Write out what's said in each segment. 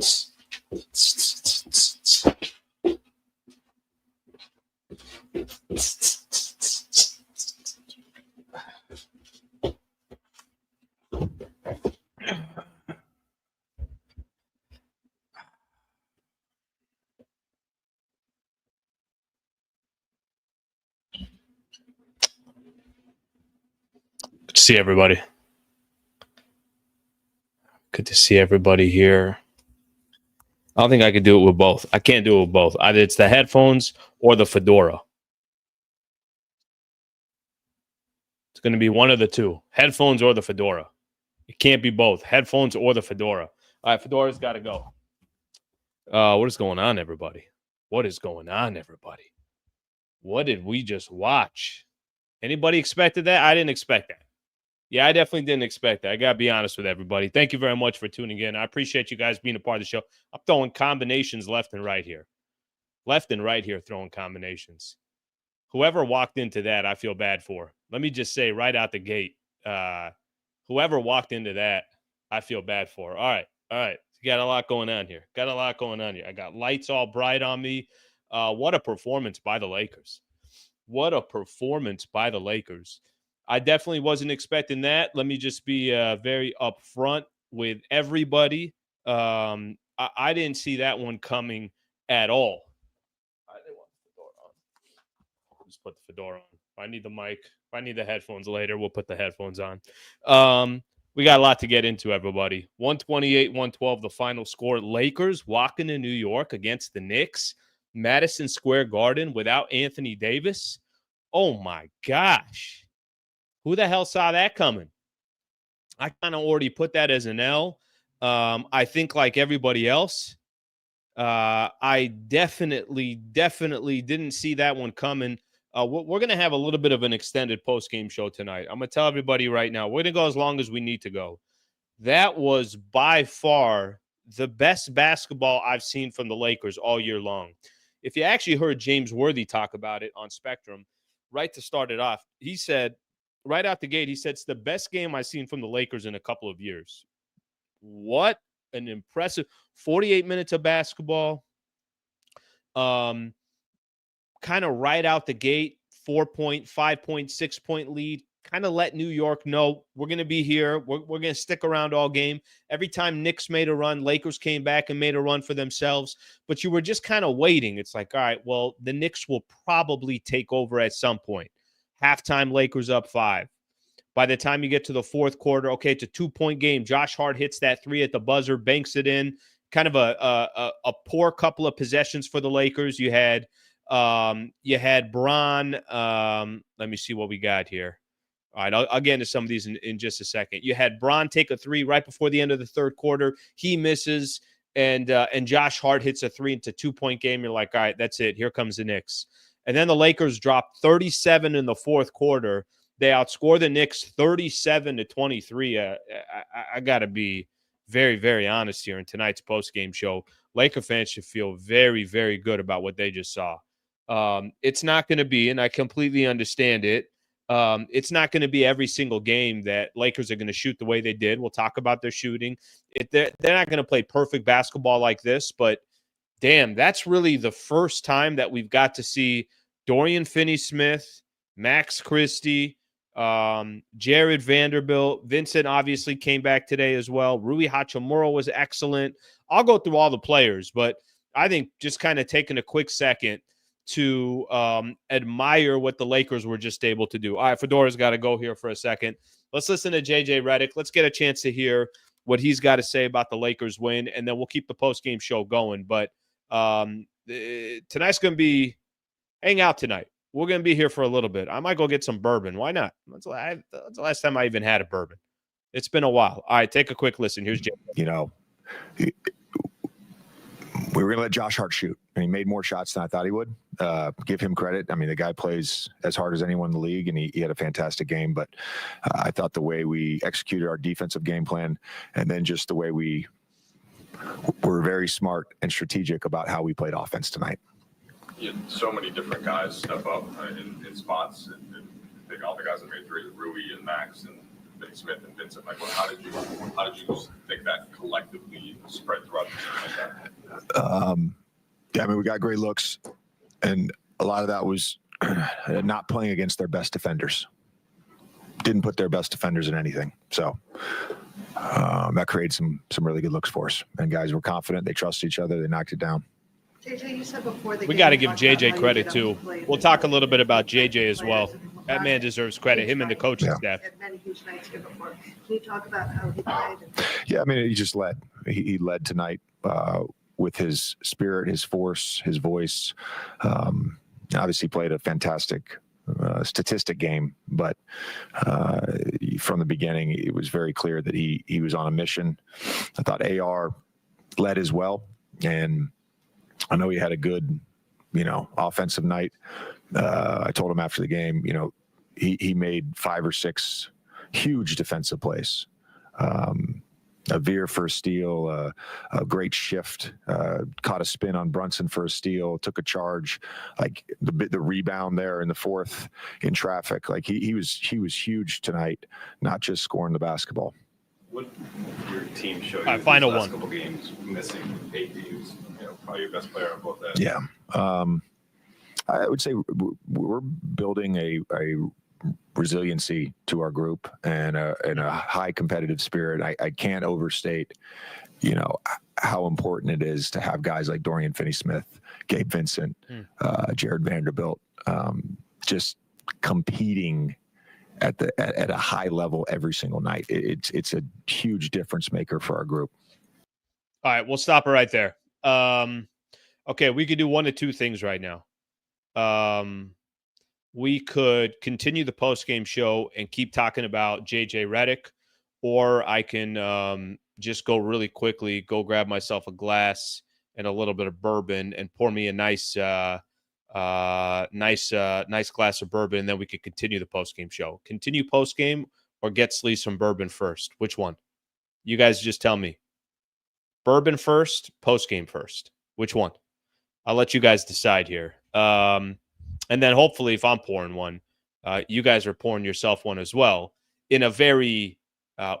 Good to see everybody. Good to see everybody here. I don't think I could do it with both. I can't do it with both. Either it's the headphones or the fedora. It's going to be one of the two. Headphones or the fedora. It can't be both. Headphones or the fedora. All right, fedora's got to go. What is going on, everybody? What is going on, everybody? What did we just watch? Anybody expected that? I didn't expect that. Yeah, I definitely didn't expect that. I got to be honest with everybody. Thank you very much for tuning in. I appreciate you guys being a part of the show. I'm throwing combinations left and right here. Left and right here throwing combinations. Whoever walked into that, I feel bad for. Let me just say right out the gate, whoever walked into that, I feel bad for. All right. You got a lot going on here. I got lights all bright on me. What a performance by the Lakers. I definitely wasn't expecting that. Let me just be very upfront with everybody. I didn't see that one coming at all. I didn't want the fedora on. I'll just put the fedora on. If I need the mic, if I need the headphones later, we'll put the headphones on. We got a lot to get into, everybody. 128-112, the final score. Lakers walking in New York against the Knicks. Madison Square Garden without Anthony Davis. Oh, my gosh. Who the hell saw that coming? I kind of already put that as an L. I think like everybody else, I definitely didn't see that one coming. We're going to have a little bit of an extended post-game show tonight. I'm going to tell everybody right now, we're going to go as long as we need to go. That was by far the best basketball I've seen from the Lakers all year long. If you actually heard James Worthy talk about it on Spectrum, right to start it off, he said, right out the gate, he said, it's the best game I've seen from the Lakers in a couple of years. What an impressive 48 minutes of basketball. Kind of right out the gate, 4-point, 5-point, 6-point lead. Kind of let New York know we're going to be here. We're going to stick around all game. Every time Knicks made a run, Lakers came back and made a run for themselves. But you were just kind of waiting. It's like, all right, well, the Knicks will probably take over at some point. Halftime, Lakers up 5. By the time you get to the fourth quarter, okay, it's a 2-point game. Josh Hart hits that 3 at the buzzer, banks it in. Kind of a poor couple of possessions for the Lakers. You had Bron. Let me see what we got here. All right, I'll get into some of these in just a second. You had Bron take a 3 right before the end of the third quarter. He misses, and Josh Hart hits a 3 into 2-point game. You're like, all right, that's it. Here comes the Knicks. And then the Lakers dropped 37 in the fourth quarter. They outscore the Knicks 37-23. I got to be very, very honest here in tonight's postgame show. Laker fans should feel very, very good about what they just saw. It's not going to be, and I completely understand it, it's not going to be every single game that Lakers are going to shoot the way they did. We'll talk about their shooting. They're not going to play perfect basketball like this, but damn, that's really the first time that we've got to see Dorian Finney-Smith, Max Christie, Jared Vanderbilt. Vincent obviously came back today as well. Rui Hachimura was excellent. I'll go through all the players, but I think just kind of taking a quick second to admire what the Lakers were just able to do. All right, Fedora's got to go here for a second. Let's listen to JJ Redick. Let's get a chance to hear what he's got to say about the Lakers win, and then we'll keep the post-game show going. But tonight's going to be – hang out tonight. We're going to be here for a little bit. I might go get some bourbon. Why not? That's the last time I even had a bourbon. It's been a while. All right, take a quick listen. Here's Jay. You know, we were going to let Josh Hart shoot, and he made more shots than I thought he would. Give him credit. I mean, the guy plays as hard as anyone in the league, and he had a fantastic game. But I thought the way we executed our defensive game plan, and then just the way we were very smart and strategic about how we played offense tonight. You had so many different guys step up in spots and pick all the guys that made threes, Rui and Max, and Finney Smith and Vincent. Like, how did you think that collectively spread throughout the team like that? Yeah, I mean, we got great looks, and a lot of that was not playing against their best defenders. Didn't put their best defenders in anything, so that created some really good looks for us. And guys were confident. They trusted each other. They knocked it down. JJ, you said before the We game, got to give talked about JJ how you credit get too. up and play We'll the talk a game, little bit about players JJ as well. and That man deserves credit. Him and the coaching Yeah. staff. Had many huge nights here before. Can you talk about how he played? Yeah, I mean, he just led. He led tonight with his spirit, his force, his voice. Obviously played a fantastic statistic game, but from the beginning, it was very clear that he was on a mission. I thought AR led as well, and I know he had a good, offensive night. I told him after the game, he made 5 or 6 huge defensive plays. A veer for a steal, a great shift, caught a spin on Brunson for a steal, took a charge, like the rebound there in the fourth in traffic. Like he was huge tonight, not just scoring the basketball. What your team showed you? All right, final last one. Couple games missing AD, who's probably your best player on both ends. Yeah, I would say we're building a resiliency to our group and a high competitive spirit. I can't overstate, how important it is to have guys like Dorian Finney-Smith, Gabe Vincent, Jared Vanderbilt, just competing at a high level every single night. It's a huge difference maker for our group. All right, we'll stop it right there. Okay, we could do one of two things right now. We could continue the post-game show and keep talking about JJ Redick, or I can just go really quickly, go grab myself a glass and a little bit of bourbon and pour me a nice glass of bourbon, and then we could continue the post-game show. Continue post-game or get Slee some bourbon first? Which one? You guys just tell me. Bourbon first, post-game first. Which one? I'll let you guys decide here. And then hopefully if I'm pouring one, you guys are pouring yourself one as well in a very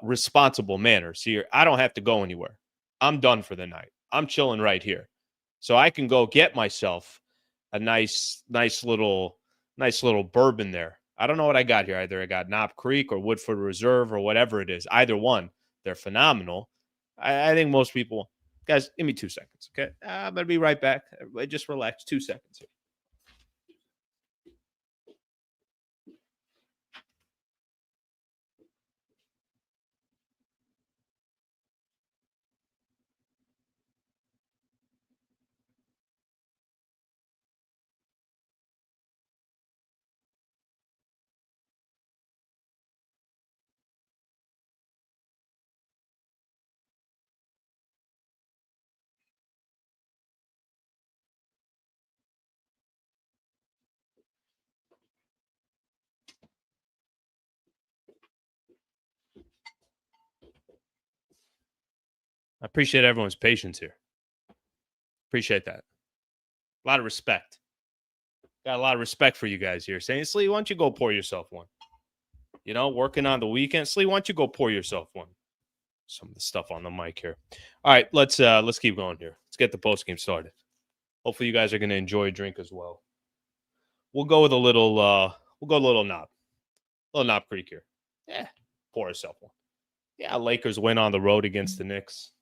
responsible manner. See, I don't have to go anywhere. I'm done for the night. I'm chilling right here. So I can go get myself a nice little bourbon there. I don't know what I got here. Either I got Knob Creek or Woodford Reserve or whatever it is. Either one. They're phenomenal. I think most people, guys, give me 2 seconds, okay? I'm going to be right back. Everybody just relax. 2 seconds here. I appreciate everyone's patience here. Appreciate that. A lot of respect. Got a lot of respect for you guys here. Saying, Slee, why don't you go pour yourself one? Working on the weekend. Slee, why don't you go pour yourself one? Some of the stuff on the mic here. All right, let's keep going here. Let's get the post game started. Hopefully you guys are going to enjoy a drink as well. We'll go with a little Knob. Little Knob Creek here. Yeah, pour yourself one. Yeah, Lakers win on the road against the Knicks.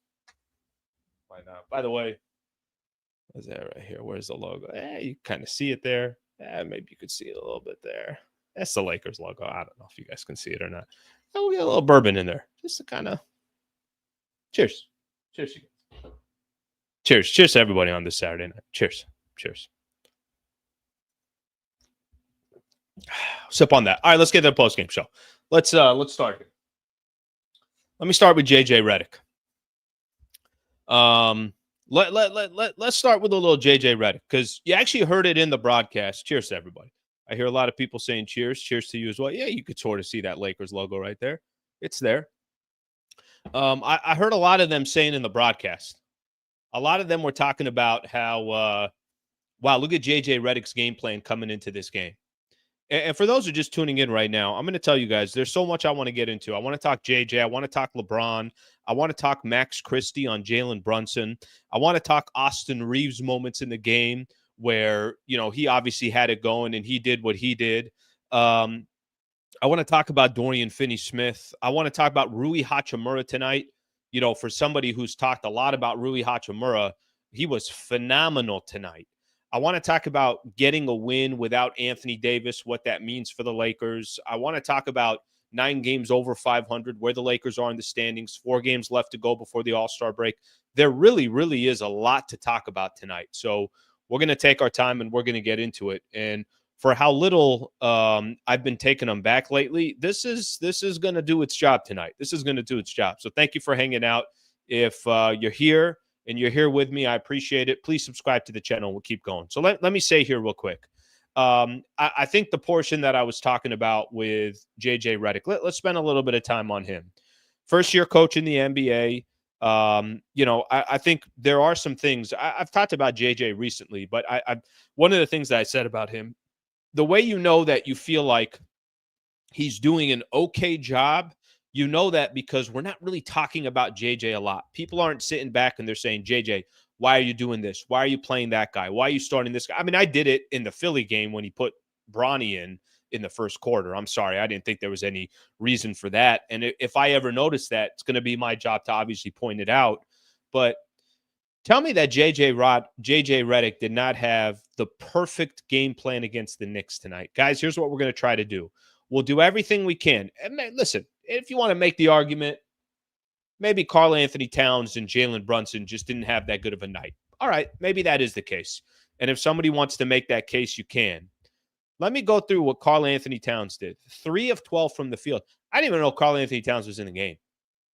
Why not? By the way, what's that right here? Where's the logo? You kind of see it there. Maybe you could see it a little bit there. That's the Lakers logo. I don't know if you guys can see it or not. We'll get a little bourbon in there just to kind of cheers. Cheers. Cheers. Cheers to everybody on this Saturday night. Cheers. Cheers. Sip on that. All right, let's get to the post-game show. Let's start here. Let me start with JJ Redick. Let's start with a little JJ Redick because you actually heard it in the broadcast. Cheers to everybody. I hear a lot of people saying cheers. Cheers to you as well. Yeah, you could sort of see that Lakers logo right there. It's there. I heard a lot of them saying in the broadcast. A lot of them were talking about how, wow, look at JJ Redick's game plan coming into this game. And for those who are just tuning in right now, I'm going to tell you guys, there's so much I want to get into. I want to talk JJ. I want to talk LeBron. I want to talk Max Christie on Jalen Brunson. I want to talk Austin Reeves moments in the game where, he obviously had it going and he did what he did. I want to talk about Dorian Finney-Smith. I want to talk about Rui Hachimura tonight. For somebody who's talked a lot about Rui Hachimura, he was phenomenal tonight. I want to talk about getting a win without Anthony Davis, what that means for the Lakers. I want to talk about 9 games over 500, where the Lakers are in the standings, 4 games left to go before the All-Star break. There really, really is a lot to talk about tonight. So we're going to take our time and we're going to get into it. And for how little I've been taking them back lately, this is going to do its job tonight. This is going to do its job. So thank you for hanging out. If you're here and you're here with me, I appreciate it. Please subscribe to the channel. We'll keep going. So let me say here real quick. I think the portion that I was talking about with JJ Redick, let's spend a little bit of time on him. First-year coach in the NBA. I think there are some things. I've talked about JJ recently, but one of the things that I said about him, the way that you feel like he's doing an okay job, that because we're not really talking about JJ a lot. People aren't sitting back and they're saying, JJ, why are you doing this? Why are you playing that guy? Why are you starting this guy? I mean, I did it in the Philly game when he put Bronny in the first quarter. I'm sorry. I didn't think there was any reason for that. And if I ever notice that, it's going to be my job to obviously point it out. But tell me that JJ Redick did not have the perfect game plan against the Knicks tonight. Guys, here's what we're going to try to do. We'll do everything we can. And listen, if you want to make the argument, maybe Karl Anthony Towns and Jalen Brunson just didn't have that good of a night. All right, maybe that is the case. And if somebody wants to make that case, you can. Let me go through what Karl Anthony Towns did. 3 of 12 from the field. I didn't even know Karl Anthony Towns was in the game.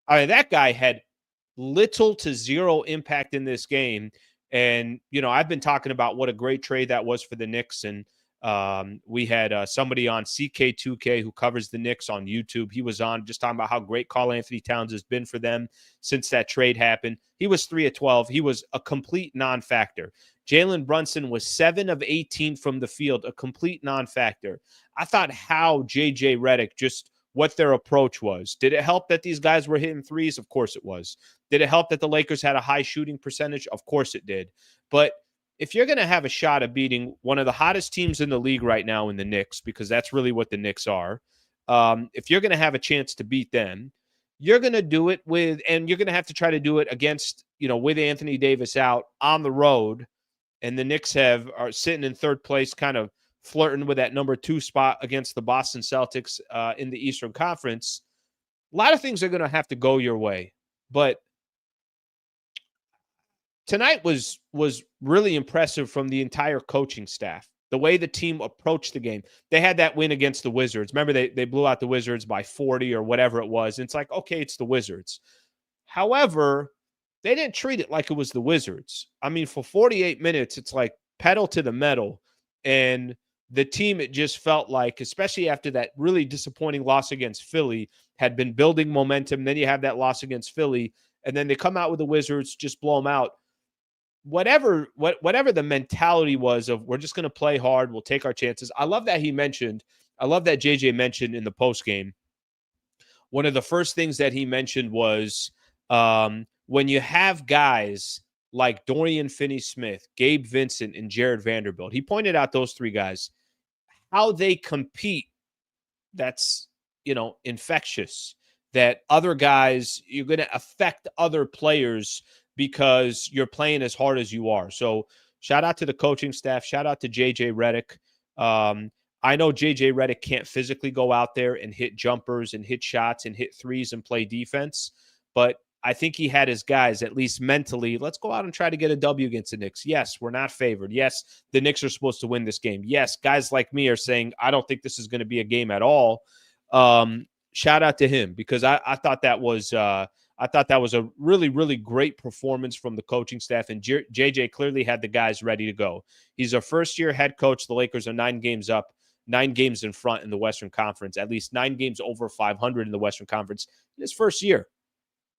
I mean, that guy had little to zero impact in this game. And, I've been talking about what a great trade that was for the Knicks. And we had somebody on CK2K who covers the Knicks on YouTube. He was on just talking about how great Karl Anthony Towns has been for them since that trade happened. He was 3 of 12. He was a complete non-factor. Jalen Brunson was 7 of 18 from the field, a complete non-factor. I thought how JJ Redick, just what their approach was. Did it help that these guys were hitting threes? Of course it was. Did it help that the Lakers had a high shooting percentage? Of course it did. But if you're going to have a shot of beating one of the hottest teams in the league right now in the Knicks, because that's really what the Knicks are, if you're going to have a chance to beat them, you're going to do it and you're going to have to try to do it against, with Anthony Davis out on the road. And the Knicks are sitting in third place, kind of flirting with that number 2 spot against the Boston Celtics in the Eastern Conference. A lot of things are going to have to go your way. But tonight was really impressive from the entire coaching staff. The way the team approached the game. They had that win against the Wizards. Remember, they blew out the Wizards by 40 or whatever it was. And it's like, okay, it's the Wizards. However, they didn't treat it like it was the Wizards. I mean, for 48 minutes, it's like pedal to the metal. And the team, it just felt like, especially after that really disappointing loss against Philly, had been building momentum. Then you have that loss against Philly, and then they come out with the Wizards, just blow them out. Whatever the mentality was of, we're just going to play hard, we'll take our chances. I love that JJ mentioned in the postgame, one of the first things that he mentioned was when you have guys like Dorian Finney-Smith, Gabe Vincent, and Jared Vanderbilt, he pointed out those 3 guys, how they compete. That's, infectious. That other guys, you're going to affect other players because you're playing as hard as you are. So shout out to the coaching staff. Shout out to JJ Redick. I know JJ Redick can't physically go out there and hit jumpers and hit shots and hit threes and play defense, but I think he had his guys, at least mentally, let's go out and try to get a W against the Knicks. Yes, we're not favored. Yes, the Knicks are supposed to win this game. Yes, guys like me are saying, I don't think this is going to be a game at all. Shout out to him, because I thought that was a really, really great performance from the coaching staff, and JJ clearly had the guys ready to go. He's a first-year head coach. The Lakers are 9 games up, 9 games in front in the Western Conference, at least 9 games over 500 in the Western Conference in his first year.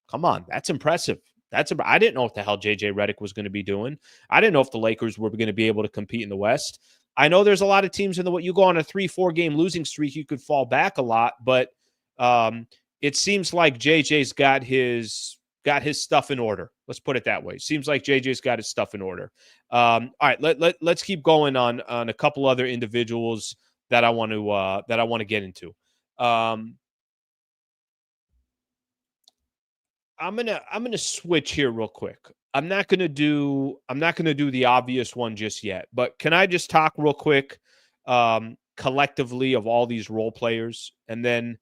Come on, that's impressive. I didn't know what the hell JJ Redick was going to be doing. I didn't know if the Lakers were going to be able to compete in the West. I know there's a lot of teams in the what you go on a 3-4 game losing streak, you could fall back a lot, but it seems like JJ's got his stuff in order. Let's put it that way. Seems like JJ's got his stuff in order. All right, let's keep going on a couple other individuals that I want to get into. I'm gonna switch here real quick. I'm not gonna do the obvious one just yet, but can I just talk real quick collectively of all these role players, and then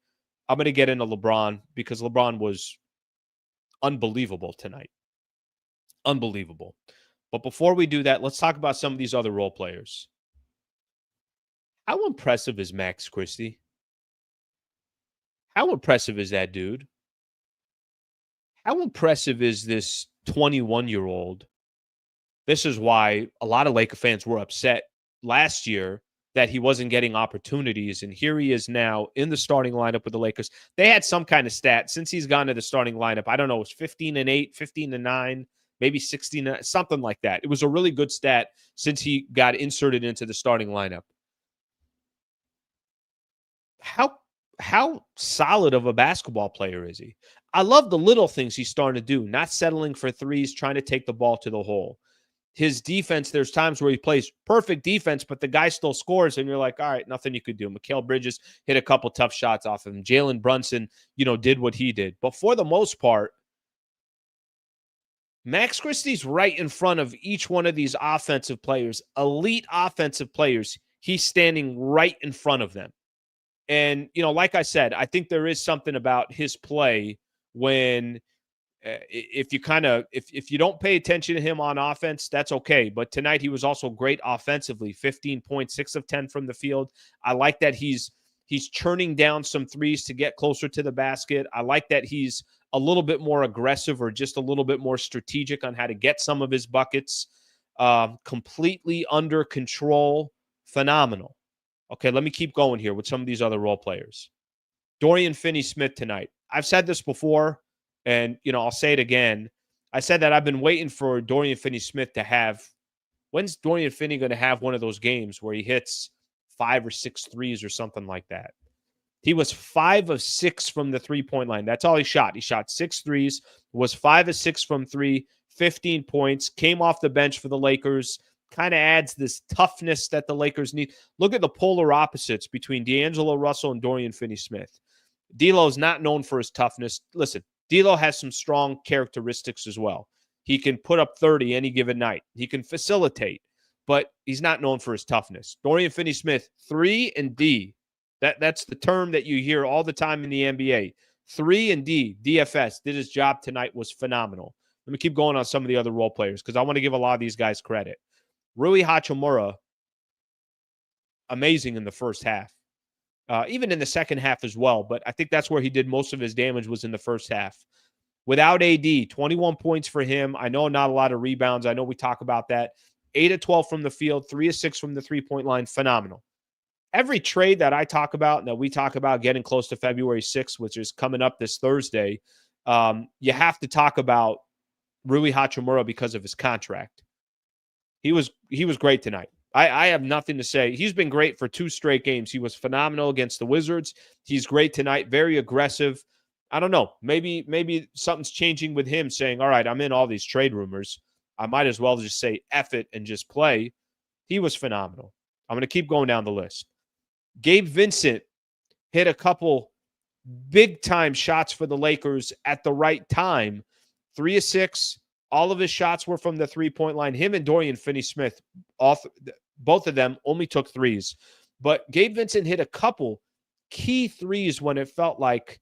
I'm gonna get into LeBron because LeBron was unbelievable tonight. Unbelievable. But before we do that, let's talk about some of these other role players. How impressive is Max Christie? How impressive is that dude? How impressive is this 21-year-old? This is why a lot of Laker fans were upset last year that he wasn't getting opportunities. And here he is now in the starting lineup with the Lakers. They had some kind of stat since he's gone to the starting lineup. I don't know, it was 15-8, 15-9, maybe 16, something like that. It was a really good stat since he got inserted into the starting lineup. How solid of a basketball player is he? I love the little things he's starting to do, not settling for threes, trying to take the ball to the hole. His defense, there's times where he plays perfect defense, but the guy still scores, and you're like, all right, nothing you could do. Mikal Bridges hit a couple tough shots off of him. Jalen Brunson, did what he did. But for the most part, Max Christie's right in front of each one of these offensive players, elite offensive players. He's standing right in front of them. And, like I said, I think there is something about his play when if you don't pay attention to him on offense, that's okay. But tonight he was also great offensively, 15 points, 6 of 10 from the field. I like that he's churning down some threes to get closer to the basket. I like that he's a little bit more aggressive or just a little bit more strategic on how to get some of his buckets. Completely under control. Phenomenal. Okay, let me keep going here with some of these other role players. Dorian Finney-Smith tonight. I've said this before, and, I'll say it again. I said that I've been waiting for Dorian Finney-Smith to have – when's Dorian Finney going to have one of those games where he hits 5 or 6 threes or something like that? He was 5 of 6 from the three-point line. That's all he shot. He shot 6 threes, was 5 of 6 from 3, 15 points, came off the bench for the Lakers, kind of adds this toughness that the Lakers need. Look at the polar opposites between D'Angelo Russell and Dorian Finney-Smith. D'Lo is not known for his toughness. Listen, D'Lo has some strong characteristics as well. He can put up 30 any given night. He can facilitate, but he's not known for his toughness. Dorian Finney-Smith, 3 and D. That's the term that you hear all the time in the NBA. 3 and D, DFS, did his job tonight, was phenomenal. Let me keep going on some of the other role players because I want to give a lot of these guys credit. Rui Hachimura, amazing in the first half. Even in the second half as well, but I think that's where he did most of his damage was in the first half. Without AD, 21 points for him. I know not a lot of rebounds. I know we talk about that. 8 of 12 from the field, 3 of 6 from the three-point line. Phenomenal. Every trade that I talk about, and that we talk about getting close to February 6th, which is coming up this Thursday, you have to talk about Rui Hachimura because of his contract. He was great tonight. I have nothing to say. He's been great for 2 straight games. He was phenomenal against the Wizards. He's great tonight, very aggressive. I don't know. Maybe something's changing with him saying, all right, I'm in all these trade rumors. I might as well just say F it and just play. He was phenomenal. I'm going to keep going down the list. Gabe Vincent hit a couple big-time shots for the Lakers at the right time. 3 of 6. All of his shots were from the three-point line. Him and Dorian Finney-Smith, both of them only took threes. But Gabe Vincent hit a couple key threes when it felt like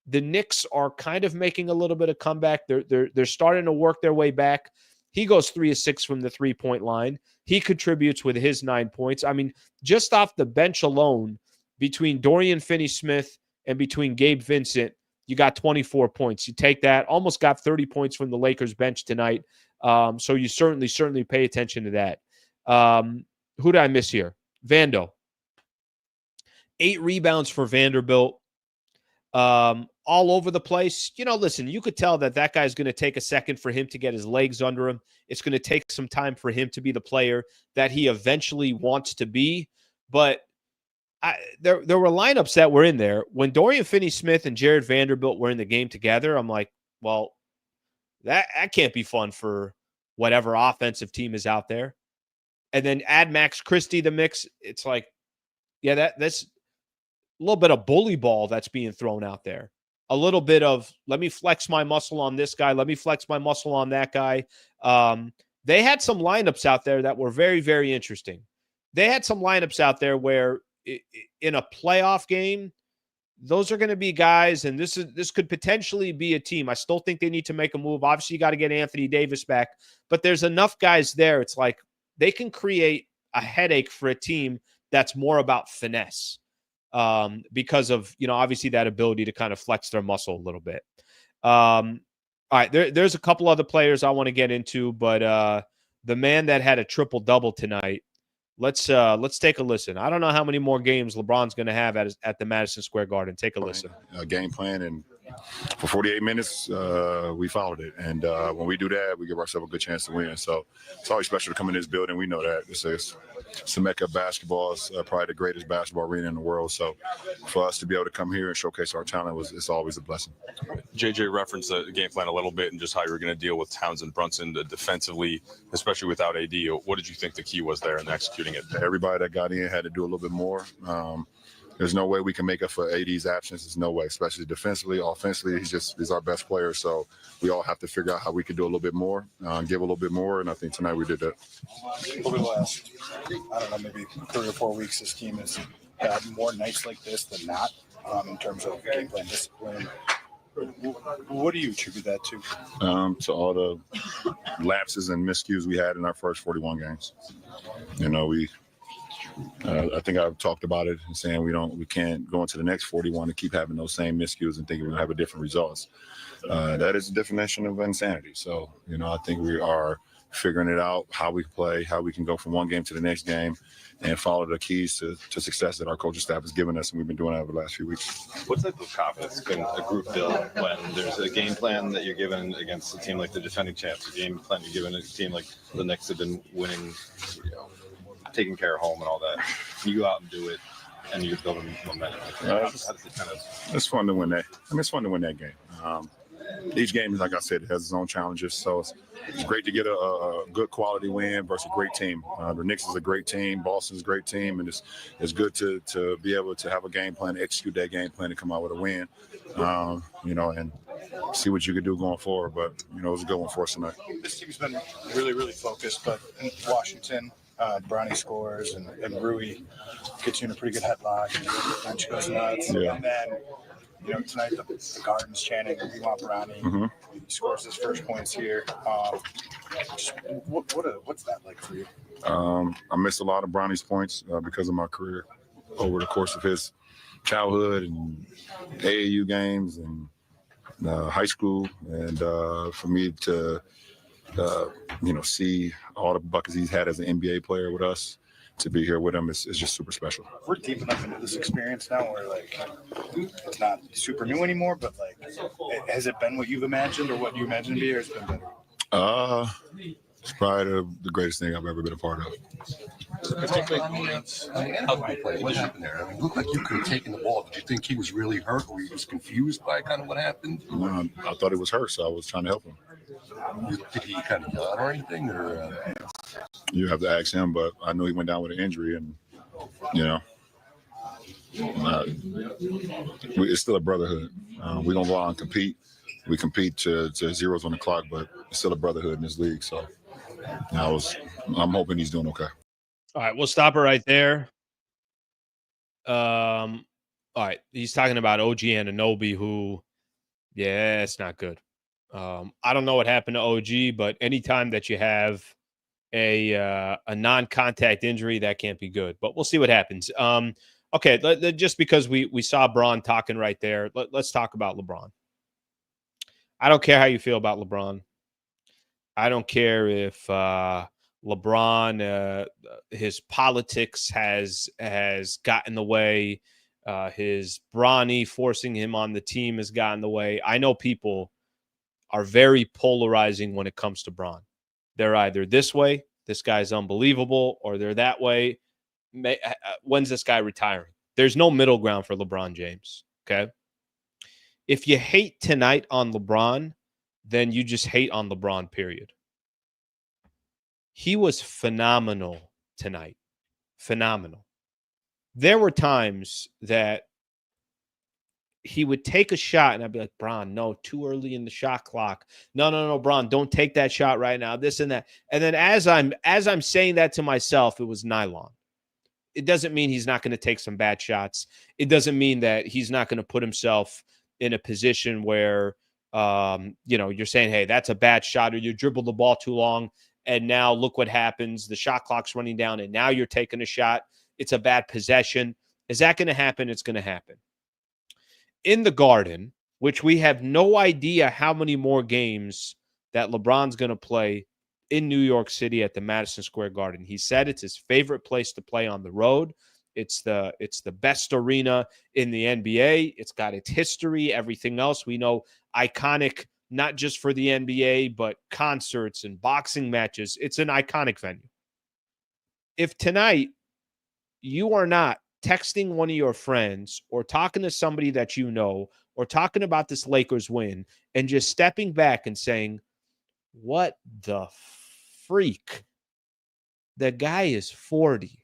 the Knicks are kind of making a little bit of comeback. They're starting to work their way back. He goes 3 of 6 from the three-point line. He contributes with his 9 points. I mean, just off the bench alone, between Dorian Finney-Smith and between Gabe Vincent, you got 24 points. You take that, almost got 30 points from the Lakers bench tonight. So you certainly pay attention to that. Who did I miss here? Vando. 8 rebounds for Vanderbilt. all over the place. Listen, you could tell that guy's going to take a second for him to get his legs under him. It's going to take some time for him to be the player that he eventually wants to be. But there were lineups that were in there. When Dorian Finney-Smith and Jared Vanderbilt were in the game together, I'm like, well, that can't be fun for whatever offensive team is out there. And then add Max Christie to the mix. It's like, yeah, that's a little bit of bully ball that's being thrown out there. A little bit of, let me flex my muscle on this guy. Let me flex my muscle on that guy. They had some lineups out there that were very, very interesting. They had some lineups out there where in a playoff game, those are going to be guys, and this could potentially be a team. I still think they need to make a move. Obviously, you got to get Anthony Davis back, but there's enough guys there. It's like they can create a headache for a team that's more about finesse because of, obviously that ability to kind of flex their muscle a little bit. All right, there's a couple other players I want to get into, but the man that had a triple-double tonight, let's take a listen. I don't know how many more games LeBron's going to have at the Madison Square Garden. Take a listen. Game plan, and for 48 minutes, we followed it. And when we do that, we give ourselves a good chance to win. So it's always special to come in this building. We know that. It's a mecca of basketball. It's probably the greatest basketball arena in the world. So for us to be able to come here and showcase our talent it's always a blessing. JJ referenced the game plan a little bit and just how you were going to deal with Towns and Brunson defensively, especially without AD. What did you think the key was there in executing it? Everybody that got in had to do a little bit more. There's no way we can make up for AD's absence. There's no way, especially defensively. Offensively, he's our best player. So we all have to figure out how we can do a little bit more, give a little bit more. And I think tonight we did that. Over the last, I don't know, maybe 3 or 4 weeks, this team has had more nights like this than not in terms of game plan discipline. What do you attribute that to? To all the lapses and miscues we had in our first 41 games. I think I've talked about it and saying we can't go into the next 41 and keep having those same miscues and thinking we're going to have a different results. That is the definition of insanity. So, I think we are figuring it out, how we play, how we can go from one game to the next game and follow the keys to success that our coaching staff has given us, and we've been doing that over the last few weeks. What type of confidence can a group build when there's a game plan that you're given against a team like the defending champs, a game plan you're given a team like the Knicks have been winning, taking care of home and all that? You go out and do it, and you're building momentum. It's fun to win that. It's fun to win that game. Each game, like I said, has its own challenges. So it's great to get a good quality win versus a great team. The Knicks is a great team. Boston's a great team. And it's good to be able to have a game plan, execute that game plan, and come out with a win, and see what you can do going forward. But, it was a good one for us tonight. This team's been really, really focused, but in Washington, Bronny scores and Rui gets you in a pretty good headlock, and the bench goes nuts. Yeah. And then, tonight the Garden's chanting, we want Bronny. Mm-hmm. He scores his first points here. What's that like for you? I missed a lot of Bronny's points because of my career over the course of his childhood and AAU games and high school. And for me to see all the buckets he's had as an NBA player with us, to be here with him is just super special. We're deep enough into this experience now where, it's not super new anymore, but, has it been what you've imagined or what you imagined to be, or has it been better? It's probably the greatest thing I've ever been a part of. What happened there? It looked like you could have taken the ball. Did you think he was really hurt, or were you just confused by kind of what happened? I thought he was hurt, so I was trying to help him. Did he kind of yell or anything? Or You have to ask him, but I know he went down with an injury, and it's still a brotherhood. We're gonna go out and compete. We compete to zeros on the clock, but it's still a brotherhood in this league. So I'm hoping he's doing okay. All right, we'll stop it right there. All right, he's talking about OG Anunoby, who, it's not good. I don't know what happened to OG, but anytime that you have a non-contact injury, that can't be good. But we'll see what happens. Okay, just because we saw Bron talking right there, let's talk about LeBron. I don't care how you feel about LeBron. I don't care if LeBron, his politics has gotten in the way. His brawny forcing him on the team has gotten in the way. I know people are very polarizing when it comes to Bron. They're either this way, this guy's unbelievable, or they're that way. When's this guy retiring? There's no middle ground for LeBron James, okay? If you hate tonight on LeBron, then you just hate on LeBron, period. He was phenomenal tonight. Phenomenal. There were times that he would take a shot and I'd be like, Bron, no, too early in the shot clock. No, Bron, don't take that shot right now, this and that. And then as I'm saying that to myself, it was nylon. It doesn't mean he's not going to take some bad shots. It doesn't mean that he's not going to put himself in a position where, you're saying, hey, that's a bad shot, or you dribbled the ball too long, and now look what happens. The shot clock's running down, and now you're taking a shot. It's a bad possession. Is that going to happen? It's going to happen. In the Garden, which we have no idea how many more games that LeBron's going to play in New York City at the Madison Square Garden. He said it's his favorite place to play on the road. It's the best arena in the NBA. It's got its history, everything else. We know iconic, not just for the NBA, but concerts and boxing matches. It's an iconic venue. If tonight you are not texting one of your friends or talking to somebody that you know or talking about this Lakers win and just stepping back and saying, what the freak? The guy is 40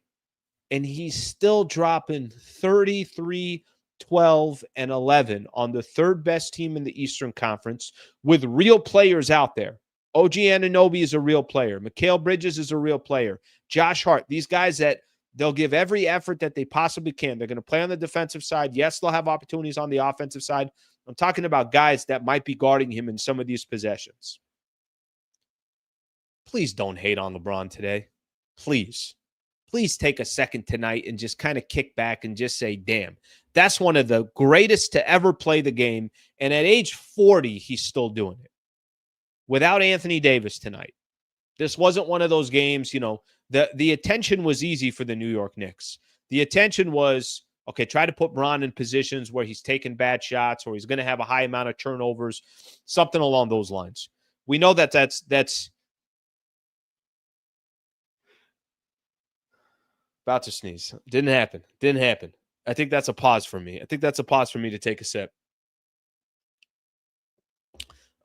and he's still dropping 33, 12, and 11 on the third best team in the Eastern Conference with real players out there. OG Anunoby is a real player. Mikal Bridges is a real player. Josh Hart, these guys that they'll give every effort that they possibly can. They're going to play on the defensive side. Yes, they'll have opportunities on the offensive side. I'm talking about guys that might be guarding him in some of these possessions. Please don't hate on LeBron today. Please. Please take a second tonight and just kind of kick back and just say, damn, that's one of the greatest to ever play the game. And at age 40, he's still doing it. Without Anthony Davis tonight. This wasn't one of those games, the attention was easy for the New York Knicks. The attention was, okay, try to put Bron in positions where he's taking bad shots or he's going to have a high amount of turnovers, something along those lines. We know that's about to sneeze. Didn't happen. I think that's a pause for me. To take a sip.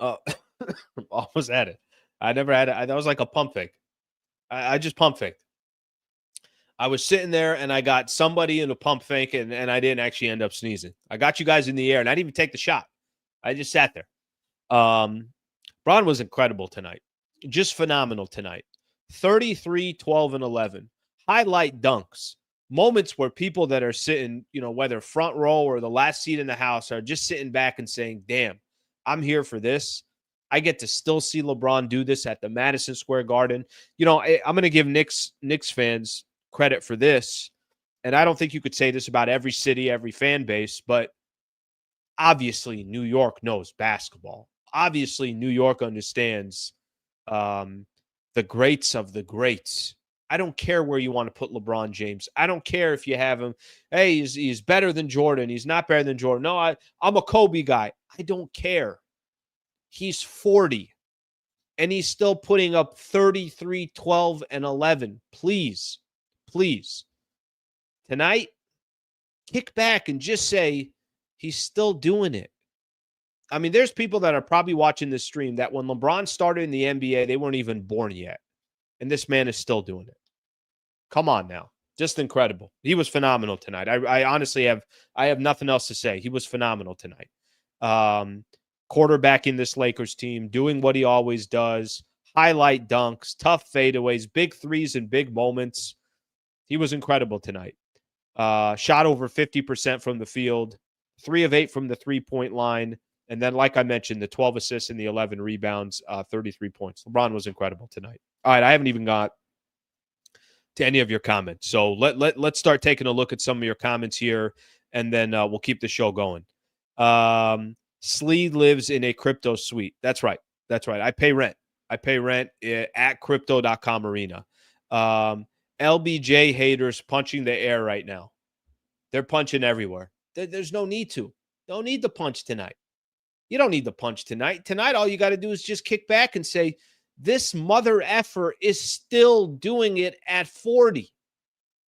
Almost had it. I never had it. That was like a pump fake. I just pump faked. I was sitting there and I got somebody in a pump fake and I didn't actually end up sneezing. I got you guys in the air and I didn't even take the shot. I just sat there. Bron was incredible tonight. Just phenomenal tonight. 33, 12, and 11. Highlight dunks. Moments where people that are sitting, whether front row or the last seat in the house are just sitting back and saying, damn, I'm here for this. I get to still see LeBron do this at the Madison Square Garden. I'm going to give Knicks fans credit for this. And I don't think you could say this about every city, every fan base, but obviously New York knows basketball. Obviously New York understands the greats of the greats. I don't care where you want to put LeBron James. I don't care if you have him, hey, he's better than Jordan. He's not better than Jordan. No, I'm a Kobe guy. I don't care. He's 40, and he's still putting up 33, 12, and 11. Please. Tonight, kick back and just say he's still doing it. I mean, there's people that are probably watching this stream that when LeBron started in the NBA, they weren't even born yet. And this man is still doing it. Come on now. Just incredible. He was phenomenal tonight. I honestly have nothing else to say. He was phenomenal tonight. Quarterbacking this Lakers team, doing what he always does, highlight dunks, tough fadeaways, big threes and big moments. He was incredible tonight. Shot over 50% from the field, 3 of 8 from the three-point line, and then, like I mentioned, the 12 assists and the 11 rebounds, 33 points. LeBron was incredible tonight. All right, I haven't even got to any of your comments. So let's start taking a look at some of your comments here, and then we'll keep the show going. Slee lives in a crypto suite. That's right. I pay rent at crypto.com arena. LBJ haters punching the air right now. They're punching everywhere. There's no need to. Don't need to punch tonight. You don't need to punch tonight. Tonight, all you got to do is just kick back and say, this mother effer is still doing it at 40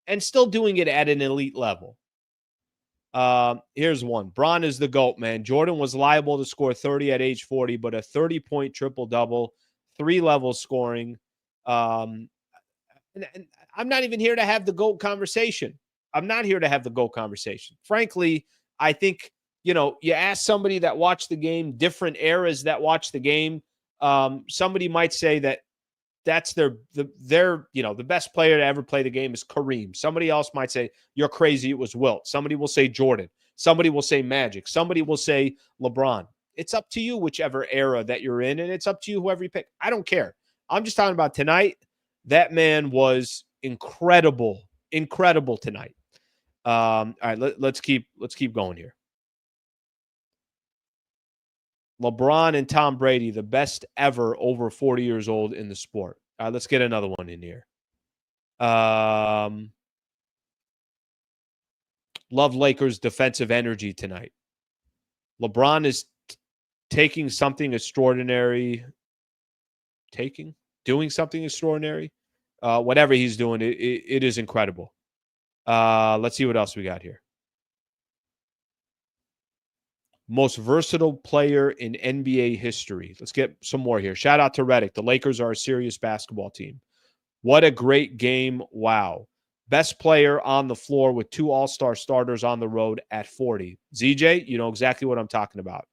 and still doing it at an elite level. Here's one. Bron is the GOAT, man. Jordan was liable to score 30 at age 40, but a 30-point triple-double, 3-level scoring. And I'm not even here to have the GOAT conversation. I'm not here to have the GOAT conversation. Frankly, I think, you ask somebody that watched the game, different eras that watched the game, somebody might say that that's the best player to ever play the game is Kareem. Somebody else might say, you're crazy, it was Wilt. Somebody will say Jordan. Somebody will say Magic. Somebody will say LeBron. It's up to you whichever era that you're in, and it's up to you whoever you pick. I don't care. I'm just talking about tonight. That man was incredible tonight. All right, let's keep going here. LeBron and Tom Brady, the best ever over 40 years old in the sport. All right, let's get another one in here. Love Lakers' defensive energy tonight. LeBron is doing something extraordinary. Whatever he's doing, it is incredible. Let's see what else we got here. Most versatile player in NBA history. Let's get some more here. Shout out to Reddick. The Lakers are a serious basketball team. What a great game. Wow. Best player on the floor with 2 all-star starters on the road at 40. ZJ, you know exactly what I'm talking about.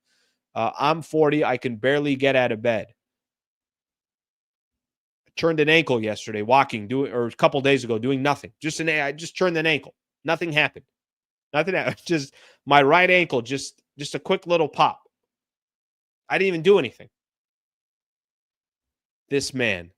I'm 40. I can barely get out of bed. Turned an ankle yesterday or a couple days ago doing nothing. I just turned an ankle. Nothing happened. Just my right ankle, just a quick little pop. I didn't even do anything. This man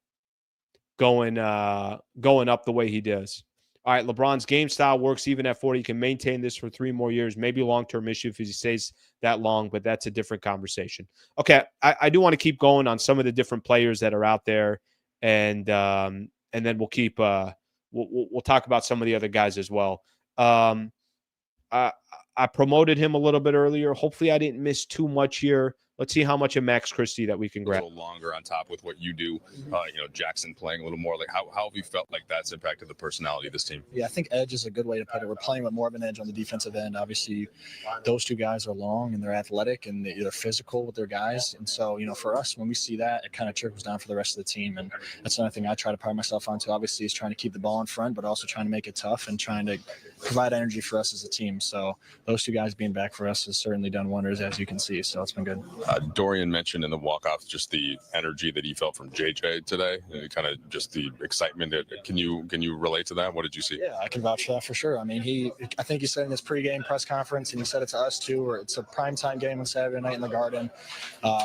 going up the way he does. All right, LeBron's game style works even at 40. He can maintain this for 3 more years, maybe a long-term issue if he stays that long, but that's a different conversation. Okay, I do want to keep going on some of the different players that are out there, and then we'll keep we'll talk about some of the other guys as well. I promoted him a little bit earlier. Hopefully I didn't miss too much here. Let's see how much of Max Christie that we can grab. A little longer on top with what you do. Jackson playing a little more. Like how have you felt like that's impacted the personality of this team? Yeah, I think edge is a good way to put it. We're playing with more of an edge on the defensive end. Obviously, those 2 guys are long and they're athletic and they're physical with their guys. And so, for us, when we see that, it kind of trickles down for the rest of the team. And that's another thing I try to pride myself on too. Obviously, is trying to keep the ball in front, but also trying to make it tough and trying to provide energy for us as a team. So those 2 guys being back for us has certainly done wonders, as you can see. So it's been good. Dorian mentioned in the walk-off just the energy that he felt from JJ today, kind of just the excitement. Can you relate to that? What did you see? Yeah, I can vouch for that for sure. I mean, I think he said in his pregame press conference, and he said it to us too, where it's a primetime game on Saturday night in the Garden.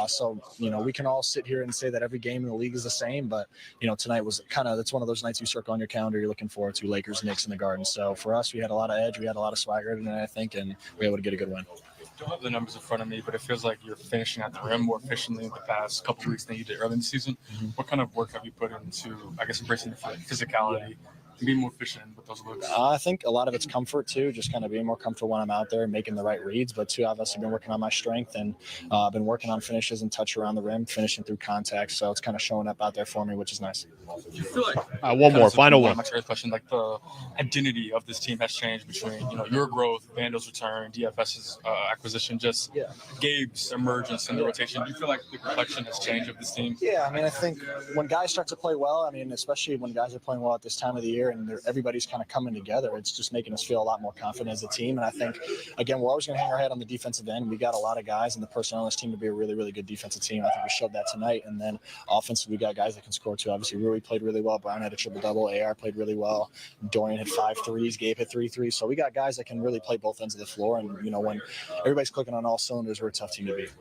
So we can all sit here and say that every game in the league is the same, but tonight was that's one of those nights you circle on your calendar you're looking forward to, Lakers, Knicks in the Garden. So for us, we had a lot of edge, we had a lot of swagger tonight, I think, and we were able to get a good win. Don't have the numbers in front of me, but it feels like you're finishing at the rim more efficiently in the past couple of weeks than you did early in the season. Mm-hmm. What kind of work have you put into, embracing the physicality and being more efficient with those looks? I think a lot of it's comfort too, just kind of being more comfortable when I'm out there and making the right reads. But 2 of us have been working on my strength and been working on finishes and touch around the rim, finishing through contact. So it's kind of showing up out there for me, which is nice. Do you feel like one more final one? My question, like the identity of this team has changed between your growth, Vando's return, DFS's acquisition, Gabe's emergence in the rotation. Do you feel like the complexion has changed of this team? Yeah, I think when guys start to play well, especially when guys are playing well at this time of the year and everybody's kind of coming together, it's just making us feel a lot more confident as a team. And I think, again, we're always going to hang our head on the defensive end. We got a lot of guys and the personnel on this team to be a really, really good defensive team. I think we showed that tonight. And then offensively, we got guys that can score too. Obviously, Rui played really well. Brown had a triple-double. AR played really well. Dorian hit 5 threes. Gabe hit 3 threes. So we got guys that can really play both ends of the floor. And, when everybody's clicking on all cylinders, we're a tough team to beat.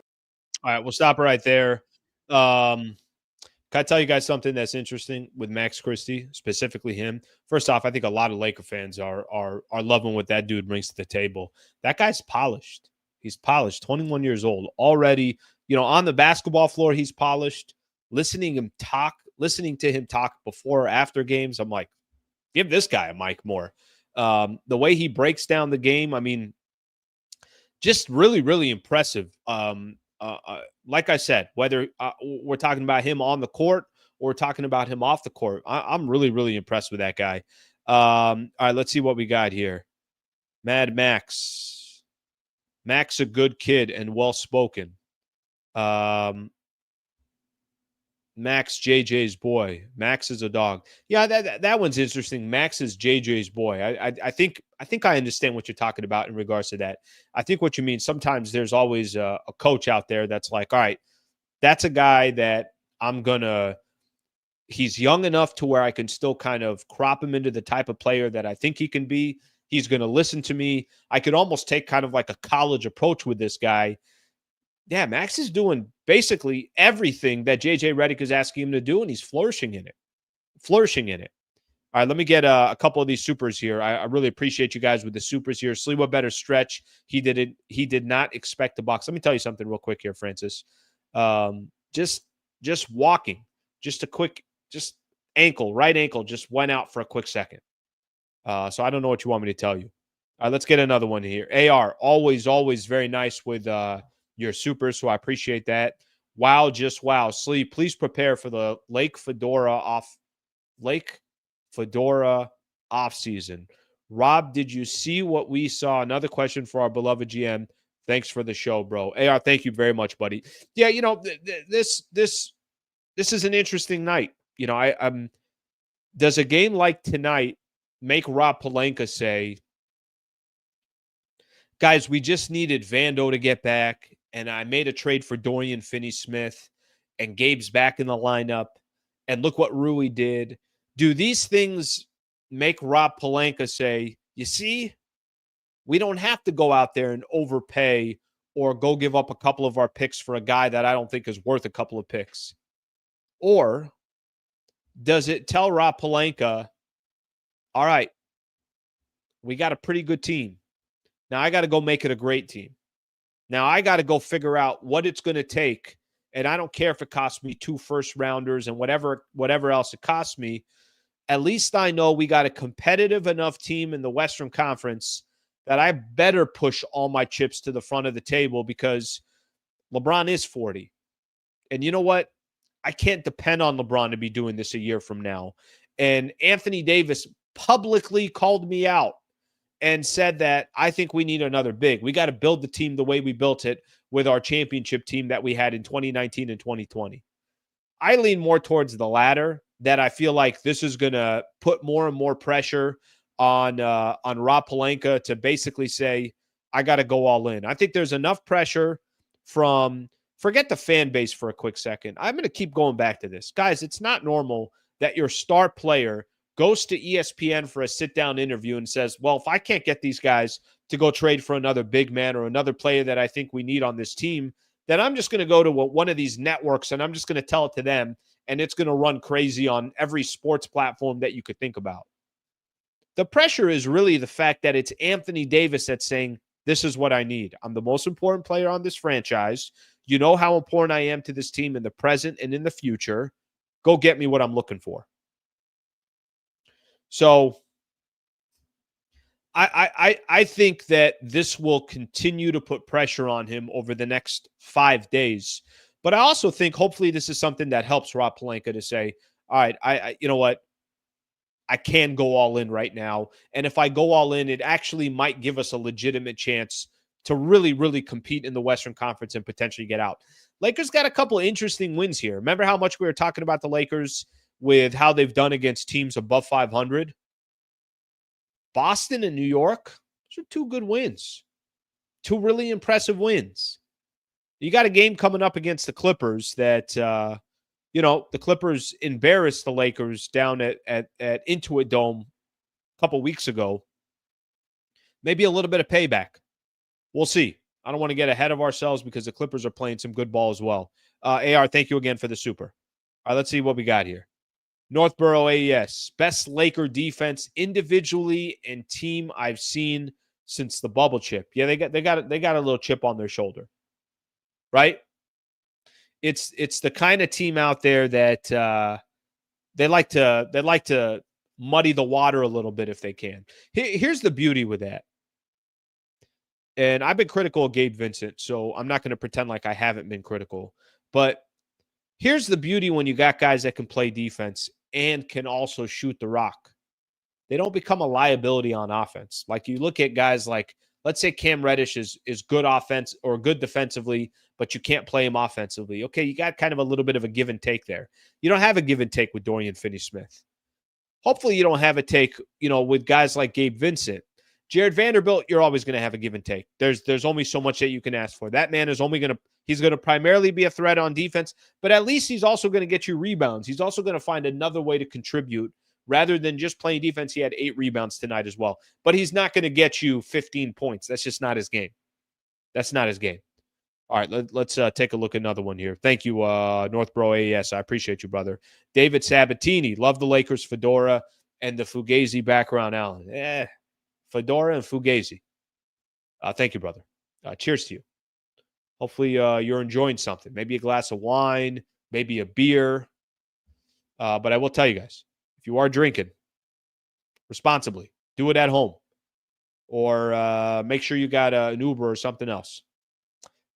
All right, we'll stop right there. Can I tell you guys something that's interesting with Max Christie, specifically him? First off, I think a lot of Laker fans are loving what that dude brings to the table. That guy's polished. He's polished, 21 years old. Already, on the basketball floor, he's polished. Listening to him talk before or after games, I'm like, give this guy a mic more. The way he breaks down the game, I mean, just really, really impressive. Like I said, whether we're talking about him on the court or we're talking about him off the court, I'm really, really impressed with that guy. All right, let's see what we got here. Mad Max. Max, a good kid and well-spoken. Max, JJ's boy. Max is a dog. Yeah, that one's interesting. Max is JJ's boy. I think I understand what you're talking about in regards to that. I think what you mean, sometimes there's always a coach out there that's like, all right, that's a guy that he's young enough to where I can still kind of crop him into the type of player that I think he can be. He's going to listen to me. I could almost take kind of like a college approach with this guy. Yeah, Max is doing basically everything that JJ Redick is asking him to do, and he's flourishing in it. All right, let me get a couple of these supers here. I really appreciate you guys with the supers here. Sliwa better stretch. He did not expect the box. Let me tell you something real quick here, Francis. Just walking, just right ankle just went out for a quick second. So I don't know what you want me to tell you. All right, let's get another one here. AR, always very nice with your supers, so I appreciate that. Wow, just wow. Sleep, please prepare for the Lake Fedora off season. Rob, did you see what we saw? Another question for our beloved GM. Thanks for the show, bro. AR, thank you very much, buddy. Yeah, this is an interesting night. Does a game like tonight make Rob Pelinka say, guys, we just needed Vando to get back, and I made a trade for Dorian Finney-Smith, and Gabe's back in the lineup, and look what Rui did. Do these things make Rob Pelinka say, you see, we don't have to go out there and overpay or go give up a couple of our picks for a guy that I don't think is worth a couple of picks? Or does it tell Rob Pelinka, all right, we got a pretty good team. Now I got to go make it a great team. Now I got to go figure out what it's going to take, and I don't care if it costs me 2 first-rounders and whatever else it costs me. At least I know we got a competitive enough team in the Western Conference that I better push all my chips to the front of the table, because LeBron is 40. And you know what? I can't depend on LeBron to be doing this a year from now. And Anthony Davis publicly called me out and said that I think we need another big. We got to build the team the way we built it with our championship team that we had in 2019 and 2020. I lean more towards the latter, that I feel like this is going to put more and more pressure on Rob Pelinka to basically say, I got to go all in. I think there's enough pressure from, forget the fan base for a quick second. I'm going to keep going back to this. Guys, it's not normal that your star player goes to ESPN for a sit-down interview and says, well, if I can't get these guys to go trade for another big man or another player that I think we need on this team, then I'm just going to go to one of these networks and I'm just going to tell it to them, and it's going to run crazy on every sports platform that you could think about. The pressure is really the fact that it's Anthony Davis that's saying, this is what I need. I'm the most important player on this franchise. You know how important I am to this team in the present and in the future. Go get me what I'm looking for. So I think that this will continue to put pressure on him over the next 5 days. But I also think hopefully this is something that helps Rob Pelinka to say, all right, I you know what? I can go all in right now. And if I go all in, it actually might give us a legitimate chance to really, really compete in the Western Conference and potentially get out. Lakers got a couple of interesting wins here. Remember how much we were talking about the Lakers with how they've done against teams above 500? Boston and New York, those are 2 good wins. 2 really impressive wins. You got a game coming up against the Clippers that, the Clippers embarrassed the Lakers down at Intuit Dome a couple weeks ago. Maybe a little bit of payback. We'll see. I don't want to get ahead of ourselves because the Clippers are playing some good ball as well. AR, thank you again for the super. All right, let's see what we got here. Northborough AES, best Laker defense individually and team I've seen since the bubble chip. Yeah, they got a little chip on their shoulder, right? It's the kind of team out there that they like to muddy the water a little bit if they can. Here's the beauty with that. And I've been critical of Gabe Vincent, so I'm not going to pretend like I haven't been critical. But here's the beauty when you got guys that can play defense and can also shoot the rock. They don't become a liability on offense. Like you look at guys like, let's say Cam Reddish is good offense or good defensively, but you can't play him offensively. Okay, you got kind of a little bit of a give and take there. You don't have a give and take with Dorian Finney-Smith. Hopefully you don't have a take, with guys like Gabe Vincent. Jared Vanderbilt, you're always going to have a give and take. There's only so much that you can ask for. That man is he's going to primarily be a threat on defense, but at least he's also going to get you rebounds. He's also going to find another way to contribute rather than just playing defense. He had 8 rebounds tonight as well, but he's not going to get you 15 points. That's just not his game. That's not his game. All right, let's take a look at another one here. Thank you, Northbro AES. I appreciate you, brother. David Sabatini, love the Lakers, Fedora, and the Fugazi background, Allen. Fedora and Fugazi. Thank you, brother. Cheers to you. Hopefully you're enjoying something. Maybe a glass of wine, maybe a beer. But I will tell you guys, if you are drinking responsibly, do it at home. Or make sure you got an Uber or something else.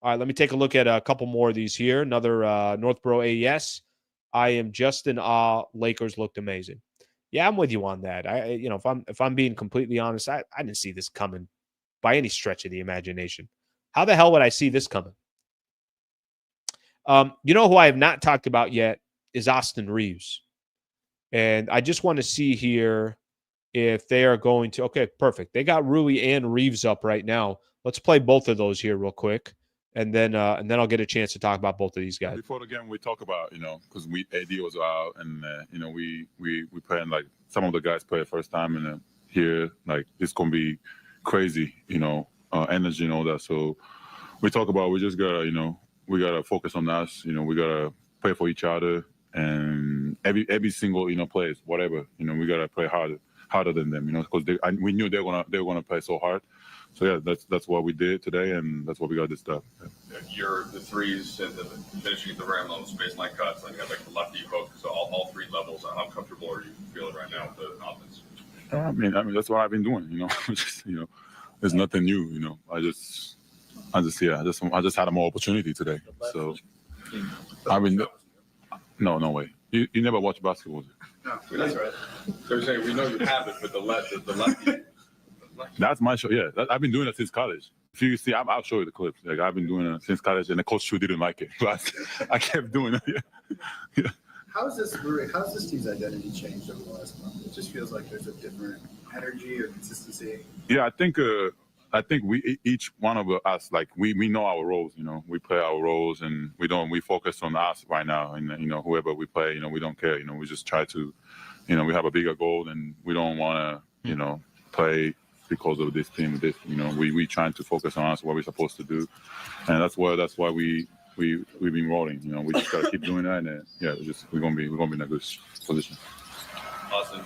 All right, let me take a look at a couple more of these here. Another Northbro AES. I am just in awe. Lakers looked amazing. Yeah, I'm with you on that. If I'm being completely honest, I didn't see this coming by any stretch of the imagination. How the hell would I see this coming? Who I have not talked about yet is Austin Reeves. And I just want to see here if they are going to. Okay, perfect. They got Rui and Reeves up right now. Let's play both of those here real quick. And then I'll get a chance to talk about both of these guys. Before the game, we talk about, because AD was out, and we playing like some of the guys play first time, and here like it's gonna be crazy, energy and all that. So we talk about we just gotta, we gotta focus on us. We gotta play for each other, and every single plays whatever. We gotta play harder than them. Because we knew they were gonna play so hard. So yeah, that's what we did today, and that's what we got this stuff. The threes and the finishing at the rim on the baseline cuts, and you have like the lefty hook. So all 3 levels. How comfortable are you feeling right now with the offense? I mean that's what I've been doing. There's nothing new. I just had a more opportunity today. So I mean, no way. You never watch basketball. No, that's right. They're saying we know you have it, but the lefty. That's my show. Yeah, I've been doing it since college. If you see, I'll show you the clips. Like I've been doing it since college, and the coach too didn't like it, but I kept doing it. Yeah. How's this team's identity changed over the last month? It just feels like there's a different energy or consistency. Yeah, I think we each one of us we know our roles. We play our roles, and we focus on us right now. And whoever we play, we don't care. We just try to, we have a bigger goal, and we don't want to, play because of this team. We trying to focus on us, what we're supposed to do, and that's why we've been rolling. We just gotta keep doing that, and we're gonna be in a good position. Austin,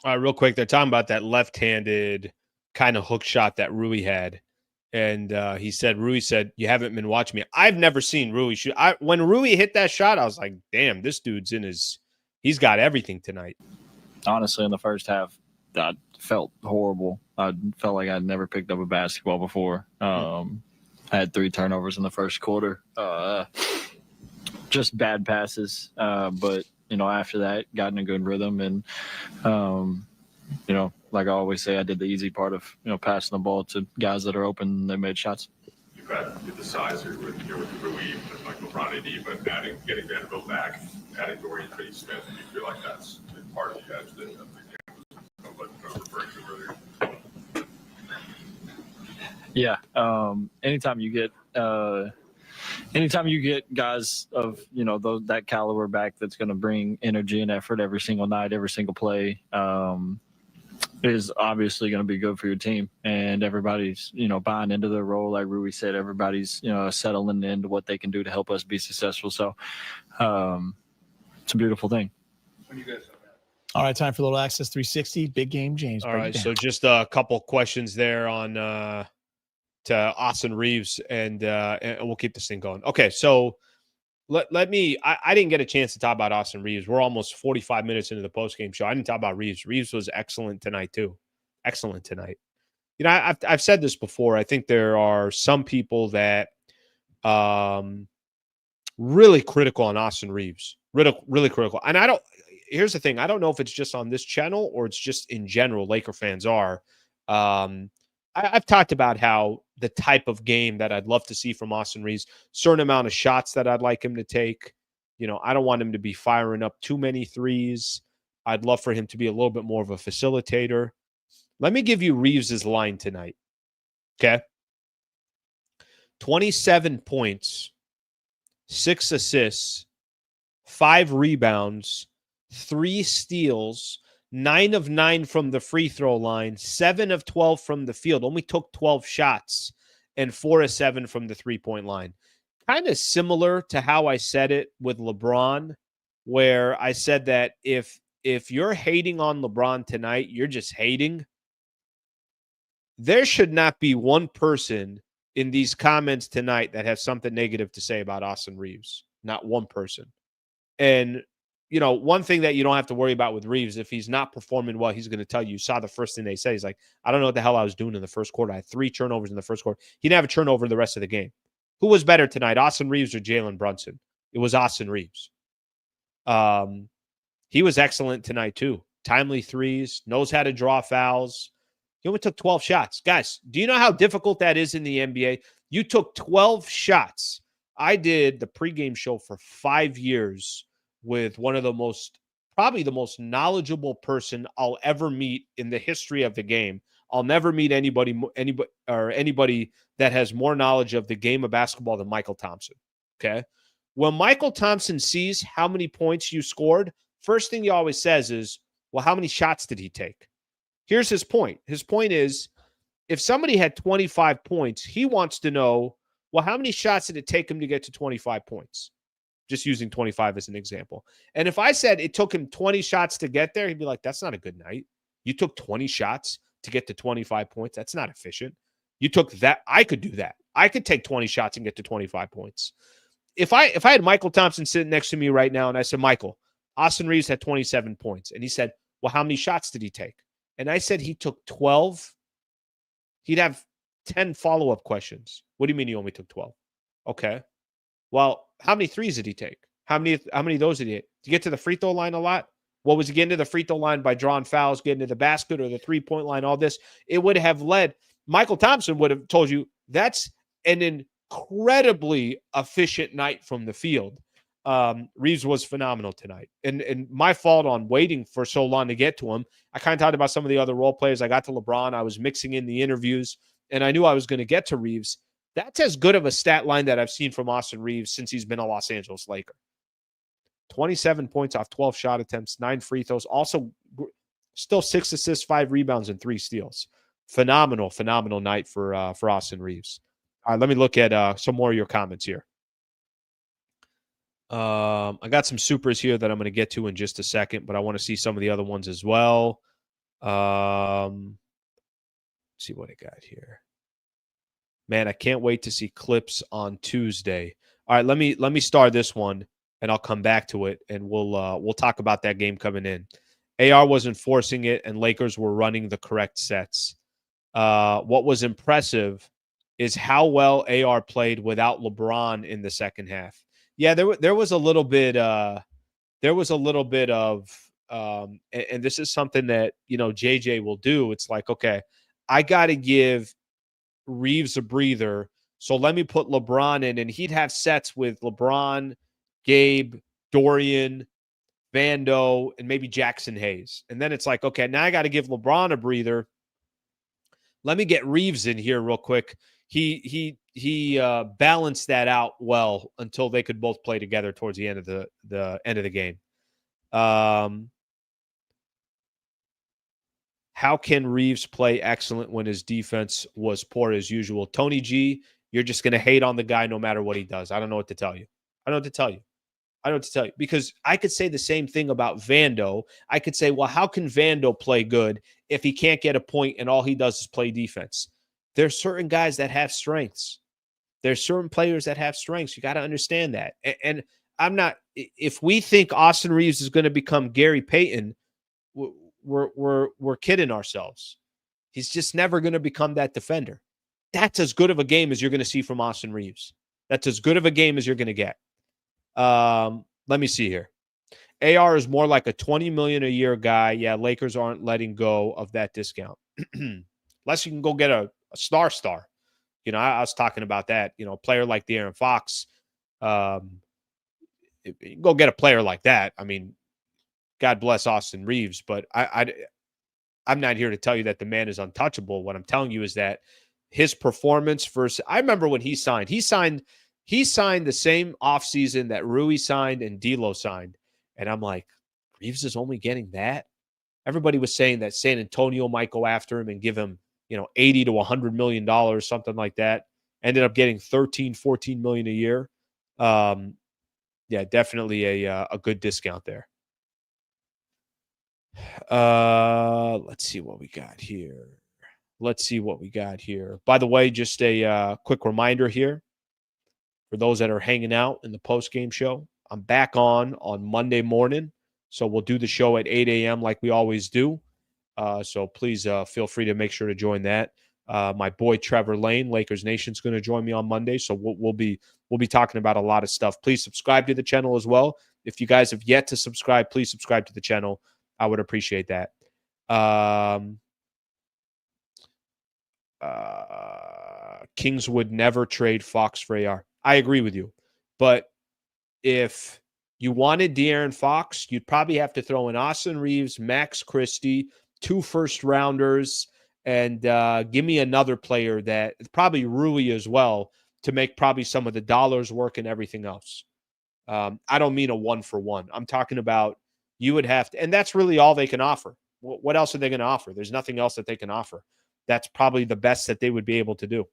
All right, real quick, they're talking about that left-handed kind of hook shot that Rui had, and Rui said, "You haven't been watching me. I've never seen Rui shoot. When Rui hit that shot, I was like, damn, this dude's he's got everything tonight." Honestly, in the first half, I felt horrible. I felt like I'd never picked up a basketball before. I had 3 turnovers in the first quarter. Just bad passes. But, after that, got in a good rhythm. And, like I always say, I did the easy part of, passing the ball to guys that are open and they made shots. You've got the size here with Rui, like LeBron AD, but getting Vanderbilt back, adding Dorian Finney-Smith, do you feel like that's part of the edge that referring to earlier? Yeah. Anytime you get guys of that caliber back, that's going to bring energy and effort every single night, every single play, is obviously going to be good for your team. And everybody's buying into their role, like Rui said. Everybody's settling into what they can do to help us be successful. So it's a beautiful thing. When you guys. All right, time for a little Access 360. Big game, James. All right, so just a couple questions there on to Austin Reeves, and we'll keep this thing going. Okay, so let me. I didn't get a chance to talk about Austin Reeves. We're almost 45 minutes into the postgame show. I didn't talk about Reeves. Reeves was excellent tonight too. Excellent tonight. You know, I've said this before. I think there are some people that really critical on Austin Reeves. Really critical. And I don't. Here's the thing. I don't know if it's just on this channel or it's just in general. Laker fans are. I've talked about how the type of game that I'd love to see from Austin Reeves, certain amount of shots that I'd like him to take. You know, I don't want him to be firing up too many threes. I'd love for him to be a little bit more of a facilitator. Let me give you Reeves's line tonight. Okay. 27 points, 6 assists, 5 rebounds, 3 steals, 9 of 9 from the free throw line, 7 of 12 from the field. Only took 12 shots and 4 of 7 from the three-point line. Kind of similar to how I said it with LeBron, where I said that if you're hating on LeBron tonight, you're just hating. There should not be one person in these comments tonight that has something negative to say about Austin Reeves. Not one person. And you know, one thing that you don't have to worry about with Reeves, if he's not performing well, he's going to tell you. You saw the first thing they said. He's like, I don't know what the hell I was doing in the first quarter. I had 3 turnovers in the first quarter. He didn't have a turnover the rest of the game. Who was better tonight, Austin Reeves or Jalen Brunson? It was Austin Reeves. He was excellent tonight too. Timely threes, knows how to draw fouls. He only took 12 shots. Guys, do you know how difficult that is in the NBA? You took 12 shots. I did the pregame show for 5 years with one of the probably the most knowledgeable person I'll ever meet in the history of the game. I'll never meet anybody that has more knowledge of the game of basketball than Michael Thompson. Okay. When Michael Thompson sees how many points you scored, first thing he always says is, well, how many shots did he take? Here's his point. His point is, if somebody had 25 points, he wants to know, well, how many shots did it take him to get to 25 points? Just using 25 as an example. And if I said it took him 20 shots to get there, he'd be like, that's not a good night. You took 20 shots to get to 25 points. That's not efficient. You took that. I could do that. I could take 20 shots and get to 25 points. If I had Michael Thompson sitting next to me right now and I said, Michael, Austin Reeves had 27 points. And he said, well, how many shots did he take? And I said he took 12. He'd have 10 follow-up questions. What do you mean you only took 12? Okay. Well, how many threes did he take? How many of those did he hit? Did he get to the free throw line a lot? What was he getting to the free throw line by drawing fouls, getting to the basket or the three-point line, all this? It would have led. Michael Thompson would have told you that's an incredibly efficient night from the field. Reeves was phenomenal tonight. And my fault on waiting for so long to get to him. I kind of talked about some of the other role players. I got to LeBron. I was mixing in the interviews, and I knew I was going to get to Reeves. That's as good of a stat line that I've seen from Austin Reeves since he's been a Los Angeles Laker. 27 points off 12 shot attempts, 9 free throws. Also, still 6 assists, 5 rebounds, and 3 steals. Phenomenal night for Austin Reeves. All right, let me look at some more of your comments here. I got some supers here that I'm going to get to in just a second, but I want to see some of the other ones as well. See what I got here. Man, I can't wait to see clips on Tuesday. All right, let me start this one, and I'll come back to it, and we'll talk about that game coming in. AR wasn't forcing it, and Lakers were running the correct sets. What was impressive is how well AR played without LeBron in the second half. Yeah, there was a little bit of, and this is something that JJ will do. It's like, okay, I got to give Reeves a breather, so let me put LeBron in, and he'd have sets with LeBron, Gabe, Dorian, Vando, and maybe Jackson Hayes. And then it's like, okay, now I got to give LeBron a breather. Let me get Reeves in here real quick. He balanced that out well until they could both play together towards the end of the end of the game. How can Reeves play excellent when his defense was poor as usual? Tony G, you're just going to hate on the guy no matter what he does. I don't know what to tell you. Because I could say the same thing about Vando. I could say, well, how can Vando play good if he can't get a point and all he does is play defense? There's certain guys that have strengths. There's certain players that have strengths. You got to understand that. And I'm not. If we think Austin Reeves is going to become Gary Payton, we're kidding ourselves. He's just never going to become that defender. That's as good of a game as you're going to see from Austin Reeves. That's as good of a game as you're going to get. Let me see here. AR is more like a $20 million a year guy. Yeah, Lakers aren't letting go of that discount. Unless you can go get a star. You know, I was talking about that. You know, a player like De'Aaron Fox. You can go get a player like that. I mean, God bless Austin Reeves, but I'm not here to tell you that the man is untouchable. What I'm telling you is that his performance versus, I remember when he signed the same offseason that Rui signed and D'Lo signed. And I'm like, Reeves is only getting that? Everybody was saying that San Antonio might go after him and give him, you know, $80 to $100 million, something like that. Ended up getting 13, 14 million a year. Yeah, definitely a good discount there. Let's see what we got here. By the way, just a quick reminder here for those that are hanging out in the post-game show. I'm back on Monday morning, so we'll do the show at 8 a.m. like we always do. So please feel free to make sure to join that. My boy Trevor Lane, Lakers Nation, is going to join me on Monday, so we'll be talking about a lot of stuff. Please subscribe to the channel as well. If you guys have yet to subscribe, please subscribe to the channel. I would appreciate that. Kings would never trade Fox for AR. I agree with you, but if you wanted De'Aaron Fox, you'd probably have to throw in Austin Reeves, Max Christie, 2 first-rounders, and give me another player that probably Rui as well to make probably some of the dollars work and everything else. I don't mean a 1-for-1. I'm talking about you would have to, and that's really all they can offer. What else are they going to offer? There's nothing else that they can offer. That's probably the best that they would be able to do.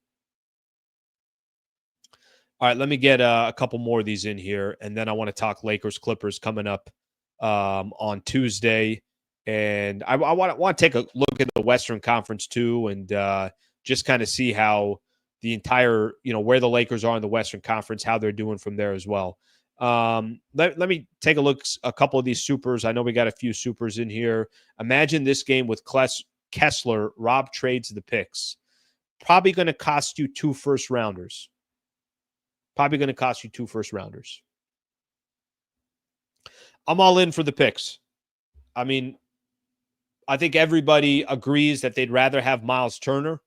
All right, let me get a couple more of these in here, and then I want to talk Lakers-Clippers coming up on Tuesday. And I want to take a look at the Western Conference too, and just kind of see how the entire, you know, where the Lakers are in the Western Conference, how they're doing from there as well. Let me take a look a couple of these supers. I know we got a few supers in here. Imagine this game with Kessler. Rob trades the picks. Probably going to cost you 2 first-rounders. I'm all in for the picks. I mean, I think everybody agrees that they'd rather have Miles Turner.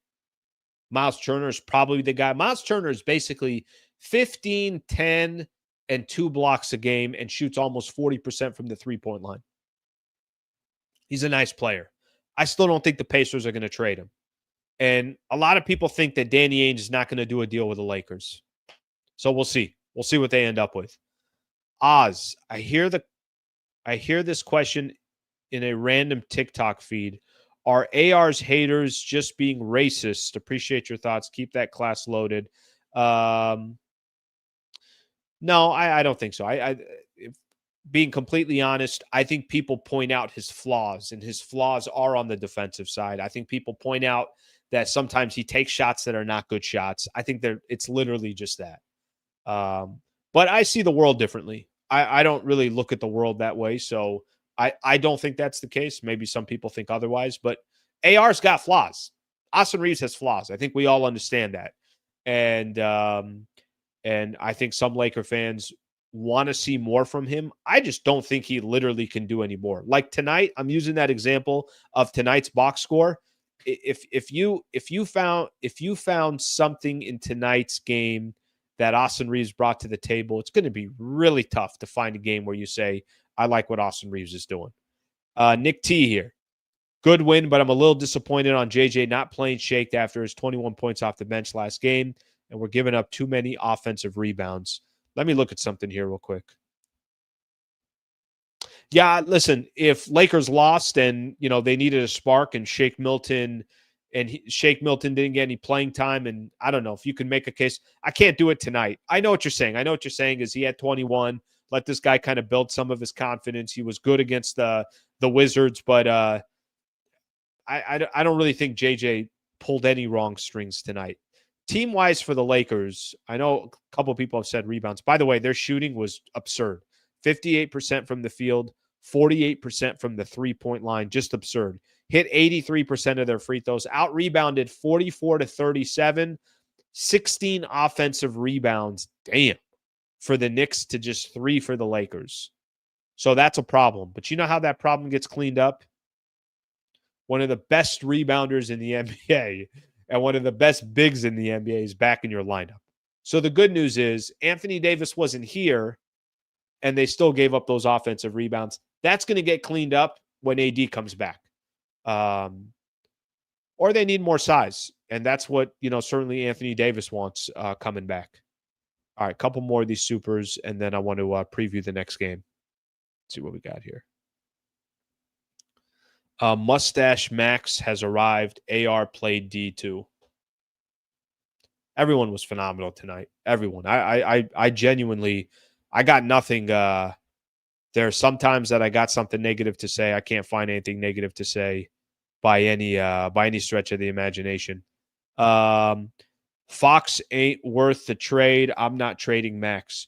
Miles Turner is probably the guy. Miles Turner is basically 15, 10, and 2 blocks a game and shoots almost 40% from the three-point line. He's a nice player. I still don't think the Pacers are going to trade him. And a lot of people think that Danny Ainge is not going to do a deal with the Lakers. So we'll see. We'll see what they end up with. Oz, I hear this question in a random TikTok feed. Are AR's haters just being racist? Appreciate your thoughts. Keep that class loaded. No, I don't think so. Being completely honest, I think people point out his flaws, and his flaws are on the defensive side. I think people point out that sometimes he takes shots that are not good shots. I think it's literally just that. But I see the world differently. I don't really look at the world that way. So I don't think that's the case. Maybe some people think otherwise, but AR's got flaws. Austin Reeves has flaws. I think we all understand that. And I think some Laker fans want to see more from him. I just don't think he literally can do any more. Like tonight, I'm using that example of tonight's box score. If you found something in tonight's game that Austin Reeves brought to the table, it's going to be really tough to find a game where you say, I like what Austin Reeves is doing. Nick T here. Good win, but I'm a little disappointed on JJ not playing shaked after his 21 points off the bench last game, and we're giving up too many offensive rebounds. Let me look at something here real quick. Yeah, listen, if Lakers lost and, you know, they needed a spark and Shake Milton didn't get any playing time, and I don't know if you can make a case. I can't do it tonight. I know what you're saying. I know what you're saying is he had 21. Let this guy kind of build some of his confidence. He was good against the Wizards, but I don't really think JJ pulled any wrong strings tonight. team-wise for the Lakers, I know a couple of people have said rebounds. By the way, their shooting was absurd. 58% from the field, 48% from the three-point line, just absurd. Hit 83% of their free throws, out-rebounded 44-37, 16 offensive rebounds. Damn. For the Knicks to just 3 for the Lakers. So that's a problem. But you know how that problem gets cleaned up? One of the best rebounders in the NBA and one of the best bigs in the NBA is back in your lineup. So the good news is Anthony Davis wasn't here, and they still gave up those offensive rebounds. That's going to get cleaned up when AD comes back. Or they need more size, and that's what, certainly Anthony Davis wants coming back. All right, a couple more of these supers, and then I want to preview the next game. Let's see what we got here. Mustache Max has arrived. AR played D2. Everyone was phenomenal tonight. Everyone. I genuinely, I got nothing. There are some times that I got something negative to say. I can't find anything negative to say by any stretch of the imagination. Fox ain't worth the trade. I'm not trading Max.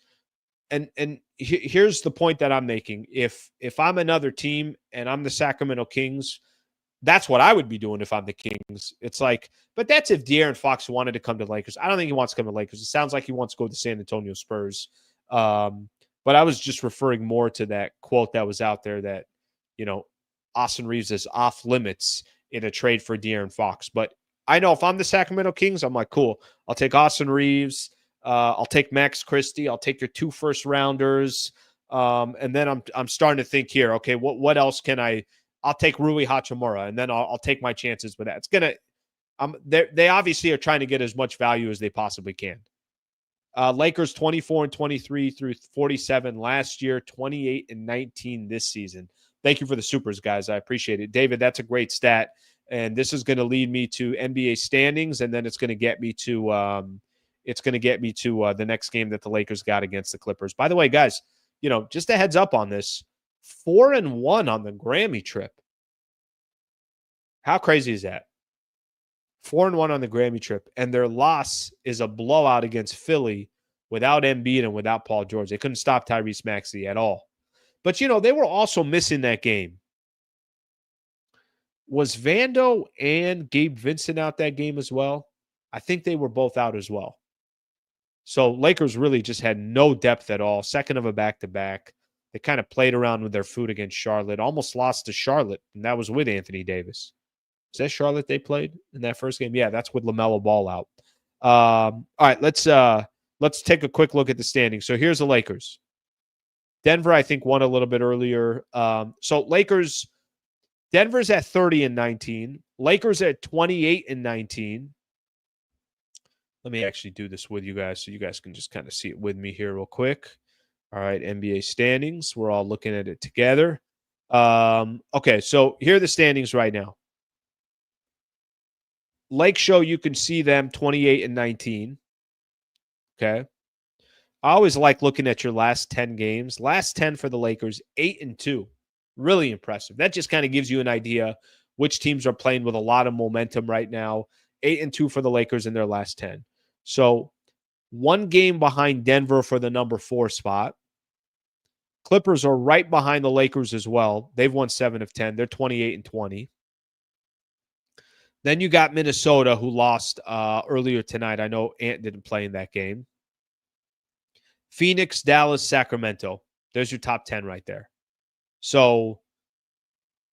And here's the point that I'm making. If I'm another team and I'm the Sacramento Kings, that's what I would be doing if I'm the Kings. It's like, but that's if De'Aaron Fox wanted to come to Lakers. I don't think he wants to come to Lakers. It sounds like he wants to go to San Antonio Spurs. But I was just referring more to that quote that was out there that, Austin Reeves is off limits in a trade for De'Aaron Fox. But I know if I'm the Sacramento Kings, I'm like, cool. I'll take Austin Reeves. I'll take Max Christie. I'll take your 2 first-rounders. And then I'm starting to think here, okay, what else can I'll take Rui Hachimura, and then I'll take my chances with that. It's going to they obviously are trying to get as much value as they possibly can. Lakers 24-23 through 47 last year, 28-19 this season. Thank you for the supers, guys. I appreciate it. David, that's a great stat. And this is going to lead me to NBA standings, and then it's going to get me to the next game that the Lakers got against the Clippers. By the way, guys, just a heads up on this: 4-1 on the Grammy trip. How crazy is that? 4-1 on the Grammy trip, and their loss is a blowout against Philly without Embiid and without Paul George. They couldn't stop Tyrese Maxey at all. But they were also missing that game. Was Vando and Gabe Vincent out that game as well? I think they were both out as well. So Lakers really just had no depth at all. Second of a back-to-back. They kind of played around with their food against Charlotte. Almost lost to Charlotte, and that was with Anthony Davis. Is that Charlotte they played in that first game? Yeah, that's with LaMelo Ball out. All right, let's take a quick look at the standings. So here's the Lakers. Denver, I think, won a little bit earlier. So Lakers, Denver's at 30-19. Lakers at 28-19. Let me actually do this with you guys so you guys can just kind of see it with me here real quick. All right, NBA standings. We're all looking at it together. Okay, so here are the standings right now. Lake Show, you can see them 28-19. Okay. I always like looking at your last 10 games. Last 10 for the Lakers, 8-2. Really impressive. That just kind of gives you an idea which teams are playing with a lot of momentum right now. 8-2 for the Lakers in their last 10. So 1 game behind Denver for the number 4 spot. Clippers are right behind the Lakers as well. They've won 7 of 10. They're 28-20. Then you got Minnesota, who lost earlier tonight. I know Ant didn't play in that game. Phoenix, Dallas, Sacramento. There's your top 10 right there. So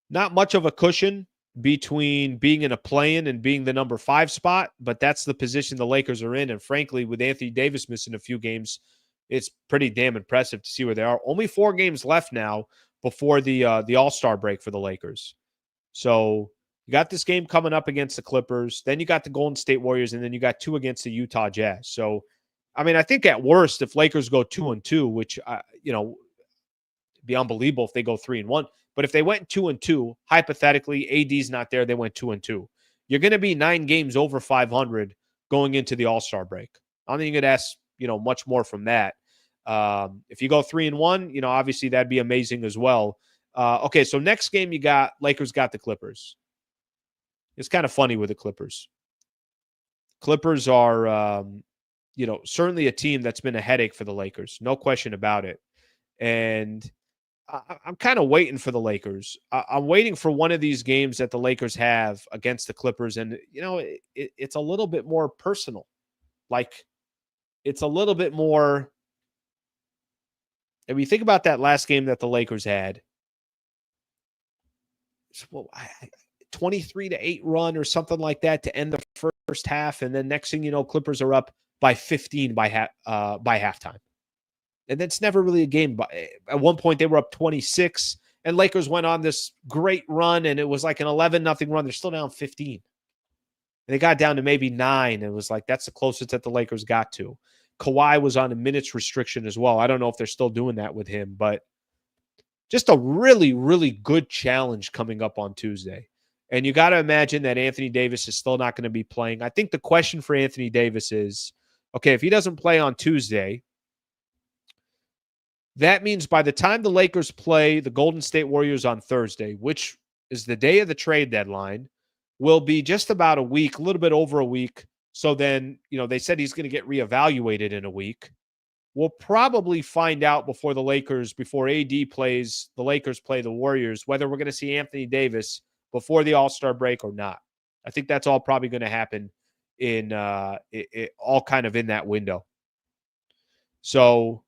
not much of a cushion between being in a play-in and being the number 5 spot, but that's the position the Lakers are in. And frankly, with Anthony Davis missing a few games, it's pretty damn impressive to see where they are. Only 4 games left now before the All-Star break for the Lakers. So you got this game coming up against the Clippers. Then you got the Golden State Warriors, and then you got 2 against the Utah Jazz. So, I mean, I think at worst, if Lakers go 2-2, which, it'd be unbelievable if they go 3-1. But if they went 2-2, hypothetically, AD's not there, they went 2-2. You're going to be 9 games over 500 going into the All-Star break. I don't think you could ask, much more from that. If you go 3-1, obviously that'd be amazing as well. Okay, so next game Lakers got the Clippers. It's kind of funny with the Clippers. Clippers are, certainly a team that's been a headache for the Lakers. No question about it. And I'm kind of waiting for the Lakers. I'm waiting for one of these games that the Lakers have against the Clippers. And, it's a little bit more personal. Like, it's a little bit more. If you think about that last game that the Lakers had, 23-8 run or something like that to end the first half. And then next thing you know, Clippers are up by 15 by halftime. And that's never really a game. But at one point, they were up 26, and Lakers went on this great run, and it was like an 11-0 run. They're still down 15. And they got down to maybe 9. It was like that's the closest that the Lakers got to. Kawhi was on a minutes restriction as well. I don't know if they're still doing that with him, but just a really, really good challenge coming up on Tuesday. And you got to imagine that Anthony Davis is still not going to be playing. I think the question for Anthony Davis is, okay, if he doesn't play on Tuesday, that means by the time the Lakers play the Golden State Warriors on Thursday, which is the day of the trade deadline, will be just about a week, a little bit over a week. So then, they said he's going to get reevaluated in a week. We'll probably find out before AD plays, the Lakers play the Warriors, whether we're going to see Anthony Davis before the All-Star break or not. I think that's all probably going to happen in all kind of in that window. So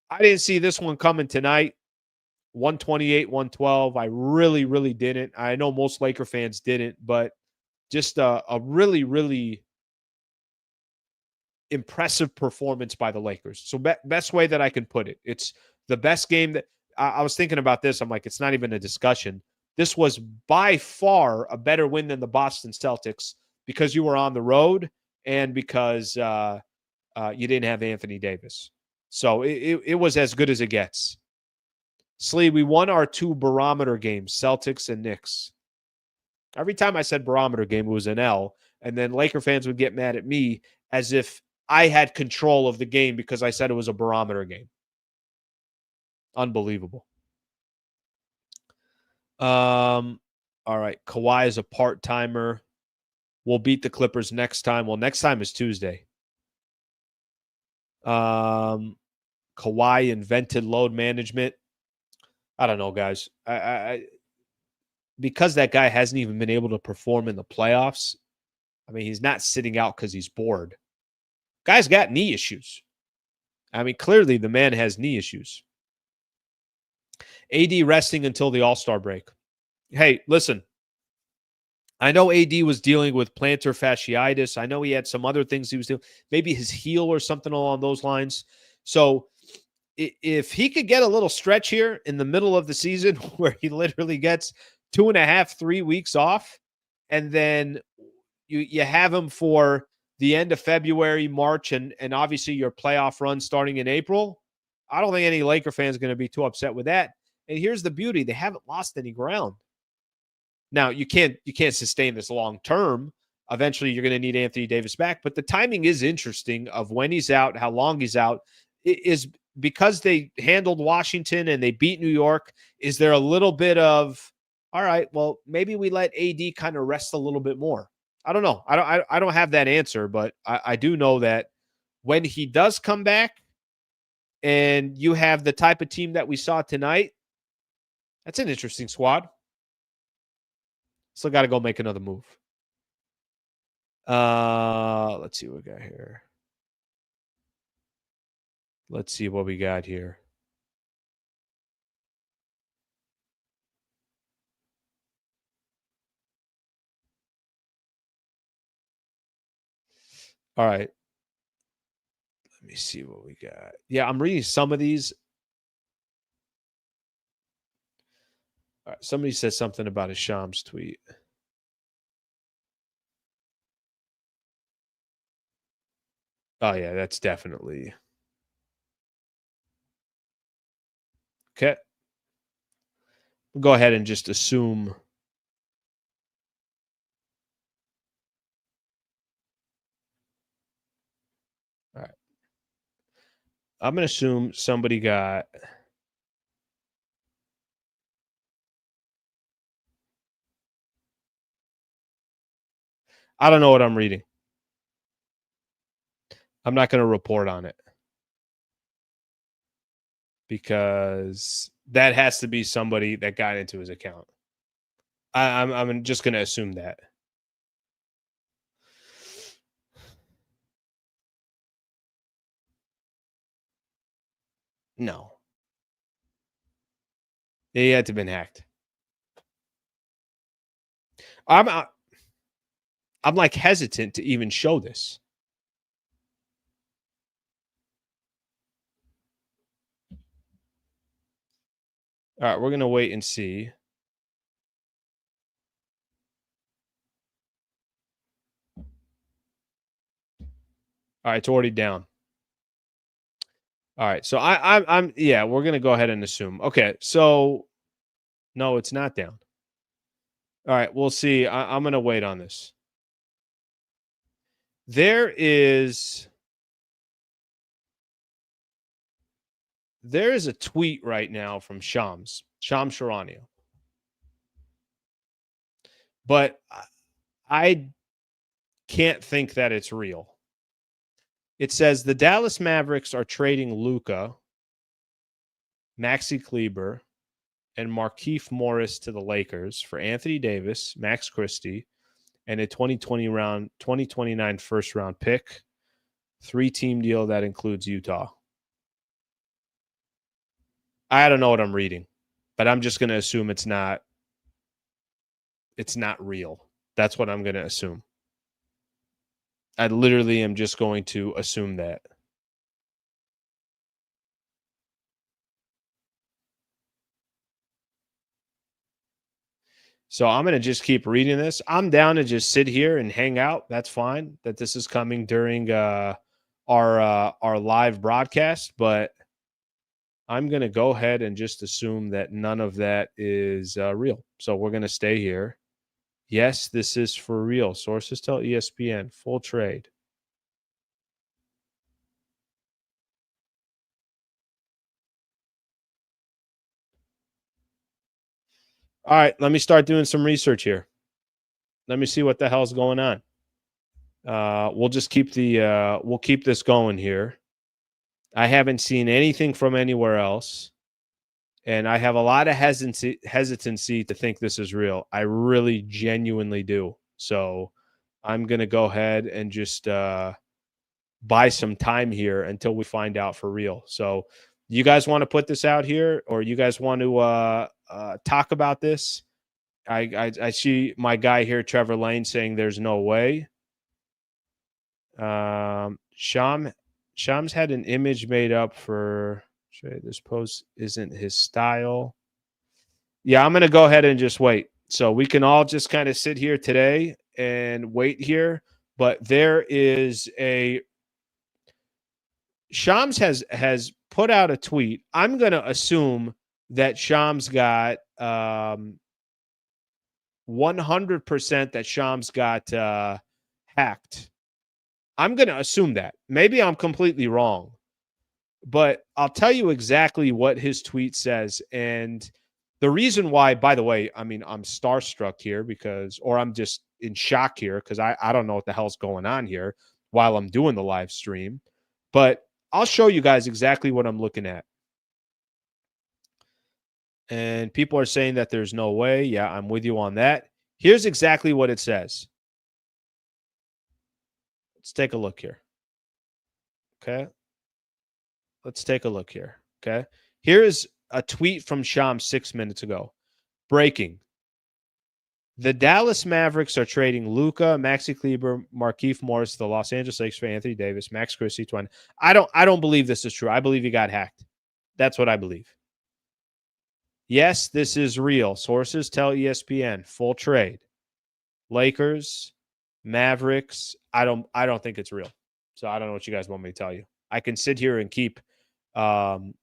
I didn't see this one coming tonight. 128, 112. I really, really didn't. I know most Laker fans didn't, but just a really, really impressive performance by the Lakers. So best way that I can put it. It's the best game that I was thinking about this. I'm like, it's not even a discussion. This was by far a better win than the Boston Celtics because you were on the road and because you didn't have Anthony Davis. So it was as good as it gets. Slee, we won our 2 barometer games, Celtics and Knicks. Every time I said barometer game, it was an L. And then Laker fans would get mad at me as if I had control of the game because I said it was a barometer game. Unbelievable. All right. Kawhi is a part-timer. We'll beat the Clippers next time. Well, next time is Tuesday. Kawhi invented load management. I don't know, guys. I because that guy hasn't even been able to perform in the playoffs. I mean, he's not sitting out because he's bored. Guy's got knee issues. I mean, clearly the man has knee issues. AD resting until the All-Star break. Hey, listen. I know AD was dealing with plantar fasciitis. I know he had some other things he was doing. Maybe his heel or something along those lines. So if he could get a little stretch here in the middle of the season where he literally gets 2.5, 3 weeks off, and then you have him for the end of February, March, and obviously your playoff run starting in April, I don't think any Laker fan is going to be too upset with that. And here's the beauty. They haven't lost any ground. Now, you can't sustain this long term. Eventually, you're going to need Anthony Davis back. But the timing is interesting of when he's out, how long he's out. It is because they handled Washington and they beat New York. Is there a little bit of, all right, well, maybe we let AD kind of rest a little bit more? I don't know. I don't have that answer, but I do know that when he does come back and you have the type of team that we saw tonight, that's an interesting squad. Still got to go make another move. Let's see what we got here. Let's see what we got here. All right. Let me see what we got. Yeah, I'm reading some of these. All right, somebody said something about a Shams tweet. Oh, yeah, that's definitely. Okay. We'll go ahead and just assume. All right. I'm going to assume somebody got. I don't know what I'm reading. I'm not going to report on it because that has to be somebody that got into his account. I'm just going to assume that. No. He had to have been hacked. I'm like hesitant to even show this. All right, we're going to wait and see. All right, it's already down. All right, so I'm yeah, we're going to go ahead and assume. Okay, so no, it's not down. All right, we'll see. I'm going to wait on this. There is a tweet right now from Shams Charania. But I can't think that it's real. It says the Dallas Mavericks are trading Luka, Maxi Kleber, and Markieff Morris to the Lakers for Anthony Davis, Max Christie, and a 2029 first round pick. 3-team deal that includes Utah. I don't know what I'm reading, but I'm just going to assume it's not real. That's what I'm going to assume. I literally am just going to assume that. So I'm going to just keep reading this. I'm down to just sit here and hang out. That's fine that this is coming during our live broadcast, but I'm going to go ahead and just assume that none of that is real. So we're going to stay here. Yes, this is for real. Sources tell ESPN. Full trade. All right, let me start doing some research here. Let me see what the hell's going on. We'll just keep we'll keep this going here. I haven't seen anything from anywhere else, and I have a lot of hesitancy to think this is real. I really genuinely do. So I'm going to go ahead and just buy some time here until we find out for real. So you guys want to put this out here, or you guys want to talk about this? I see my guy here, Trevor Lane, saying there's no way. Shams had an image made up for this post isn't his style. Yeah, I'm going to go ahead and just wait. So we can all just kind of sit here today and wait here. But there is Shams has put out a tweet. I'm going to assume that Shams got 100% that Shams got hacked. I'm going to assume that. Maybe I'm completely wrong. But I'll tell you exactly what his tweet says. And the reason why, by the way, I mean, I'm starstruck here or I'm just in shock here because I don't know what the hell's going on here while I'm doing the live stream. But I'll show you guys exactly what I'm looking at. And people are saying that there's no way. Yeah, I'm with you on that. Here's exactly what it says. Let's take a look here. Okay. Let's take a look here. Okay. Here is a tweet from Shams 6 minutes ago. Breaking. The Dallas Mavericks are trading Luka, Maxi Kleber, Markieff Morris to the Los Angeles Lakers for Anthony Davis, Max Christie, Twine. I don't believe this is true. I believe he got hacked. That's what I believe. Yes, this is real. Sources tell ESPN. Full trade. Lakers, Mavericks. I don't think it's real. So I don't know what you guys want me to tell you. I can sit here and keep refreshing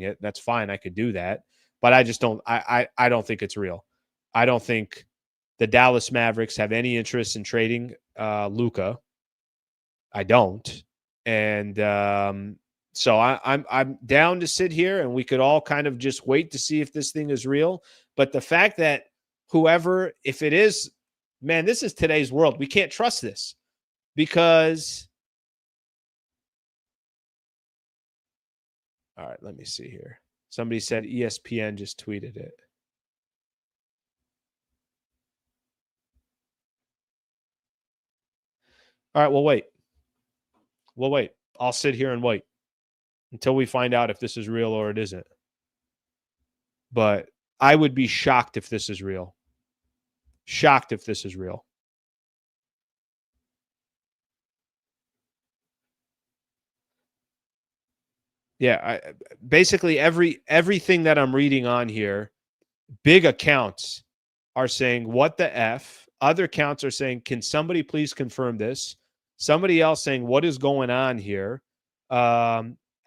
it. That's fine. I could do that. But I just don't I don't think it's real. I don't think the Dallas Mavericks have any interest in trading Luka. I don't. And so I'm down to sit here and we could all kind of just wait to see if this thing is real. But the fact that if it is, man, this is today's world. We can't trust this. Because, all right, let me see here. Somebody said ESPN just tweeted it. All right, we'll wait. We'll wait. I'll sit here and wait until we find out if this is real or it isn't. But I would be shocked if this is real. Shocked if this is real. Yeah, basically everything that I'm reading on here, big accounts are saying, what the F? Other accounts are saying, can somebody please confirm this? Somebody else saying, what is going on here?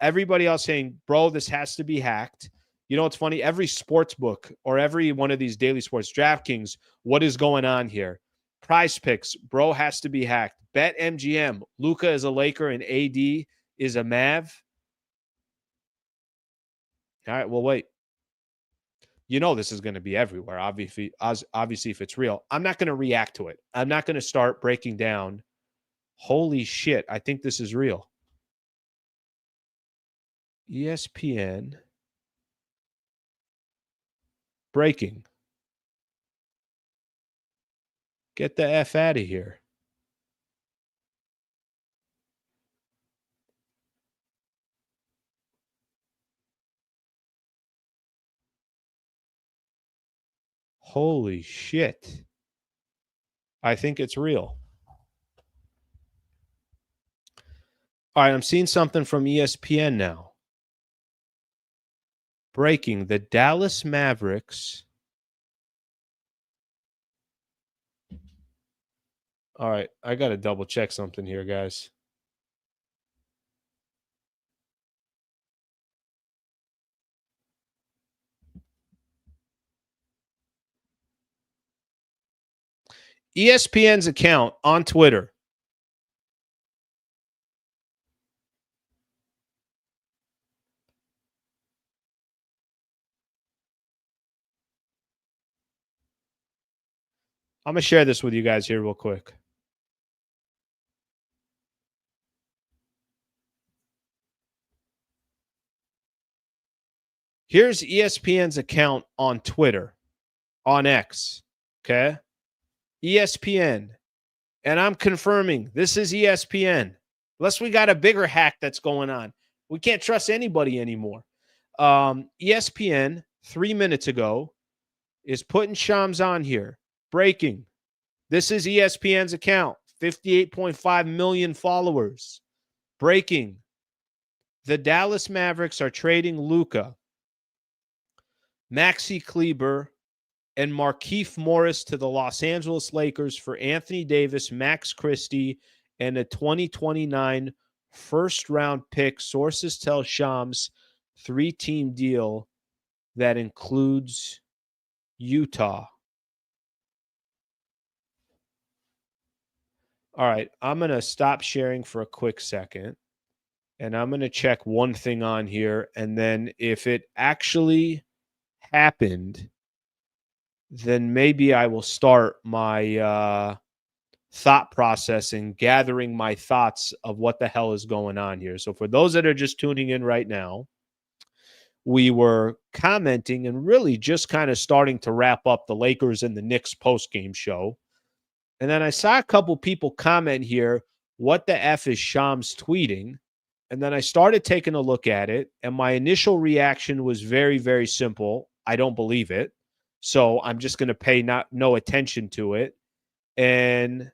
Everybody else saying, bro, this has to be hacked. You know what's funny? Every sports book or every one of these daily sports, DraftKings, what is going on here? Prize Picks, bro, has to be hacked. Bet MGM, Luka is a Laker and AD is a Mav. All right, we'll wait. You know this is going to be everywhere, obviously, if it's real. I'm not going to react to it. I'm not going to start breaking down. Holy shit, I think this is real. ESPN. Breaking. Get the F out of here. Holy shit. I think it's real. All right, I'm seeing something from ESPN now. Breaking. The Dallas Mavericks. All right, I got to double check something here, guys. ESPN's account on Twitter. I'm going to share this with you guys here real quick. Here's ESPN's account on Twitter, on X, okay? ESPN. And I'm confirming this is ESPN. Unless we got a bigger hack that's going on. We can't trust anybody anymore. ESPN, 3 minutes ago, is putting Shams on here. Breaking. This is ESPN's account. 58.5 million followers. Breaking. The Dallas Mavericks are trading Luka, Maxi Kleber, and Markieff Morris to the Los Angeles Lakers for Anthony Davis, Max Christie, and a 2029 first-round pick. Sources tell Shams 3-team deal that includes Utah. All right, I'm going to stop sharing for a quick second, and I'm going to check one thing on here, and then if it actually happened, then maybe I will start my thought process and gathering my thoughts of what the hell is going on here. So for those that are just tuning in right now, we were commenting and really just kind of starting to wrap up the Lakers and the Knicks post-game show. And then I saw a couple people comment here, what the F is Shams tweeting? And then I started taking a look at it, and my initial reaction was very, very simple. I don't believe it. So I'm just going to pay no attention to it. And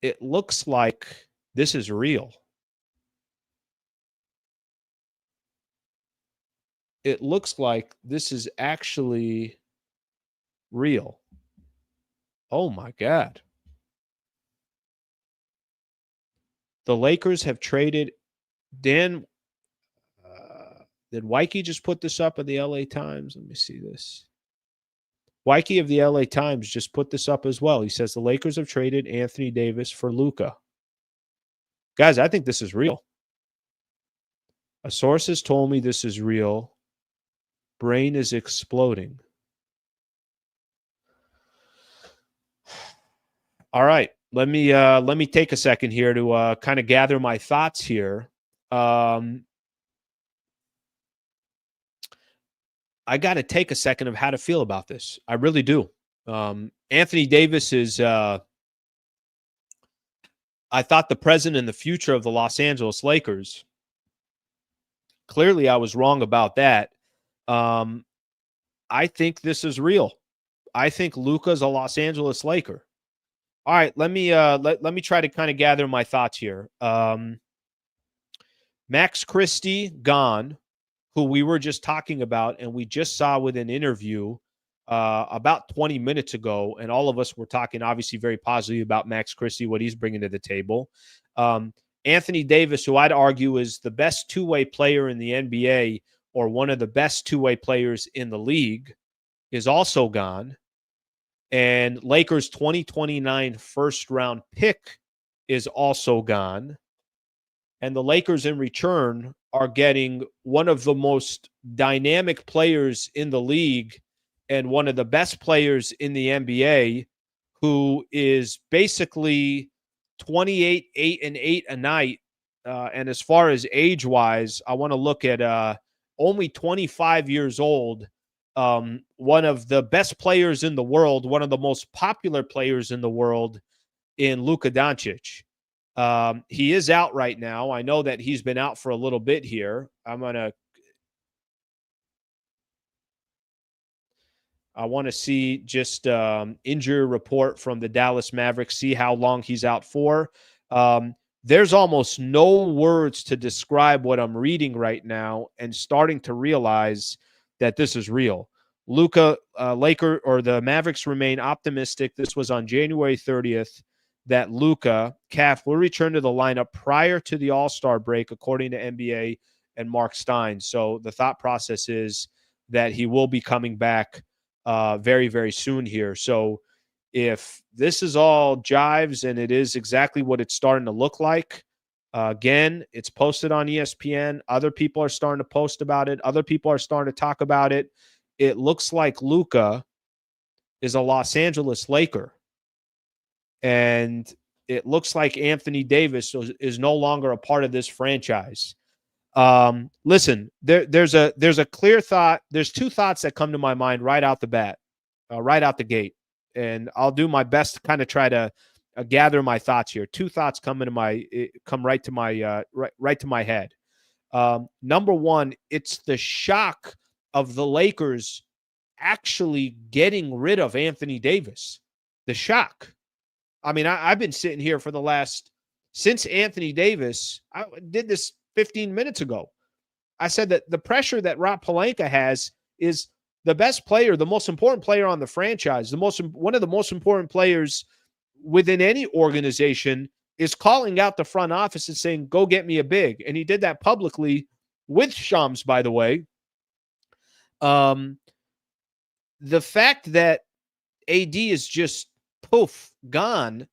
it looks like this is real. It looks like this is actually real. Oh my God. The Lakers have traded Dan. Did Wyke just put this up at the LA Times? Let me see this. Wyke of the LA Times just put this up as well. He says the Lakers have traded Anthony Davis for Luka. Guys, I think this is real. A source has told me this is real. Brain is exploding. All right. Let me take a second here to kind of gather my thoughts here. I got to take a second of how to feel about this. I really do. Anthony Davis is, I thought, the present and the future of the Los Angeles Lakers. Clearly, I was wrong about that. I think this is real. I think Luka's a Los Angeles Laker. All right, let me try to kind of gather my thoughts here. Max Christie gone, who we were just talking about, and we just saw with an interview about 20 minutes ago, and all of us were talking obviously very positively about Max Christie, what he's bringing to the table. Anthony Davis, who I'd argue is the best two-way player in the NBA or one of the best two-way players in the league, is also gone. And Lakers 2029 first-round pick is also gone. And the Lakers in return are getting one of the most dynamic players in the league and one of the best players in the NBA, who is basically 28, 8 and 8 a night. And as far as age-wise, I want to look at only 25 years old. One of the best players in the world, one of the most popular players in the world in Luka Doncic. He is out right now. I know that he's been out for a little bit here. I want to see just injury report from the Dallas Mavericks, see how long he's out for. There's almost no words to describe what I'm reading right now and starting to realize that this is real. Luka, the Mavericks remain optimistic. This was on January 30th that Luka, calf, will return to the lineup prior to the All-Star break, according to NBA and Mark Stein. So the thought process is that he will be coming back very, very soon here. So if this is all jives and it is exactly what it's starting to look like, again, it's posted on ESPN. Other people are starting to post about it. Other people are starting to talk about it. It looks like Luka is a Los Angeles Laker. And it looks like Anthony Davis is no longer a part of this franchise. Listen, there's a clear thought. There's two thoughts that come to my mind right out the bat, right out the gate. And I'll do my best to kind of try to gather my thoughts here. Two thoughts come right to my head. Number one, it's the shock of the Lakers actually getting rid of Anthony Davis. The shock. I mean, I've been sitting here since Anthony Davis, I did this 15 minutes ago. I said that the pressure that Rob Pelinka has is the best player, the most important player on the franchise, one of the most important players within any organization, is calling out the front office and saying, go get me a big. And he did that publicly with Shams, by the way. The fact that AD is just poof, gone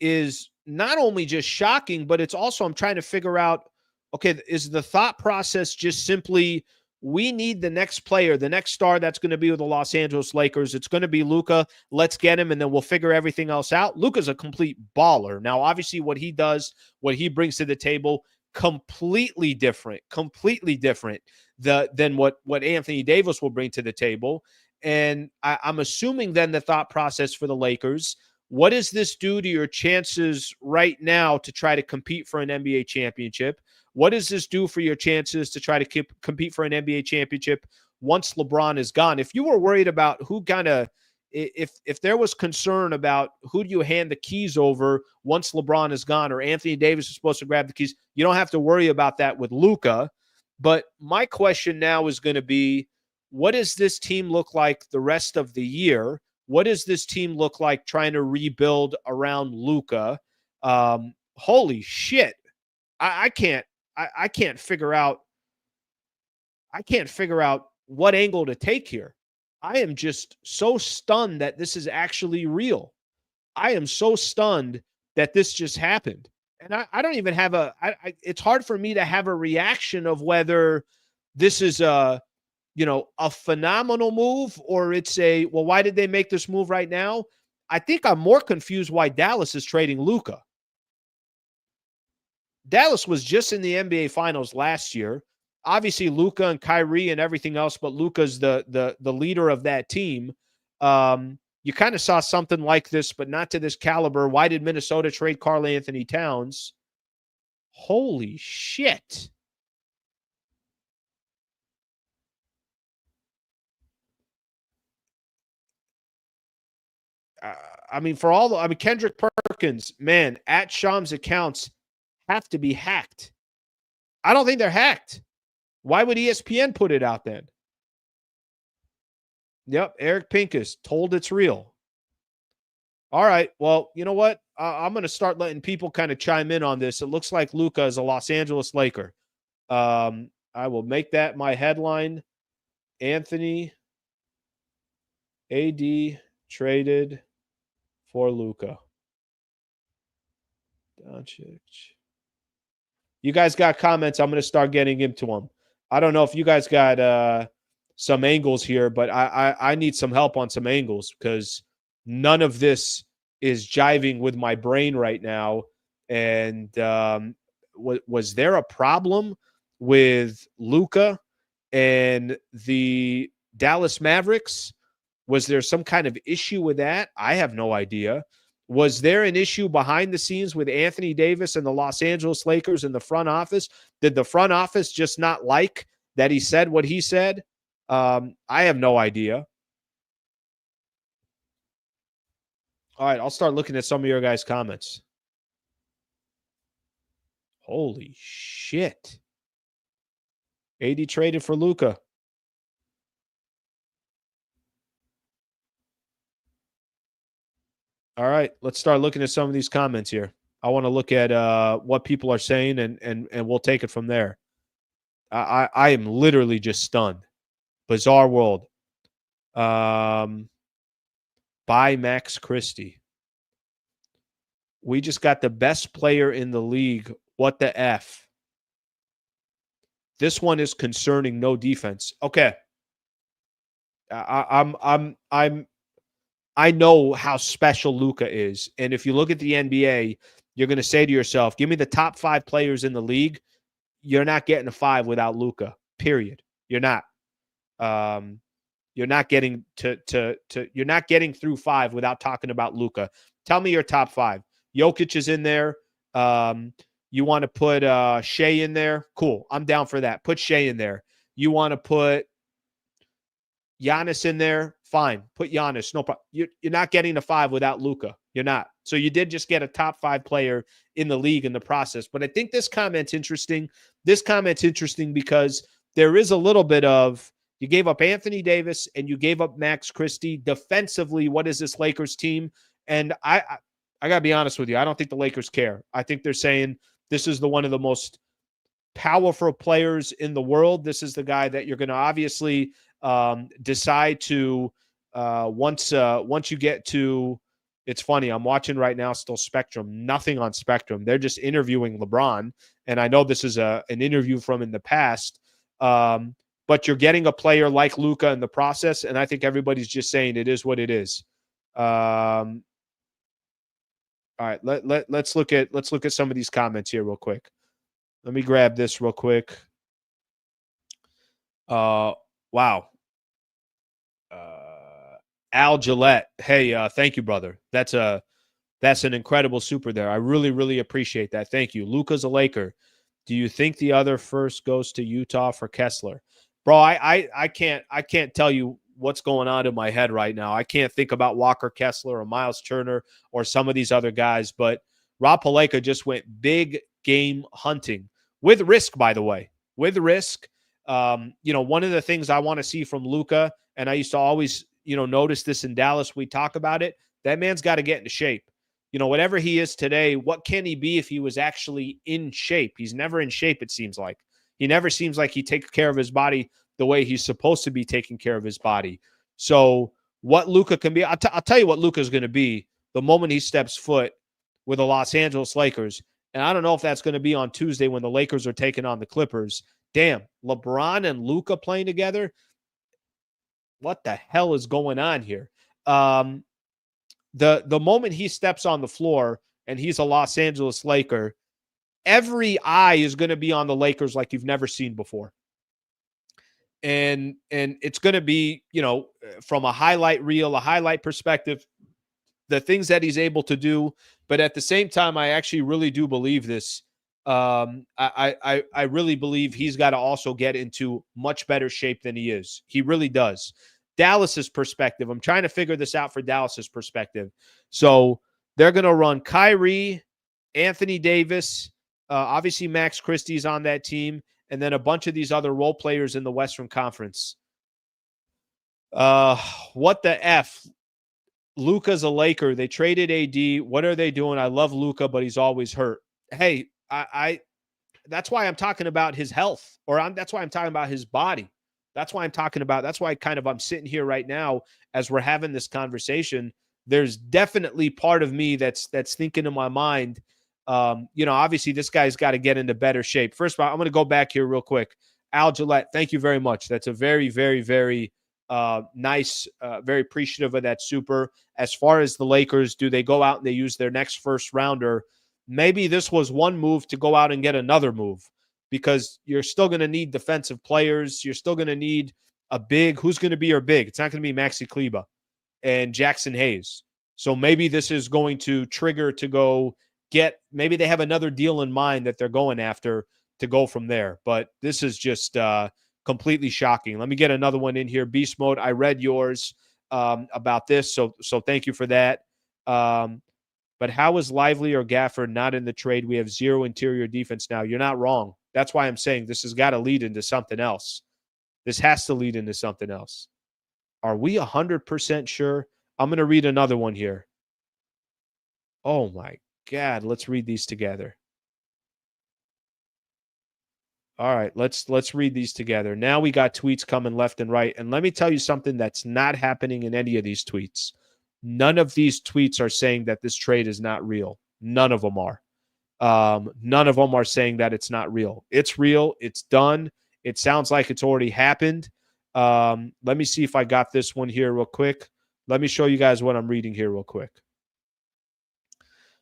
is not only just shocking, but it's also, I'm trying to figure out, okay, is the thought process just simply, we need the next player, the next star that's going to be with the Los Angeles Lakers. It's going to be Luka. Let's get him, and then we'll figure everything else out. Luka's a complete baller. Now, obviously, what he does, what he brings to the table, completely different than what Anthony Davis will bring to the table. And I'm assuming then the thought process for the Lakers, what does this do to your chances right now to try to compete for an NBA championship? What does this do for your chances to try to compete for an NBA championship once LeBron is gone? If you were worried about if there was concern about who do you hand the keys over once LeBron is gone, or Anthony Davis is supposed to grab the keys, you don't have to worry about that with Luka. But my question now is going to be, what does this team look like the rest of the year? What does this team look like trying to rebuild around Luka? Holy shit. I can't figure out what angle to take here. I am just so stunned that this is actually real. I am so stunned that this just happened. And I don't even have it's hard for me to have a reaction of whether this is a phenomenal move or it's well, why did they make this move right now? I think I'm more confused why Dallas is trading Luka. Dallas was just in the NBA Finals last year. Obviously, Luka and Kyrie and everything else, but Luka's the leader of that team. You kind of saw something like this, but not to this caliber. Why did Minnesota trade Karl Anthony Towns? Holy shit. Kendrick Perkins, man, at Shams accounts have to be hacked. I don't think they're hacked. Why would ESPN put it out then? Yep, Eric Pincus told it's real. All right, well, you know what? I'm going to start letting people kind of chime in on this. It looks like Luka is a Los Angeles Laker. I will make that my headline. Anthony AD traded for Luka. Doncic. You guys got comments. I'm going to start getting into them. I don't know if you guys got some angles here, but I need some help on some angles because none of this is jiving with my brain right now. And was there a problem with Luka and the Dallas Mavericks? Was there some kind of issue with that? I have no idea. Was there an issue behind the scenes with Anthony Davis and the Los Angeles Lakers in the front office? Did the front office just not like that he said what he said? I have no idea. All right, I'll start looking at some of your guys' comments. Holy shit. AD traded for Luka. All right, let's start looking at some of these comments here. I want to look at what people are saying, and we'll take it from there. I am literally just stunned. Bizarre world. By Max Christie. We just got the best player in the league. What the F? This one is concerning no defense. Okay. I know how special Luka is. And if you look at the NBA, you're going to say to yourself, give me the top 5 players in the league. You're not getting a 5 without Luka, period. You're not. You're not getting you're not getting through 5 without talking about Luka. Tell me your top 5. Jokic is in there. You want to put Shea in there? Cool. I'm down for that. Put Shea in there. You want to put Giannis in there? Fine. Put Giannis. No problem. You're not getting a 5 without Luka. You're not. So you did just get a top 5 player in the league in the process. But I think this comment's interesting. This comment's interesting because there is a little bit of you gave up Anthony Davis and you gave up Max Christie. Defensively, what is this Lakers team? And I got to be honest with you. I don't think the Lakers care. I think they're saying this is one of the most powerful players in the world. This is the guy that you're going to obviously decide to once you get to. It's funny. I'm watching right now still Spectrum. Nothing on Spectrum. They're just interviewing LeBron, and I know this is an interview from in the past. But you're getting a player like Luka in the process, and I think everybody's just saying it is what it is. All right, let's look at some of these comments here real quick. Let me grab this real quick. Wow. Al Gillette. Hey, thank you, brother. That's an incredible super there. I really, really appreciate that. Thank you. Luka's a Laker. Do you think the other first goes to Utah for Kessler? Bro, I can't tell you what's going on in my head right now. I can't think about Walker Kessler or Miles Turner or some of these other guys, but Rob Pelinka just went big game hunting with risk, by the way, with risk. One of the things I want to see from Luka, and I used to always, notice this in Dallas, we talk about it, that man's got to get into shape. Whatever he is today, what can he be if he was actually in shape? He's never in shape, it seems like. He never seems like he takes care of his body the way he's supposed to be taking care of his body. So what Luka can be, I'll tell you what Luka is going to be the moment he steps foot with the Los Angeles Lakers. And I don't know if that's going to be on Tuesday when the Lakers are taking on the Clippers. Damn, LeBron and Luka playing together? What the hell is going on here? the moment he steps on the floor and he's a Los Angeles Laker, every eye is going to be on the Lakers like you've never seen before. And it's going to be, from a highlight reel, a highlight perspective, the things that he's able to do. But at the same time, I actually really do believe this. I really believe he's got to also get into much better shape than he is. He really does. Dallas's perspective, I'm trying to figure this out for Dallas's perspective. So they're going to run Kyrie, Anthony Davis, obviously Max Christie's on that team, and then a bunch of these other role players in the Western Conference. What the F? Luka's a Laker. They traded AD. What are they doing? I love Luka, but he's always hurt. Hey, I that's why I'm talking about his health, that's why I'm talking about his body. That's why I'm sitting here right now as we're having this conversation. There's definitely part of me that's thinking in my mind, obviously this guy's got to get into better shape. First of all, I'm going to go back here real quick. Al Gillette, thank you very much. That's a very, very, very nice, very appreciative of that super. As far as the Lakers, do they go out and they use their next first rounder? Maybe this was one move to go out and get another move, because you're still going to need defensive players. You're still going to need a big. Who's going to be your big? It's not going to be Maxi Kleba and Jackson Hayes. So maybe this is going to trigger to go get, maybe they have another deal in mind that they're going after to go from there. But this is just completely shocking. Let me get another one in here. Beast Mode, I read yours about this, so thank you for that. But how is Lively or Gafford not in the trade? We have zero interior defense now. You're not wrong. That's why I'm saying this has got to lead into something else. This has to lead into something else. Are we 100% sure? I'm going to read another one here. Oh, my God. Let's read these together. All right, let's read these together. Now we got tweets coming left and right. And let me tell you something that's not happening in any of these tweets. None of these tweets are saying that this trade is not real. None of them are. None of them are saying that it's not real. It's real. It's done. It sounds like it's already happened. Let me see if I got this one here real quick. Let me show you guys what I'm reading here real quick.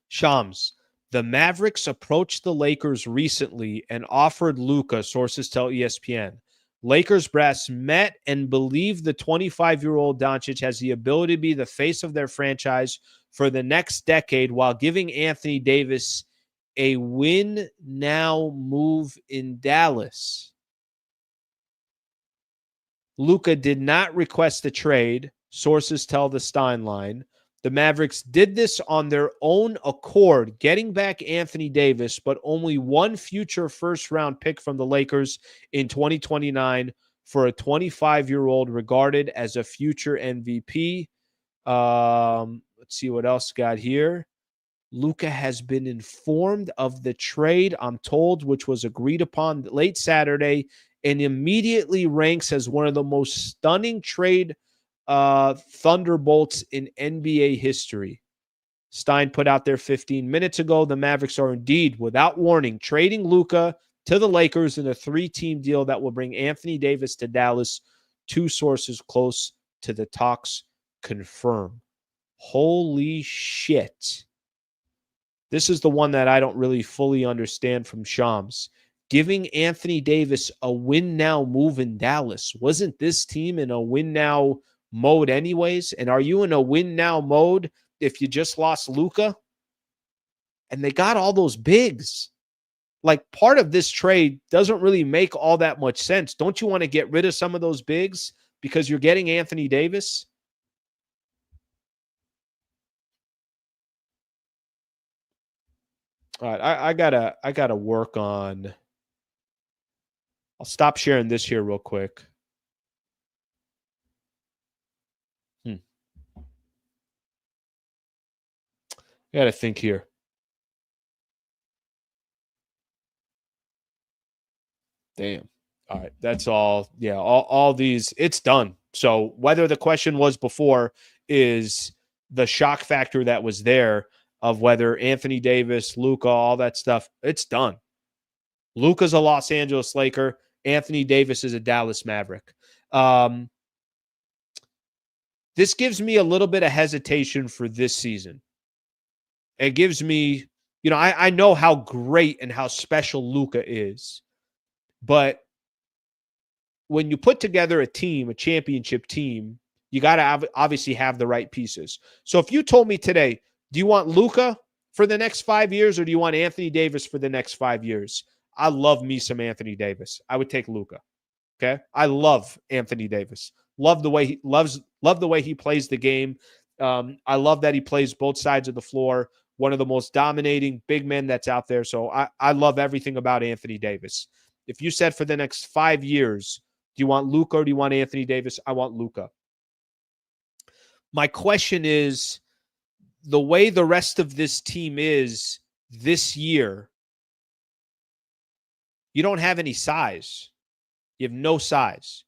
Shams, the Mavericks approached the Lakers recently and offered Luka, sources tell ESPN. Lakers brass met and believe the 25-year-old Doncic has the ability to be the face of their franchise for the next decade while giving Anthony Davis a win-now move in Dallas. Luka did not request a trade, sources tell the Stein line. The Mavericks did this on their own accord, getting back Anthony Davis, but only one future first-round pick from the Lakers in 2029 for a 25-year-old regarded as a future MVP. Let's see what else got here. Luka has been informed of the trade, I'm told, which was agreed upon late Saturday, and immediately ranks as one of the most stunning trade thunderbolts in NBA history. Stein put out there 15 minutes ago. The Mavericks are indeed, without warning, trading Luka to the Lakers in a 3-team deal that will bring Anthony Davis to Dallas. Two sources close to the talks confirm. Holy shit. This is the one that I don't really fully understand from Shams. Giving Anthony Davis a win-now move in Dallas. Wasn't this team in a win-now mode anyways? And are you in a win-now mode if you just lost Luka? And they got all those bigs. Like, part of this trade doesn't really make all that much sense. Don't you want to get rid of some of those bigs because you're getting Anthony Davis? All right, I gotta work on. I'll stop sharing this here real quick. I gotta think here. Damn. All right, that's all. Yeah, all these. It's done. So whether the question was before is the shock factor that was there of whether Anthony Davis, Luka, all that stuff, it's done. Luka's a Los Angeles Laker. Anthony Davis is a Dallas Maverick. The This gives me a little bit of hesitation for this season. It gives me, I know how great and how special Luka is. But when you put together a team, a championship team, you got to obviously have the right pieces. So if you told me today, do you want Luka for the next 5 years or do you want Anthony Davis for the next 5 years? I love me some Anthony Davis. I would take Luka. Okay? I love Anthony Davis. Love the way he plays the game. I love that he plays both sides of the floor. One of the most dominating big men that's out there. So I love everything about Anthony Davis. If you said for the next 5 years, do you want Luka or do you want Anthony Davis? I want Luka. My question is, the way the rest of this team is this year, you don't have any size. You have no size.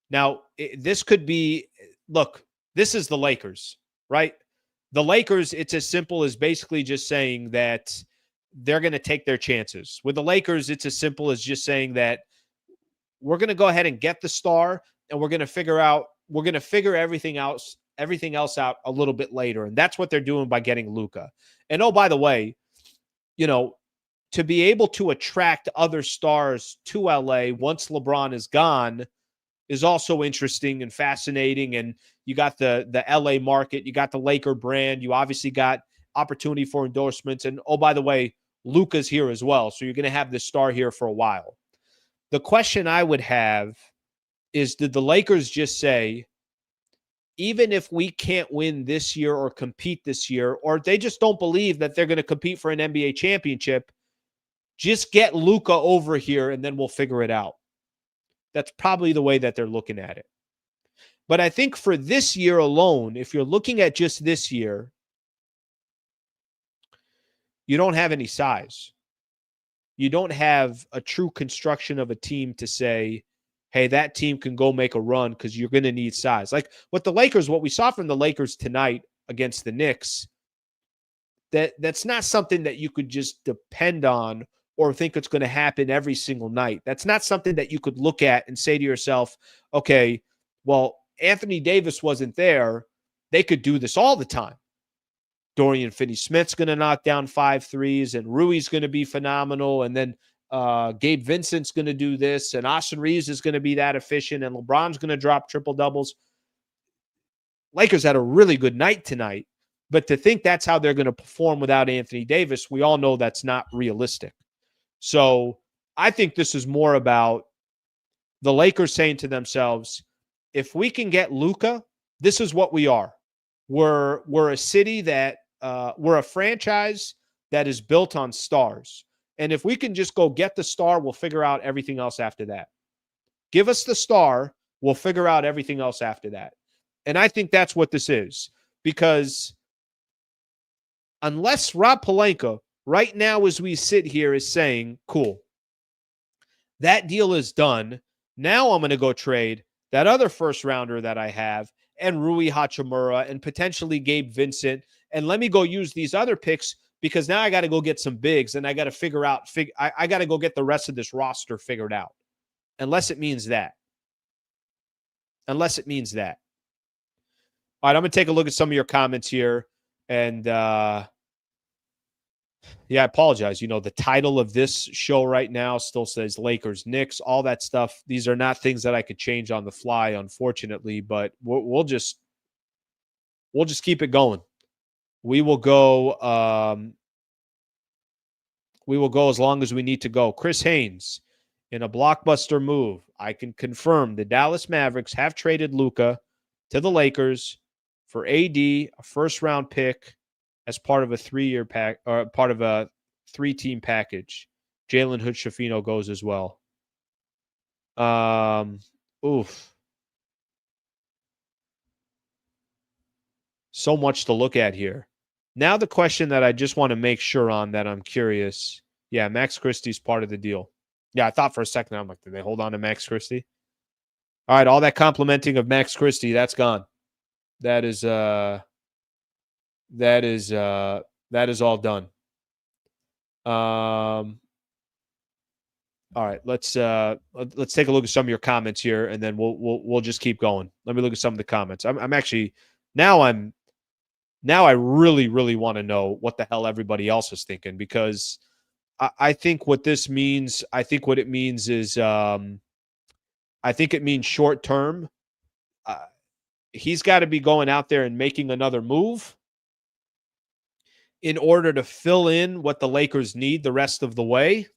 Now, this could be, look, this is the Lakers, right? The Lakers, it's as simple as basically just saying that they're going to take their chances. With the Lakers, it's as simple as just saying that we're going to go ahead and get the star and we're going to figure everything else out a little bit later. And that's what they're doing by getting Luka. And oh, by the way, to be able to attract other stars to LA once LeBron is gone is also interesting and fascinating. And you got the LA market, you got the Laker brand, you obviously got opportunity for endorsements. And oh, by the way, Luka's here as well. So you're going to have this star here for a while. The question I would have is, did the Lakers just say, even if we can't win this year or compete this year, or they just don't believe that they're going to compete for an NBA championship, just get Luka over here and then we'll figure it out. That's probably the way that they're looking at it. But I think for this year alone, if you're looking at just this year, you don't have any size. You don't have a true construction of a team to say, hey, that team can go make a run because you're going to need size. Like what we saw from the Lakers tonight against the Knicks, that's not something that you could just depend on or think it's going to happen every single night. That's not something that you could look at and say to yourself, okay, well, Anthony Davis wasn't there. They could do this all the time. Dorian Finney-Smith's going to knock down 5 threes, and Rui's going to be phenomenal, and then Gabe Vincent's going to do this, and Austin Reeves is going to be that efficient, and LeBron's going to drop triple-doubles. Lakers had a really good night tonight, but to think that's how they're going to perform without Anthony Davis, we all know that's not realistic. So I think this is more about the Lakers saying to themselves, if we can get Luka, this is what we are. We're a city that we're a franchise that is built on stars. And if we can just go get the star, we'll figure out everything else after that. Give us the star, we'll figure out everything else after that. And I think that's what this is. Because unless Rob Pelinka, right now as we sit here, is saying, cool, that deal is done. Now I'm going to go trade that other first rounder that I have and Rui Hachimura and potentially Gabe Vincent. And let me go use these other picks because now I got to go get some bigs and I got to figure out, I got to go get the rest of this roster figured out. Unless it means that. Unless it means that. All right, I'm going to take a look at some of your comments here. And yeah, I apologize. The title of this show right now still says Lakers, Knicks, all that stuff. These are not things that I could change on the fly, unfortunately, but we'll just keep it going. We will go as long as we need to go. Chris Haynes, in a blockbuster move, I can confirm the Dallas Mavericks have traded Luka to the Lakers for AD, a first-round pick, as part of a 3-year pack or part of a 3-team package. Jalen Hood-Schifino goes as well. So much to look at here. Now the question that I just want to make sure on that I'm curious. Yeah, Max Christie's part of the deal. Yeah, I thought for a second, I'm like, did they hold on to Max Christie? All right, all that complimenting of Max Christie, that's gone. That is all done. All right, let's take a look at some of your comments here, and then we'll just keep going. Let me look at some of the comments. I'm actually now I really want to know what the hell everybody else is thinking, because I think what this means. I think what it means is I think it means short term. He's got to be going out there and making another move in order to fill in what the Lakers need the rest of the way.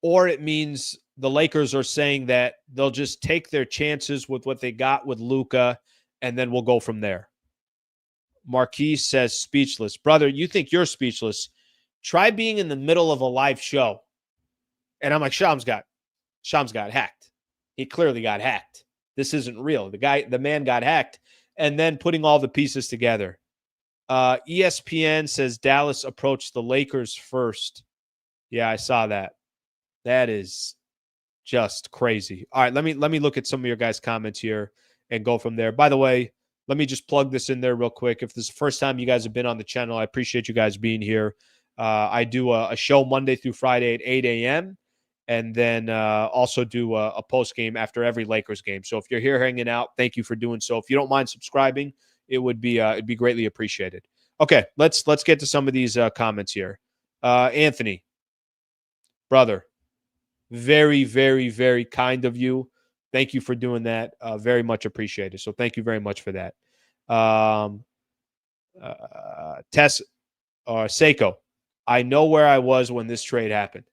Or it means the Lakers are saying that they'll just take their chances with what they got with Luka, and then we'll go from there. Marquise says, speechless. Brother, you think you're speechless. Try being in the middle of a live show. And I'm like, Shams got hacked. He clearly got hacked. This isn't real. The man got hacked. And then putting all the pieces together. ESPN says Dallas approached the Lakers first. Yeah, I saw that. That is just crazy. All right, let me look at some of your guys' comments here and go from there. By the way, let me just plug this in there real quick. If this is the first time you guys have been on the channel, I appreciate you guys being here. I do a show Monday through Friday at 8 a.m. and then also do a post game after every Lakers game. So if you're here hanging out, thank you for doing so. If you don't mind subscribing, it'd be greatly appreciated. Okay, let's get to some of these comments here. Anthony, brother, very, very, very kind of you. Thank you for doing that. Very much appreciated. So thank you very much for that. Tess or Seiko, I know where I was when this trade happened.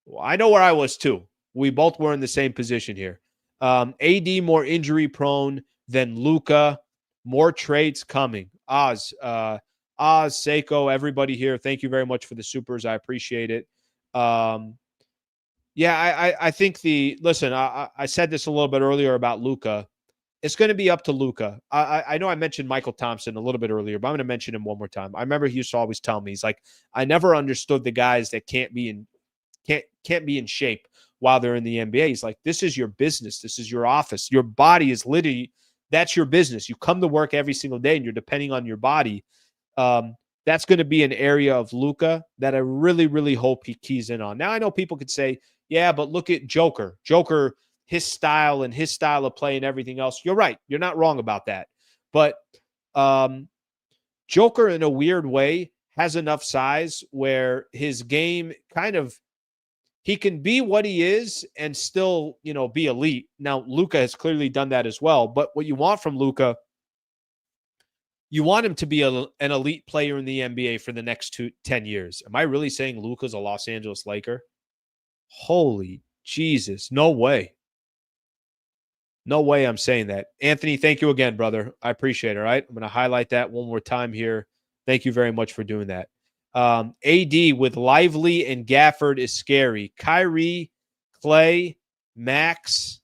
Well, I know where I was too. We both were in the same position here. AD more injury prone than Luka. More trades coming. Oz, Seiko, everybody here. Thank you very much for the supers. I appreciate it. Yeah, I think listen, I said this a little bit earlier about Luka. It's going to be up to Luka. I know I mentioned Michael Thompson a little bit earlier, but I'm going to mention him one more time. I remember he used to always tell me, he's like, I never understood the guys that can't be in shape while they're in the NBA. He's like, this is your business. This is your office. Your body is literally, that's your business. You come to work every single day and you're depending on your body. That's going to be an area of Luka that I really, really hope he keys in on. Now, I know people could say, yeah, but look at Joker. Joker, his style of play and everything else. You're right. You're not wrong about that. But Joker, in a weird way, has enough size where his game he can be what he is and still, be elite. Now, Luka has clearly done that as well. But what you want from Luka, you want him to be an elite player in the NBA for the next 10 years. Am I really saying Luka's a Los Angeles Laker? Holy Jesus. No way. No way I'm saying that. Anthony, thank you again, brother. I appreciate it, all right? I'm going to highlight that one more time here. Thank you very much for doing that. AD with Lively and Gafford is scary. Kyrie, Clay, Max.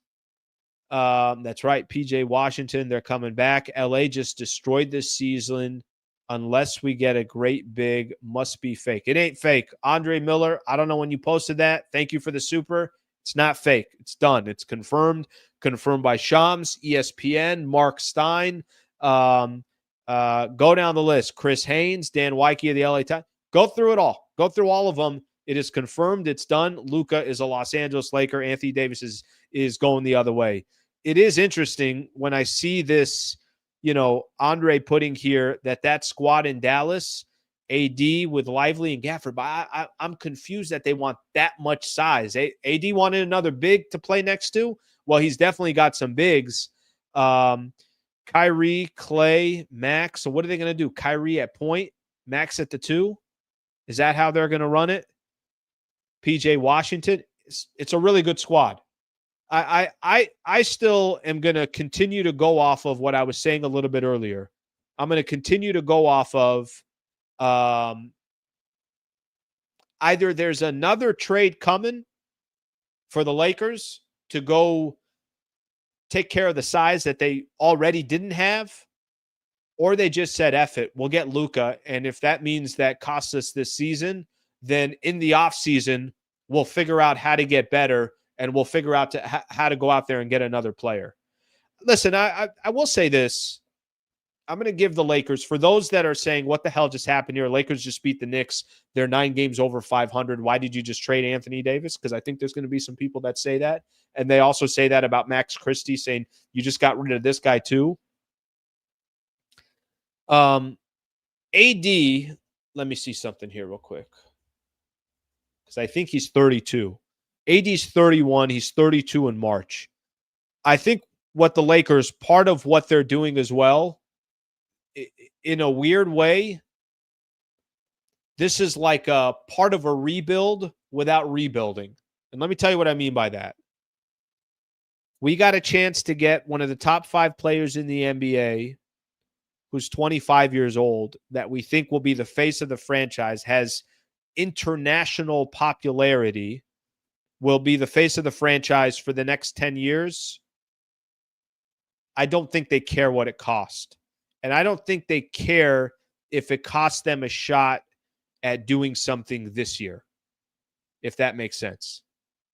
That's right. PJ Washington, they're coming back. LA just destroyed this season. Unless we get a great big, must be fake. It ain't fake. Andre Miller, I don't know when you posted that. Thank you for the super. It's not fake. It's done. It's confirmed. Confirmed by Shams, ESPN, Mark Stein. Go down the list. Chris Haynes, Dan Wyke of the LA Times. Go through it all. Go through all of them. It is confirmed. It's done. Luka is a Los Angeles Laker. Anthony Davis is going the other way. It is interesting when I see this, Andre putting here that squad in Dallas, AD with Lively and Gafford, but I'm confused that they want that much size. AD wanted another big to play next to. Well, he's definitely got some bigs. Kyrie, Clay, Max. So what are they going to do? Kyrie at point, Max at the 2? Is that how they're going to run it? PJ Washington. It's a really good squad. I still am going to continue to go off of what I was saying a little bit earlier. I'm going to continue to go off of either there's another trade coming for the Lakers to go take care of the size that they already didn't have, or they just said, F it, we'll get Luka. And if that means that costs us this season, then in the offseason, we'll figure out how to get better and we'll figure out how to go out there and get another player. Listen, I will say this. I'm going to give the Lakers, for those that are saying, what the hell just happened here? Lakers just beat the Knicks. They're 9 games over 500. Why did you just trade Anthony Davis? Because I think there's going to be some people that say that. And they also say that about Max Christie, saying you just got rid of this guy too. AD, let me see something here real quick. Because I think he's 32. AD's 31. He's 32 in March. I think what the Lakers, part of what they're doing as well, in a weird way, this is like a part of a rebuild without rebuilding. And let me tell you what I mean by that. We got a chance to get one of the top 5 players in the NBA who's 25 years old that we think will be the face of the franchise, has international popularity, will be the face of the franchise for the next 10 years. I don't think they care what it cost. And I don't think they care if it costs them a shot at doing something this year, if that makes sense,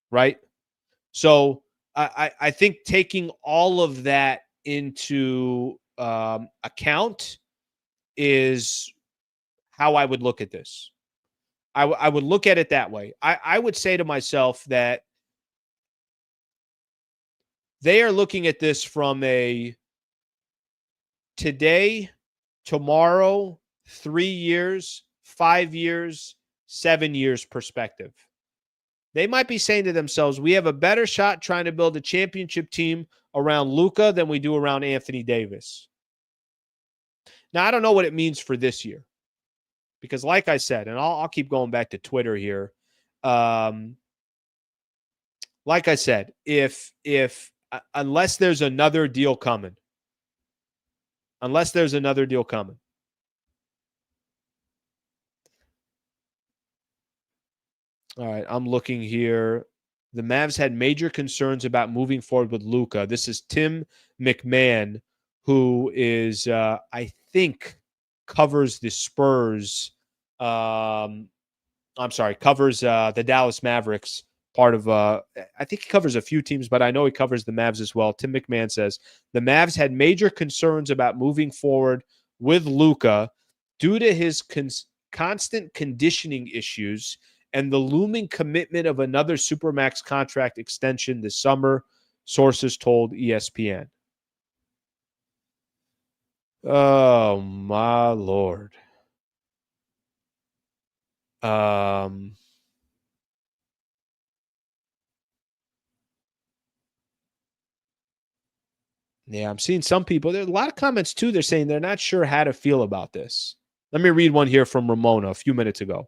right? So I think taking all of that into account is how I would look at this. I would look at it that way. I would say to myself that they are looking at this from a today, tomorrow, 3 years, 5 years, 7 years perspective. They might be saying to themselves, we have a better shot trying to build a championship team around Luka than we do around Anthony Davis. Now, I don't know what it means for this year. Because like I said, and I'll keep going back to Twitter here. Like I said, if unless there's another deal coming, All right, I'm looking here. The Mavs had major concerns about moving forward with Luka. This is Tim McMahon, who is, I think, covers the Spurs. Covers the Dallas Mavericks. Part of, I think he covers a few teams, but I know he covers the Mavs as well. Tim McMahon says the Mavs had major concerns about moving forward with Luka due to his constant conditioning issues and the looming commitment of another Supermax contract extension this summer, sources told ESPN. Oh, my Lord. Yeah, I'm seeing some people. There's a lot of comments, too. They're saying they're not sure how to feel about this. Let me read one here from Ramona a few minutes ago.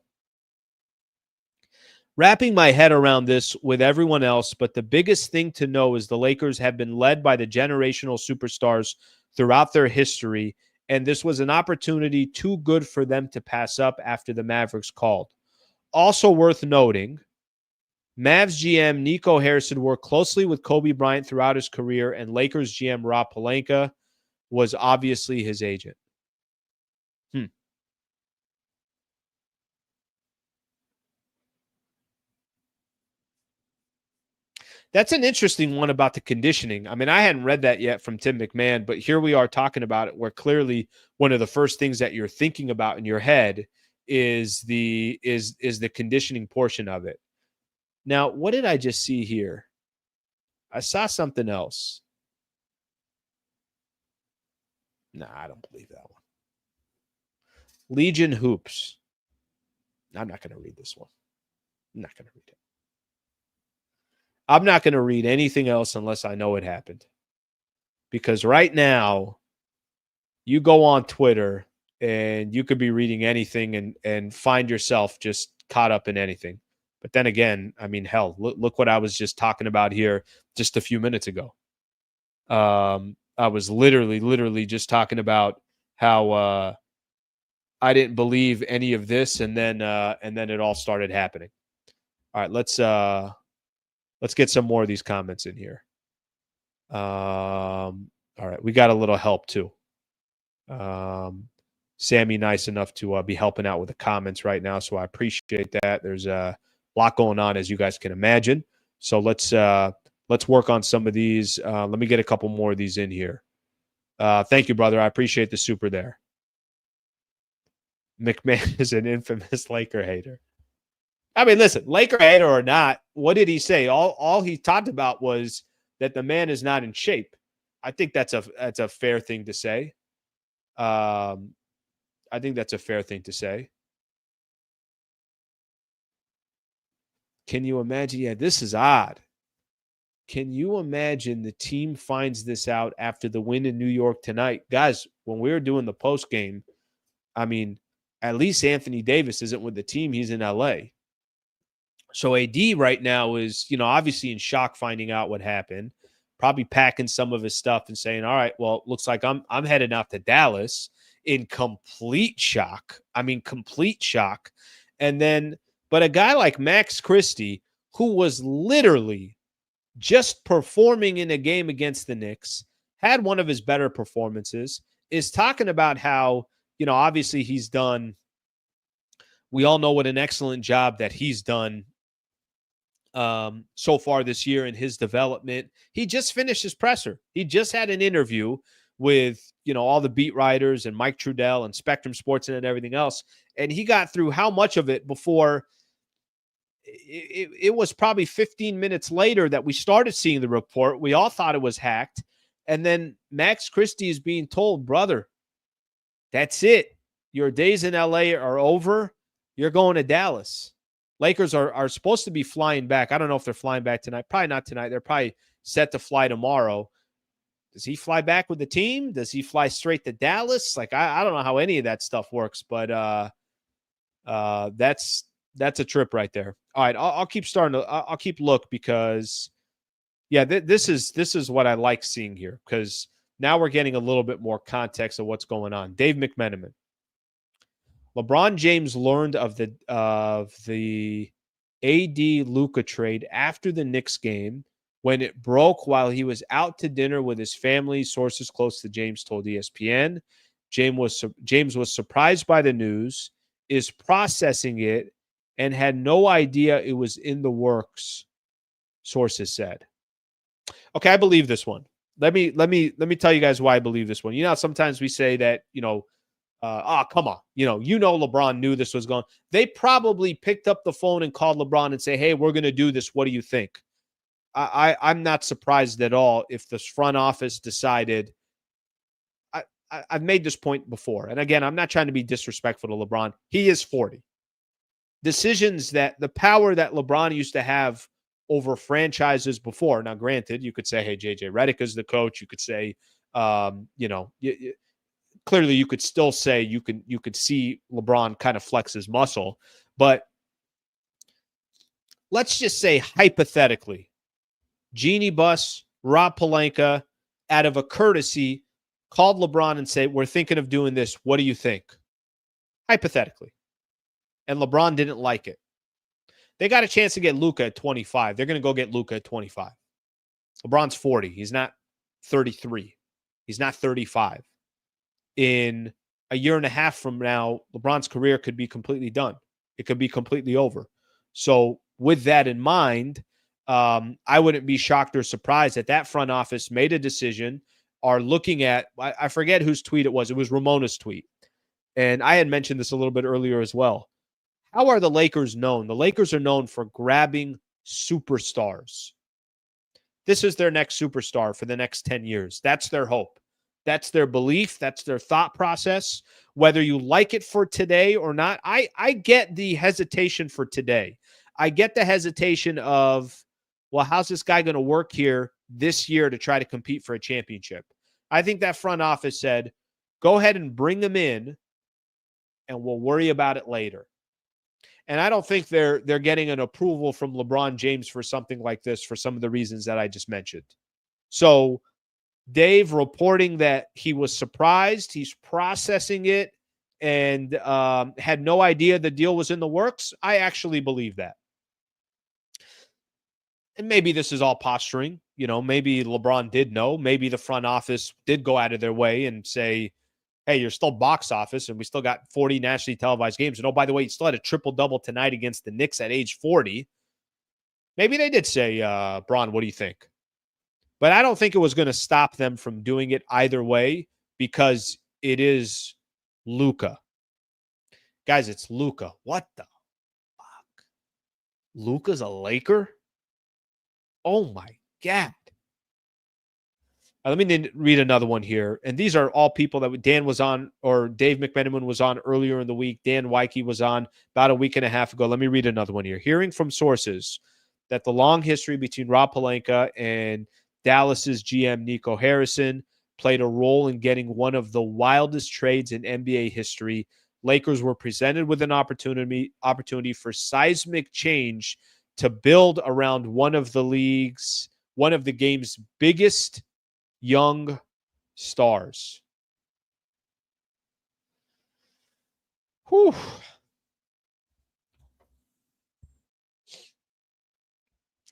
Wrapping my head around this with everyone else, but the biggest thing to know is the Lakers have been led by the generational superstars throughout their history, and this was an opportunity too good for them to pass up after the Mavericks called. Also worth noting, Mavs GM Nico Harrison worked closely with Kobe Bryant throughout his career, and Lakers GM Rob Pelinka was obviously his agent. That's an interesting one about the conditioning. I mean, I hadn't read that yet from Tim McMahon, but here we are talking about it, where clearly one of the first things that you're thinking about in your head is the conditioning portion of it. Now, what did I just see here? I saw something else. Nah, I don't believe that one. Legion Hoops. I'm not going to read this one. I'm not going to read it. I'm not going to read anything else unless I know it happened. Because right now, you go on Twitter and you could be reading anything and find yourself just caught up in anything. But then again, I mean, hell, look what I was just talking about here just a few minutes ago. I was literally just talking about how I didn't believe any of this, and then it all started happening. All right, let's get some more of these comments in here. All right, we got a little help too. Sammy, nice enough to be helping out with the comments right now, so I appreciate that. There's a lot going on, as you guys can imagine. So let's work on some of these. Let me get a couple more of these in here. Thank you, brother. I appreciate the super there. McMahon is an infamous Laker hater. I mean, listen, Laker hater or not, what did he say? All he talked about was that the man is not in shape. I think that's a fair thing to say. I think that's a fair thing to say. Can you imagine? Yeah, this is odd. Can you imagine the team finds this out after the win in New York tonight? Guys, when we were doing the post game, I mean, at least Anthony Davis isn't with the team. He's in LA. So AD right now is, obviously in shock finding out what happened, probably packing some of his stuff and saying, all right, well, it looks like I'm heading out to Dallas in complete shock. I mean, complete shock. And then, but a guy like Max Christie, who was literally just performing in a game against the Knicks, had one of his better performances, is talking about how, obviously he's done, we all know what an excellent job that he's done so far this year in his development. He just finished his presser. He just had an interview with, all the beat writers and Mike Trudell and Spectrum Sports and everything else. And he got through how much of it before it was probably 15 minutes later that we started seeing the report. We all thought it was hacked. And then Max Christie is being told, brother, that's it. Your days in LA are over. You're going to Dallas. Lakers are supposed to be flying back. I don't know if they're flying back tonight. Probably not tonight. They're probably set to fly tomorrow. Does he fly back with the team? Does he fly straight to Dallas? Like, I don't know how any of that stuff works, but that's a trip right there. All right, I'll keep I'll keep look because, yeah, this is what I like seeing here because now we're getting a little bit more context of what's going on. Dave McMenamin. LeBron James learned of the AD Luka trade after the Knicks game when it broke while he was out to dinner with his family. Sources close to James told ESPN. James was surprised by the news, is processing it, and had no idea it was in the works, sources said. Okay, I believe this one. Let me tell you guys why I believe this one. Sometimes we say that, come on. LeBron knew this was going. They probably picked up the phone and called LeBron and say, hey, we're going to do this. What do you think? I'm not surprised at all if the front office decided. I've made this point before. And again, I'm not trying to be disrespectful to LeBron. He is 40. Decisions that the power that LeBron used to have over franchises before. Now, granted, you could say, hey, JJ Redick is the coach. You could say, clearly you could still say you could see LeBron kind of flex his muscle. But let's just say hypothetically, Jeannie Buss, Rob Pelinka, out of a courtesy, called LeBron and said, we're thinking of doing this. What do you think? Hypothetically. And LeBron didn't like it. They got a chance to get Luka at 25. They're going to go get Luka at 25. LeBron's 40. He's not 33. He's not 35. In a year and a half from now, LeBron's career could be completely done. It could be completely over. So with that in mind, I wouldn't be shocked or surprised that front office made a decision, are looking at, I forget whose tweet it was. It was Ramona's tweet. And I had mentioned this a little bit earlier as well. How are the Lakers known? The Lakers are known for grabbing superstars. This is their next superstar for the next 10 years. That's their hope. That's their belief. That's their thought process. Whether you like it for today or not, I get the hesitation for today. I get the hesitation of, well, how's this guy going to work here this year to try to compete for a championship? I think that front office said, go ahead and bring him in, and we'll worry about it later. And I don't think they're getting an approval from LeBron James for something like this for some of the reasons that I just mentioned. So Dave reporting that he was surprised, he's processing it, and had no idea the deal was in the works. I actually believe that. And maybe this is all posturing. Maybe LeBron did know. Maybe the front office did go out of their way and say, hey, you're still box office, and we still got 40 nationally televised games. And, oh, by the way, you still had a triple-double tonight against the Knicks at age 40. Maybe they did say, Bron, what do you think? But I don't think it was going to stop them from doing it either way because it is Luka. Guys, it's Luka. What the fuck? Luka's a Laker? Oh my God. Let me read another one here. And these are all people that Dan was on, or Dave McMenamin was on earlier in the week. Dan Wyke was on about a week and a half ago. Let me read another one here. Hearing from sources that the long history between Rob Pelinka and Dallas's GM Nico Harrison played a role in getting one of the wildest trades in NBA history. Lakers were presented with an opportunity for seismic change to build around one of the game's biggest young stars. Whew.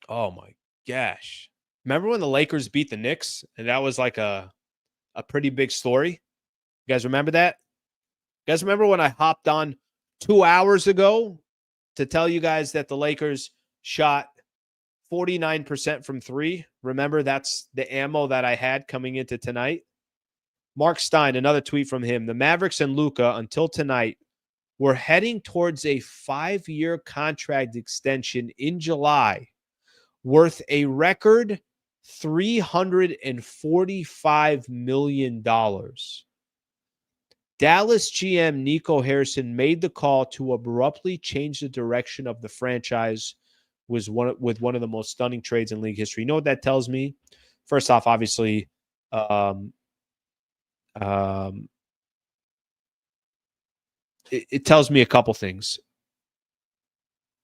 Oh my gosh. Remember when the Lakers beat the Knicks? And that was like a pretty big story. You guys remember that? You guys remember when I hopped on 2 hours ago to tell you guys that the Lakers shot 49% from three? Remember, that's the ammo that I had coming into tonight. Mark Stein, another tweet from him. The Mavericks and Luka, until tonight, were heading towards a 5-year contract extension in July worth a record $345 million. Dallas GM Nico Harrison made the call to abruptly change the direction of the franchise with one of the most stunning trades in league history. You know what that tells me? First off, obviously, it tells me a couple things.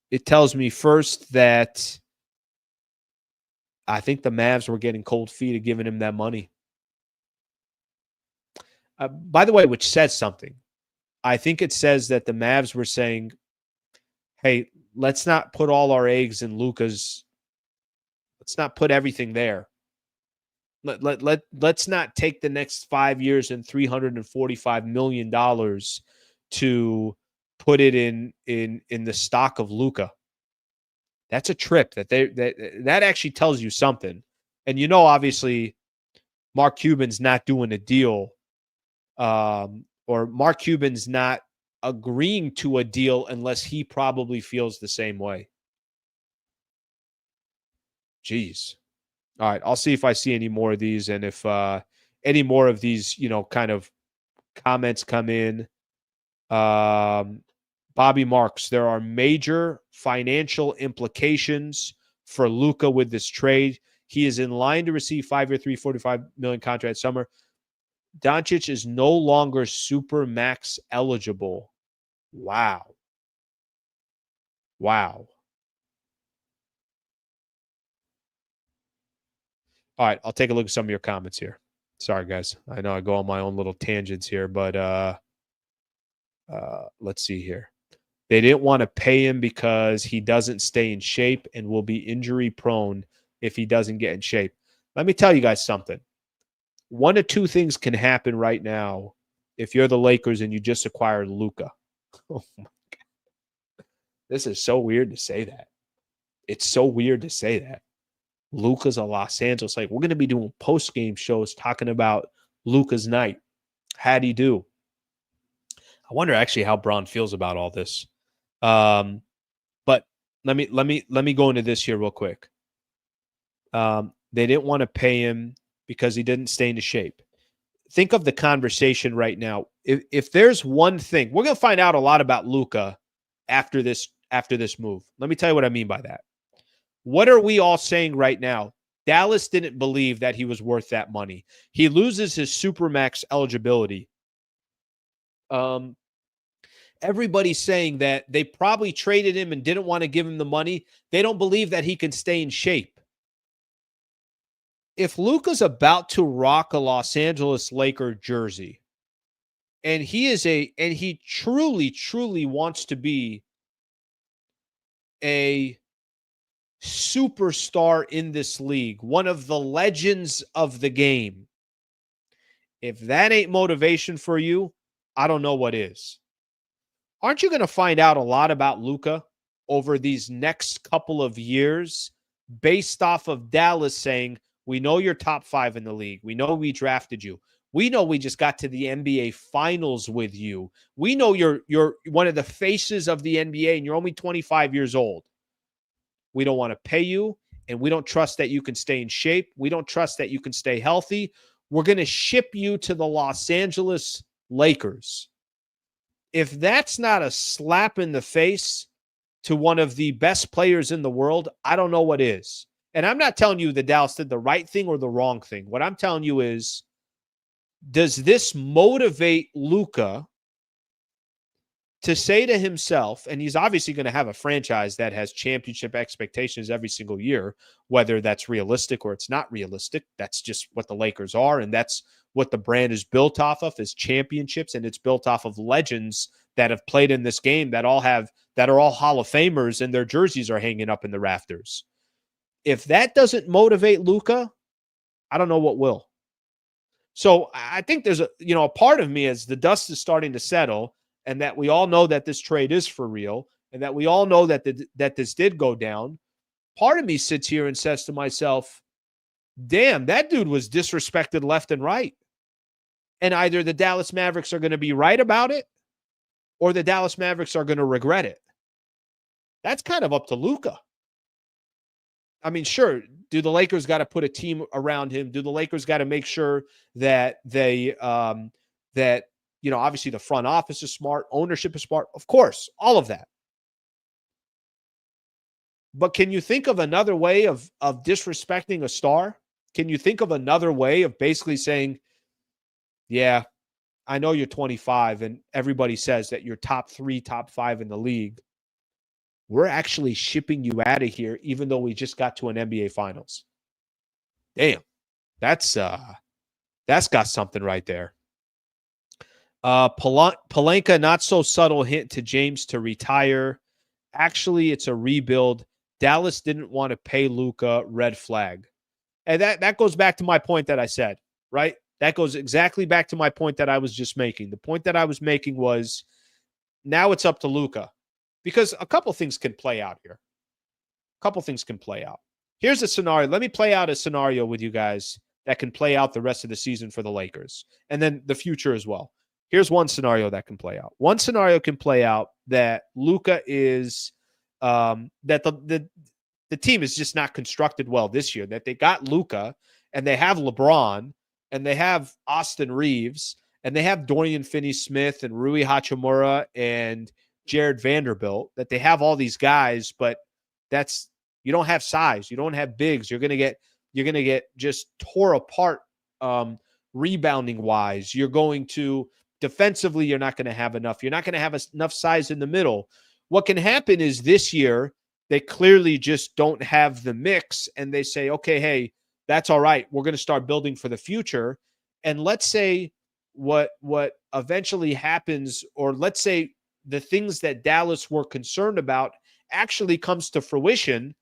It tells me first that I think the Mavs were getting cold feet of giving him that money. By the way, which says something. I think it says that the Mavs were saying, hey, let's not put all our eggs in Luka's. Let's not put everything there. Let's not take the next 5 years and $345 million to put it in the stock of Luka. That's a trip that actually tells you something. And obviously, Mark Cuban's not doing a deal, or Mark Cuban's not agreeing to a deal unless he probably feels the same way. Jeez. All right, I'll see if I see any more of these, and if any more of these, kind of comments come in. Bobby Marks, there are major financial implications for Luka with this trade. He is in line to receive 5-year, $345 million contract summer. Doncic is no longer super max eligible. Wow. All right, I'll take a look at some of your comments here. Sorry, guys. I know I go on my own little tangents here, but let's see here. They didn't want to pay him because he doesn't stay in shape and will be injury prone if he doesn't get in shape. Let me tell you guys something. One of two things can happen right now if you're the Lakers and you just acquired Luka. Oh my God. This is so weird to say that. It's so weird to say that. Luka's a Los Angeles. Like, we're going to be doing post-game shows talking about Luka's night. How'd he do? I wonder actually how Braun feels about all this. But let me go into this here real quick. They didn't want to pay him because he didn't stay into shape. Think of the conversation right now. If there's one thing, we're going to find out a lot about Luka after this move. Let me tell you what I mean by that. What are we all saying right now? Dallas didn't believe that he was worth that money. He loses his Supermax eligibility. Everybody's saying that they probably traded him and didn't want to give him the money. They don't believe that he can stay in shape. If Luka's about to rock a Los Angeles Laker jersey, and he truly, truly wants to be a superstar in this league, one of the legends of the game, if that ain't motivation for you, I don't know what is. Aren't you going to find out a lot about Luka over these next couple of years based off of Dallas saying, we know you're top 5 in the league. We know we drafted you. We know we just got to the NBA finals with you. We know you're one of the faces of the NBA and you're only 25 years old. We don't want to pay you, and we don't trust that you can stay in shape. We don't trust that you can stay healthy. We're going to ship you to the Los Angeles Lakers. If that's not a slap in the face to one of the best players in the world, I don't know what is. And I'm not telling you that Dallas did the right thing or the wrong thing. What I'm telling you is, does this motivate Luka to say to himself, and he's obviously going to have a franchise that has championship expectations every single year, whether that's realistic or it's not realistic. That's just what the Lakers are, and that's what the brand is built off of, is championships, and it's built off of legends that have played in this game that are all Hall of Famers, and their jerseys are hanging up in the rafters. If that doesn't motivate Luka, I don't know what will. So I think there's a part of me, as the dust is starting to settle, and that we all know that this trade is for real, and that we all know that that this did go down. Part of me sits here and says to myself, damn, that dude was disrespected left and right. And either the Dallas Mavericks are going to be right about it, or the Dallas Mavericks are going to regret it. That's kind of up to Luka. I mean, sure, do the Lakers got to put a team around him? Do the Lakers got to make sure that they obviously the front office is smart, ownership is smart? Of course, all of that. But can you think of another way of disrespecting a star? Can you think of another way of basically saying, yeah, I know you're 25 and everybody says that you're top 3, top 5 in the league. We're actually shipping you out of here, even though we just got to an NBA Finals. Damn, that's got something right there. Pelinka, not so subtle hint to James to retire. Actually, it's a rebuild. Dallas didn't want to pay Luka, red flag. And that goes back to my point that I said, right? That goes exactly back to my point that I was just making. The point that I was making was, now it's up to Luka. Because a couple things can play out here. A couple things can play out. Here's a scenario. Let me play out a scenario with you guys that can play out the rest of the season for the Lakers, and then the future as well. Here's one scenario that can play out. One scenario can play out that Luka is that the team is just not constructed well this year, that they got Luka and they have LeBron and they have Austin Reeves and they have Dorian Finney-Smith and Rui Hachimura and Jared Vanderbilt, that they have all these guys, but you don't have size. You don't have bigs. You're going to get just tore apart rebounding wise. You're going to defensively, you're not going to have enough. You're not going to have enough size in the middle. What can happen is this year, they clearly just don't have the mix, and they say, okay, hey, that's all right. We're going to start building for the future. And let's say what eventually happens, or let's say the things that Dallas were concerned about actually comes to fruition.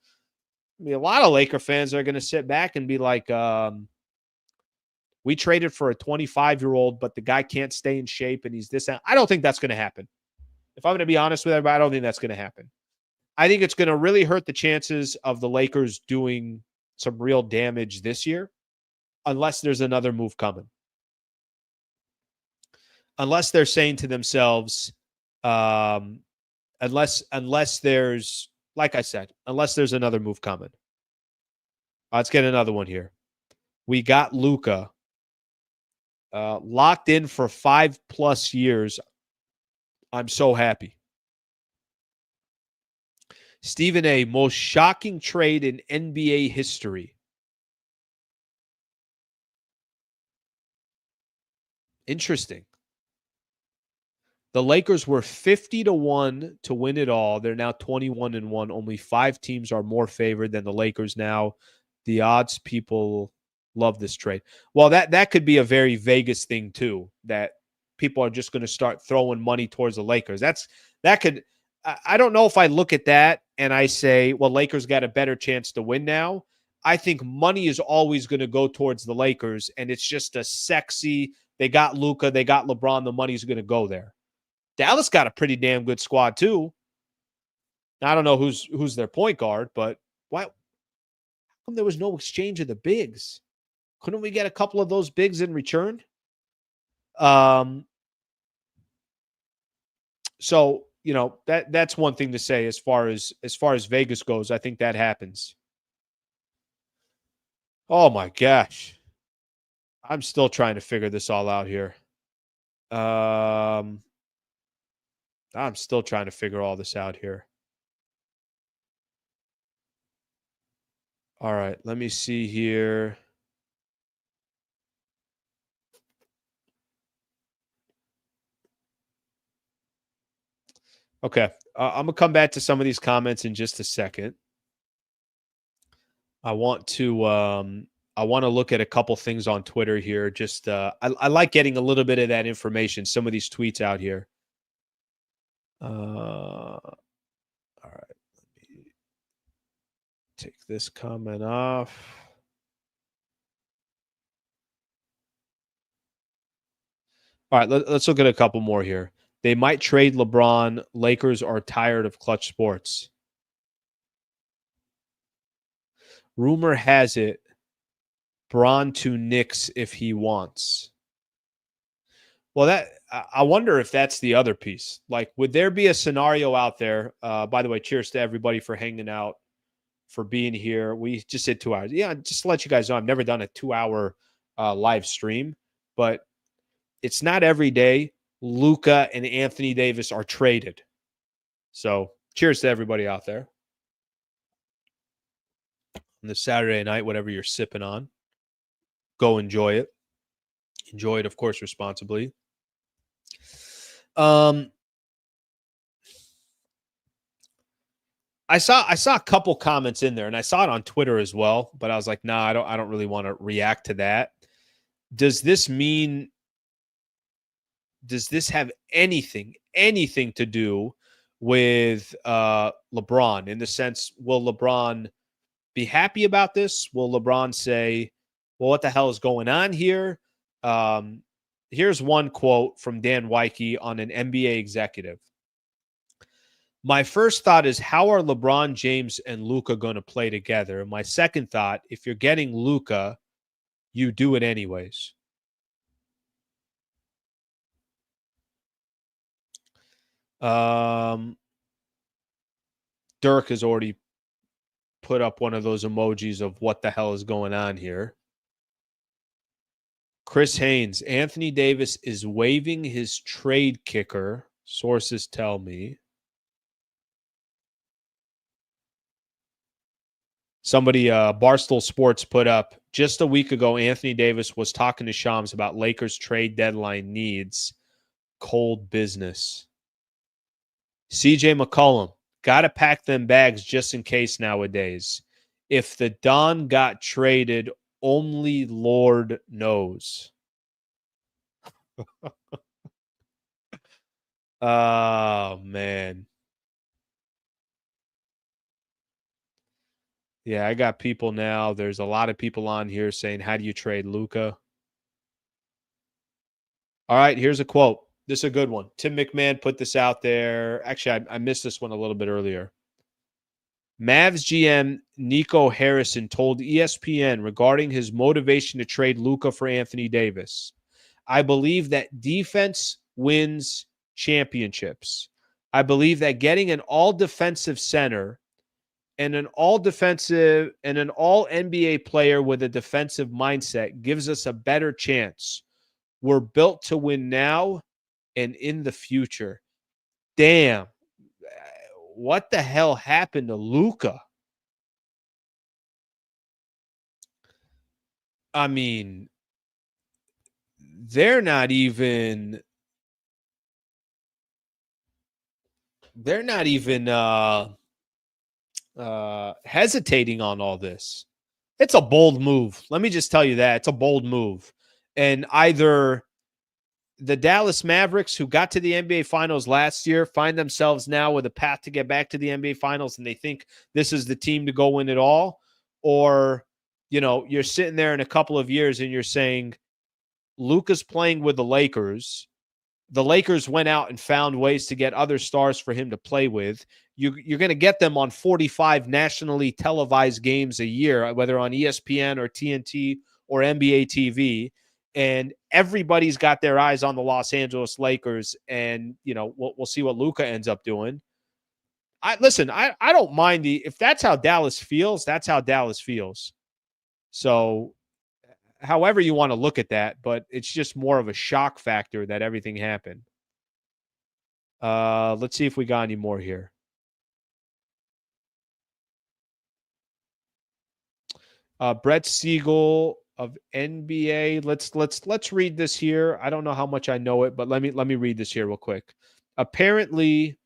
I mean, a lot of Laker fans are going to sit back and be like, we traded for a 25-year-old, but the guy can't stay in shape and he's this. I don't think that's going to happen. If I'm going to be honest with everybody, I don't think that's going to happen. I think it's going to really hurt the chances of the Lakers doing some real damage this year, unless there's another move coming. Unless they're saying to themselves, unless there's, like I said, unless there's another move coming. Let's get another one here. We got Luka locked in for 5+ years. I'm so happy. Stephen A., most shocking trade in NBA history. Interesting. The Lakers were 50-1 to win it all. They're now 21-1. Only 5 teams are more favored than the Lakers now. The odds people love this trade. Well, that could be a very Vegas thing too, that people are just going to start throwing money towards the Lakers. I don't know if I look at that and I say, well, Lakers got a better chance to win now. I think money is always going to go towards the Lakers, and it's just a sexy, they got Luka, they got LeBron, the money's going to go there. Dallas got a pretty damn good squad too. Now, I don't know who's their point guard, but why? How come there was no exchange of the bigs? Couldn't we get a couple of those bigs in return? So, that's one thing to say as far as Vegas goes. I think that happens. Oh my gosh. I'm still trying to figure this all out here. I'm still trying to figure all this out here. All right, let me see here. Okay, I'm gonna come back to some of these comments in just a second. I want to look at a couple things on Twitter here. Just I like getting a little bit of that information. Some of these tweets out here. All right, let me take this comment off. All right, let's look at a couple more here. They might trade LeBron. Lakers are tired of clutch sports. Rumor has it, Bron to Knicks if he wants. Well, I wonder if that's the other piece. Like, would there be a scenario out there? By the way, cheers to everybody for hanging out, for being here. We just did 2 hours. Yeah, just to let you guys know, I've never done a 2-hour live stream, but it's not every day Luka and Anthony Davis are traded. So cheers to everybody out there on this Saturday night, whatever you're sipping on. Go enjoy it. Enjoy it, of course, responsibly. I saw a couple comments in there, and I saw it on Twitter as well, but I was like, nah, I don't really want to react to that. Does this have anything to do with LeBron, in the sense, will LeBron be happy about this? Will LeBron say, well, what the hell is going on here? Here's one quote from Dan Weike on an NBA executive. My first thought is, how are LeBron James and Luka going to play together? My second thought, if you're getting Luka, you do it anyways. Dirk has already put up one of those emojis of what the hell is going on here. Chris Haynes, Anthony Davis is waiving his trade kicker, sources tell me. Somebody, Barstool Sports, put up, just a week ago, Anthony Davis was talking to Shams about Lakers trade deadline needs. Cold business. CJ McCollum, got to pack them bags just in case nowadays. If the Don got traded, only Lord knows. Oh, man. Yeah, I got people now. There's a lot of people on here saying, how do you trade Luka? All right, here's a quote. This is a good one. Tim McMahon put this out there. Actually, I missed this one a little bit earlier. Mavs GM Nico Harrison told ESPN regarding his motivation to trade Luka for Anthony Davis, I believe that defense wins championships. I believe that getting an all-defensive center and an all-defensive and an all-NBA player with a defensive mindset gives us a better chance. We're built to win now and in the future. Damn. What the hell happened to Luka? I mean, they're not even hesitating on all this. It's a bold move. Let me just tell you that. It's a bold move. And either the Dallas Mavericks, who got to the NBA Finals last year, find themselves now with a path to get back to the NBA Finals, and they think this is the team to go win it all, or, you're sitting there in a couple of years and you're saying, Luka's playing with the Lakers. The Lakers went out and found ways to get other stars for him to play with. You're going to get them on 45 nationally televised games a year, whether on ESPN or TNT or NBA TV. and everybody's got their eyes on the Los Angeles Lakers, and we'll see what Luka ends up doing. I don't mind if that's how Dallas feels, that's how Dallas feels. So however you want to look at that, but it's just more of a shock factor that everything happened. Let's see if we got any more here. Brett Siegel of NBA. Let's read this here. I don't know how much I know it, but let me read this here real quick. Apparently,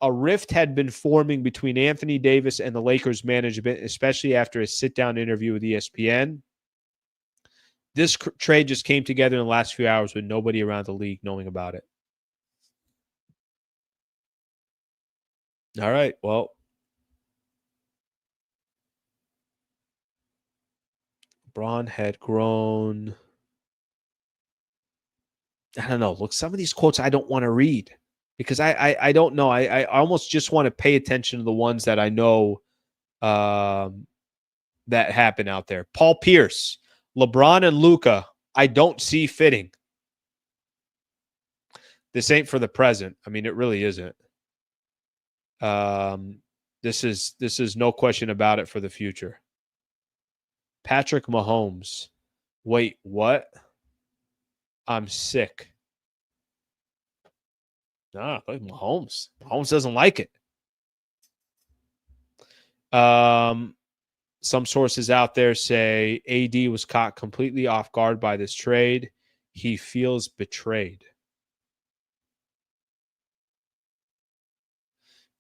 a rift had been forming between Anthony Davis and the Lakers management, especially after a sit-down interview with ESPN. This trade just came together in the last few hours with nobody around the league knowing about it. All right, well, LeBron had grown. I don't know. Look, some of these quotes I don't want to read because I don't know. I almost just want to pay attention to the ones that I know that happen out there. Paul Pierce, LeBron and Luka, I don't see fitting. This ain't for the present. I mean, it really isn't. This is no question about it for the future. Patrick Mahomes. Wait, what? I'm sick. Nah, Mahomes. Mahomes doesn't like it. Some sources out there say AD was caught completely off guard by this trade. He feels betrayed.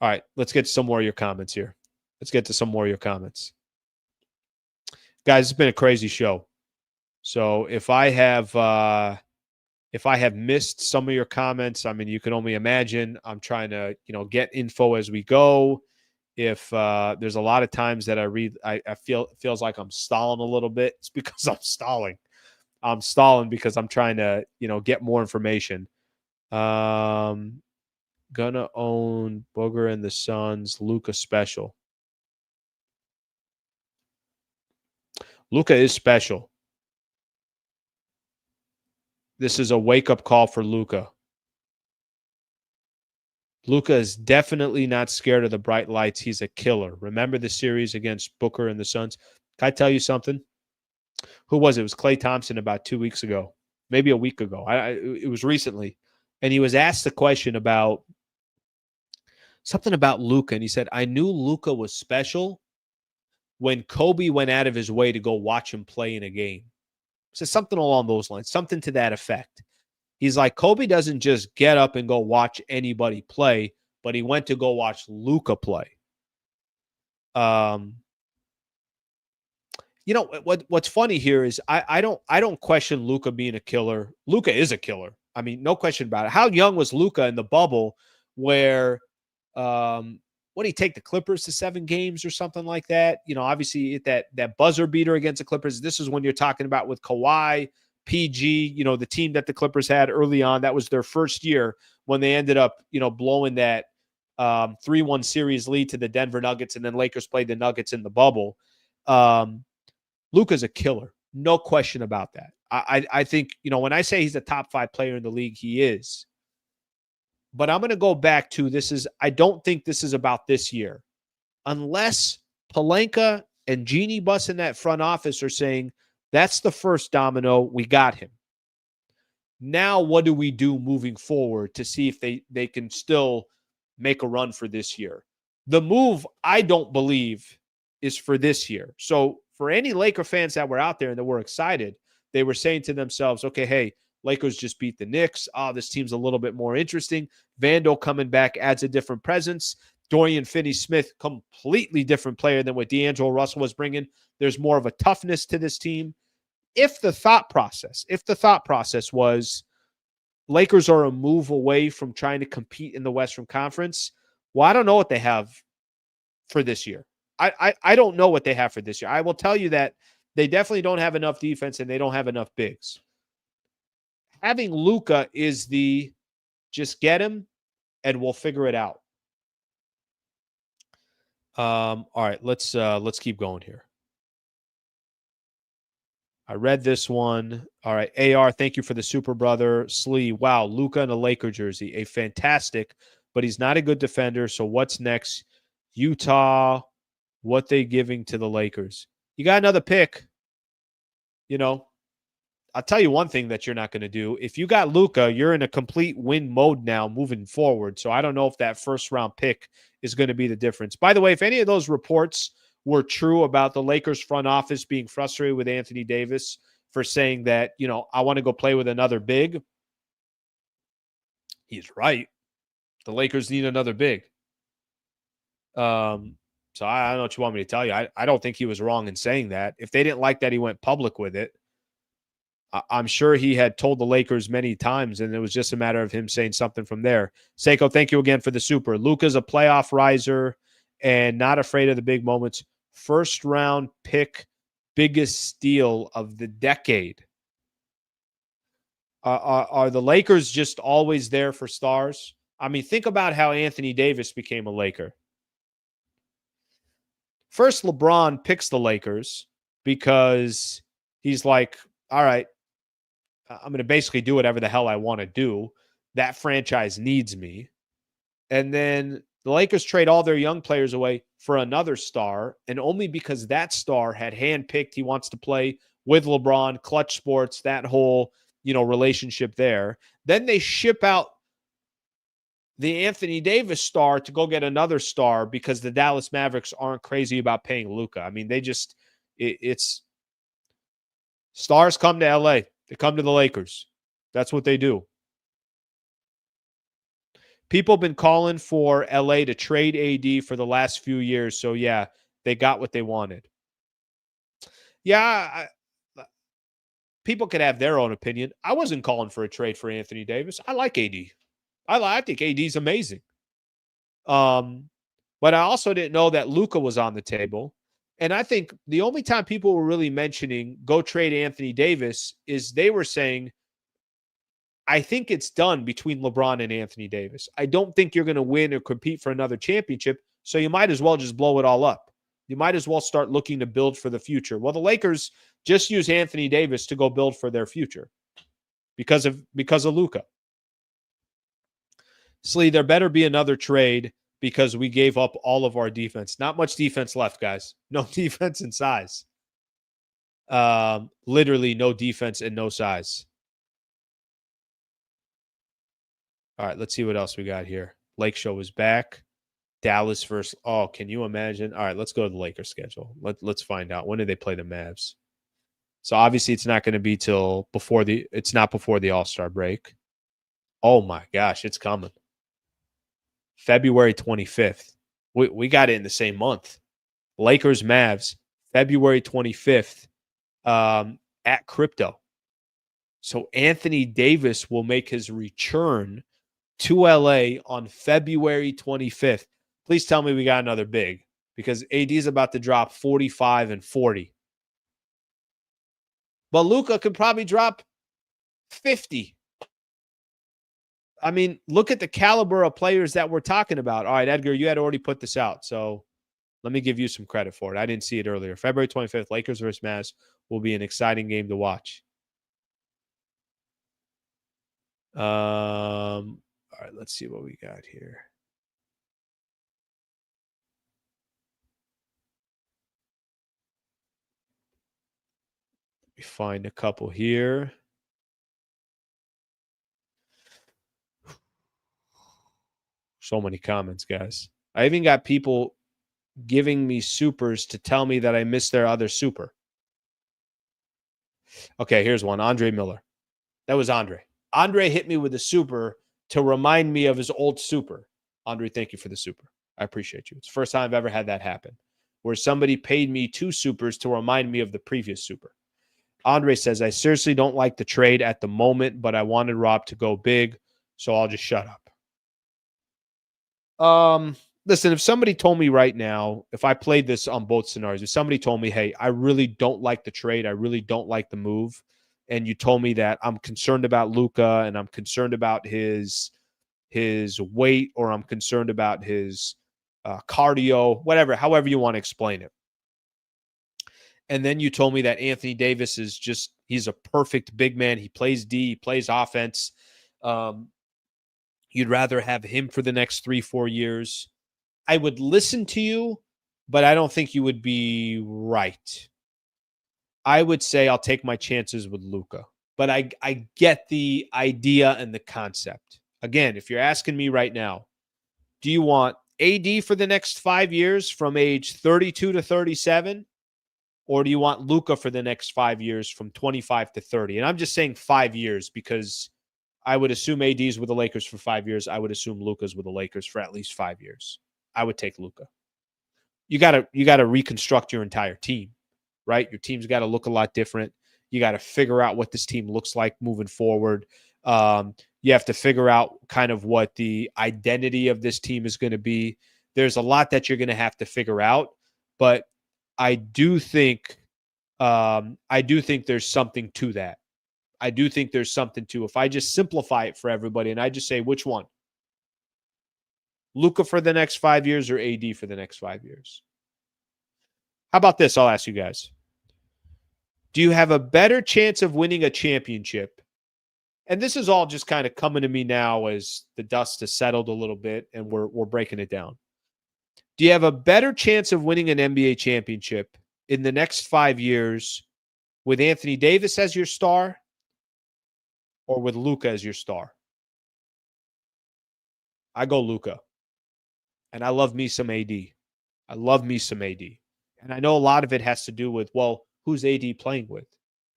All right, let's get to some more of your comments here. Guys, it's been a crazy show. So if I have missed some of your comments, I mean, you can only imagine. I'm trying to, get info as we go. If there's a lot of times that I read, I feels like I'm stalling a little bit. It's because I'm stalling. I'm stalling because I'm trying to, get more information. Gonna own Booger and the Suns. Luka special. Luka is special. This is a wake-up call for Luka. Luka is definitely not scared of the bright lights. He's a killer. Remember the series against Booker and the Suns? Can I tell you something? Who was it? It was Klay Thompson about 2 weeks ago, maybe a week ago. It was recently. And he was asked the question about something about Luka, and he said, I knew Luka was special when Kobe went out of his way to go watch him play in a game. So something along those lines, something to that effect. He's like, Kobe doesn't just get up and go watch anybody play, but he went to go watch Luka play. What's funny here is I don't question Luka being a killer. Luka is a killer. I mean, no question about it. How young was Luka in the bubble where what did he take the Clippers to 7 games or something like that? Obviously that buzzer beater against the Clippers. This is when you're talking about with Kawhi, PG, the team that the Clippers had early on. That was their first year when they ended up, blowing that 3-1 series lead to the Denver Nuggets, and then Lakers played the Nuggets in the bubble. Luka's a killer. No question about that. I think, when I say he's a top 5 player in the league, he is. But I'm going to go back to I don't think this is about this year. Unless Pelinka and Jeannie Buss in that front office are saying, that's the first domino, we got him. Now what do we do moving forward to see if they can still make a run for this year? The move, I don't believe, is for this year. So for any Laker fans that were out there and that were excited, they were saying to themselves, okay, hey, Lakers just beat the Knicks. Oh, this team's a little bit more interesting. Vandal coming back adds a different presence. Dorian Finney-Smith, completely different player than what D'Angelo Russell was bringing. There's more of a toughness to this team. If the thought process was Lakers are a move away from trying to compete in the Western Conference, well, I don't know what they have for this year. I don't know what they have for this year. I will tell you that they definitely don't have enough defense and they don't have enough bigs. Having Luka is just get him and we'll figure it out. All right, let's keep going here. I read this one. All right. AR, thank you for the super brother. Slee, wow. Luka in a Laker jersey. A fantastic, but he's not a good defender. So what's next? Utah, what they giving to the Lakers? You got another pick. You know, I'll tell you one thing that you're not going to do. If you got Luka, you're in a complete win mode now moving forward. So I don't know if that first round pick is going to be the difference. By the way, if any of those reports were true about the Lakers front office being frustrated with Anthony Davis for saying that, I want to go play with another big, he's right. The Lakers need another big. So I don't know what you want me to tell you. I don't think he was wrong in saying that. If they didn't like that he went public with it, I'm sure he had told the Lakers many times, and it was just a matter of him saying something from there. Seiko, thank you again for the super. Luka's a playoff riser and not afraid of the big moments. First round pick, biggest steal of the decade. Are the Lakers just always there for stars? I mean, think about how Anthony Davis became a Laker. First, LeBron picks the Lakers because he's like, all right, I'm going to basically do whatever the hell I want to do. That franchise needs me. And then the Lakers trade all their young players away for another star, and only because that star had handpicked he wants to play with LeBron, Clutch Sports, that whole, relationship there. Then they ship out the Anthony Davis star to go get another star because the Dallas Mavericks aren't crazy about paying Luka. I mean, it's stars come to LA. They come to the Lakers. That's what they do. People have been calling for LA to trade AD for the last few years. So, yeah, they got what they wanted. Yeah, people could have their own opinion. I wasn't calling for a trade for Anthony Davis. I like AD. I think AD is amazing. But I also didn't know that Luka was on the table. And I think the only time people were really mentioning go trade Anthony Davis is they were saying, I think it's done between LeBron and Anthony Davis. I don't think you're going to win or compete for another championship, so you might as well just blow it all up. You might as well start looking to build for the future. Well, the Lakers just use Anthony Davis to go build for their future because of Luka. Slee, there better be another trade because we gave up all of our defense. Not much defense left, guys. No defense and size. Literally no defense and no size. All right, let's see what else we got here. Lake Show is back. Dallas versus, can you imagine? All right, let's go to the Lakers schedule. Let's find out. When do they play the Mavs? So obviously it's not going to be before the All-Star break. Oh my gosh, it's coming. February 25th. We got it in the same month. Lakers Mavs, February 25th at Crypto. So Anthony Davis will make his return to LA on February 25th. Please tell me we got another big because AD is about to drop 45 and 40. But Luka could probably drop 50. I mean, look at the caliber of players that we're talking about. All right, Edgar, you had already put this out, so let me give you some credit for it. I didn't see it earlier. February 25th, Lakers versus Mavs will be an exciting game to watch. All right, let's see what we got here. Let me find a couple here. So many comments, guys. I even got people giving me supers to tell me that I missed their other super. Okay, here's one. Andre Miller. That was Andre. Andre hit me with a super to remind me of his old super. Andre, thank you for the super. I appreciate you. It's the first time I've ever had that happen, where somebody paid me 2 supers to remind me of the previous super. Andre says, I seriously don't like the trade at the moment, but I wanted Rob to go big, so I'll just shut up. Listen, if somebody told me right now, if I played this on both scenarios, if somebody told me, hey, I really don't like the trade, I really don't like the move, and you told me that I'm concerned about Luka and I'm concerned about his weight, or I'm concerned about his cardio, whatever, however you want to explain it. and then you told me that Anthony Davis is just, he's a perfect big man. He plays D, he plays offense. You'd rather have him for the next 3-4 years. I would listen to you, but I don't think you would be right. I would say I'll take my chances with Luka, but I get the idea and the concept. Again, if you're asking me right now, do you want AD for the next 5 years from age 32 to 37? Or do you want Luka for the next 5 years from 25 to 30? And I'm just saying 5 years because I would assume AD's with the Lakers for 5 years. I would assume Luka's with the Lakers for at least 5 years. I would take Luka. You gotta reconstruct your entire team, right? Your team's got to look a lot different. You got to figure out what this team looks like moving forward. You have to figure out kind of what the identity of this team is going to be. There's a lot that you're going to have to figure out, but I do think there's something to that. I do think there's something to, if I just simplify it for everybody and I just say, which one? Luka for the next 5 years or AD for the next 5 years? How about this? I'll ask you guys. Do you have a better chance of winning a championship? And this is all just kind of coming to me now as the dust has settled a little bit and we're breaking it down. Do you have a better chance of winning an NBA championship in the next 5 years with Anthony Davis as your star or with Luka as your star? I go Luka. And I love me some AD. I love me some AD. And I know a lot of it has to do with, well, who's AD playing with?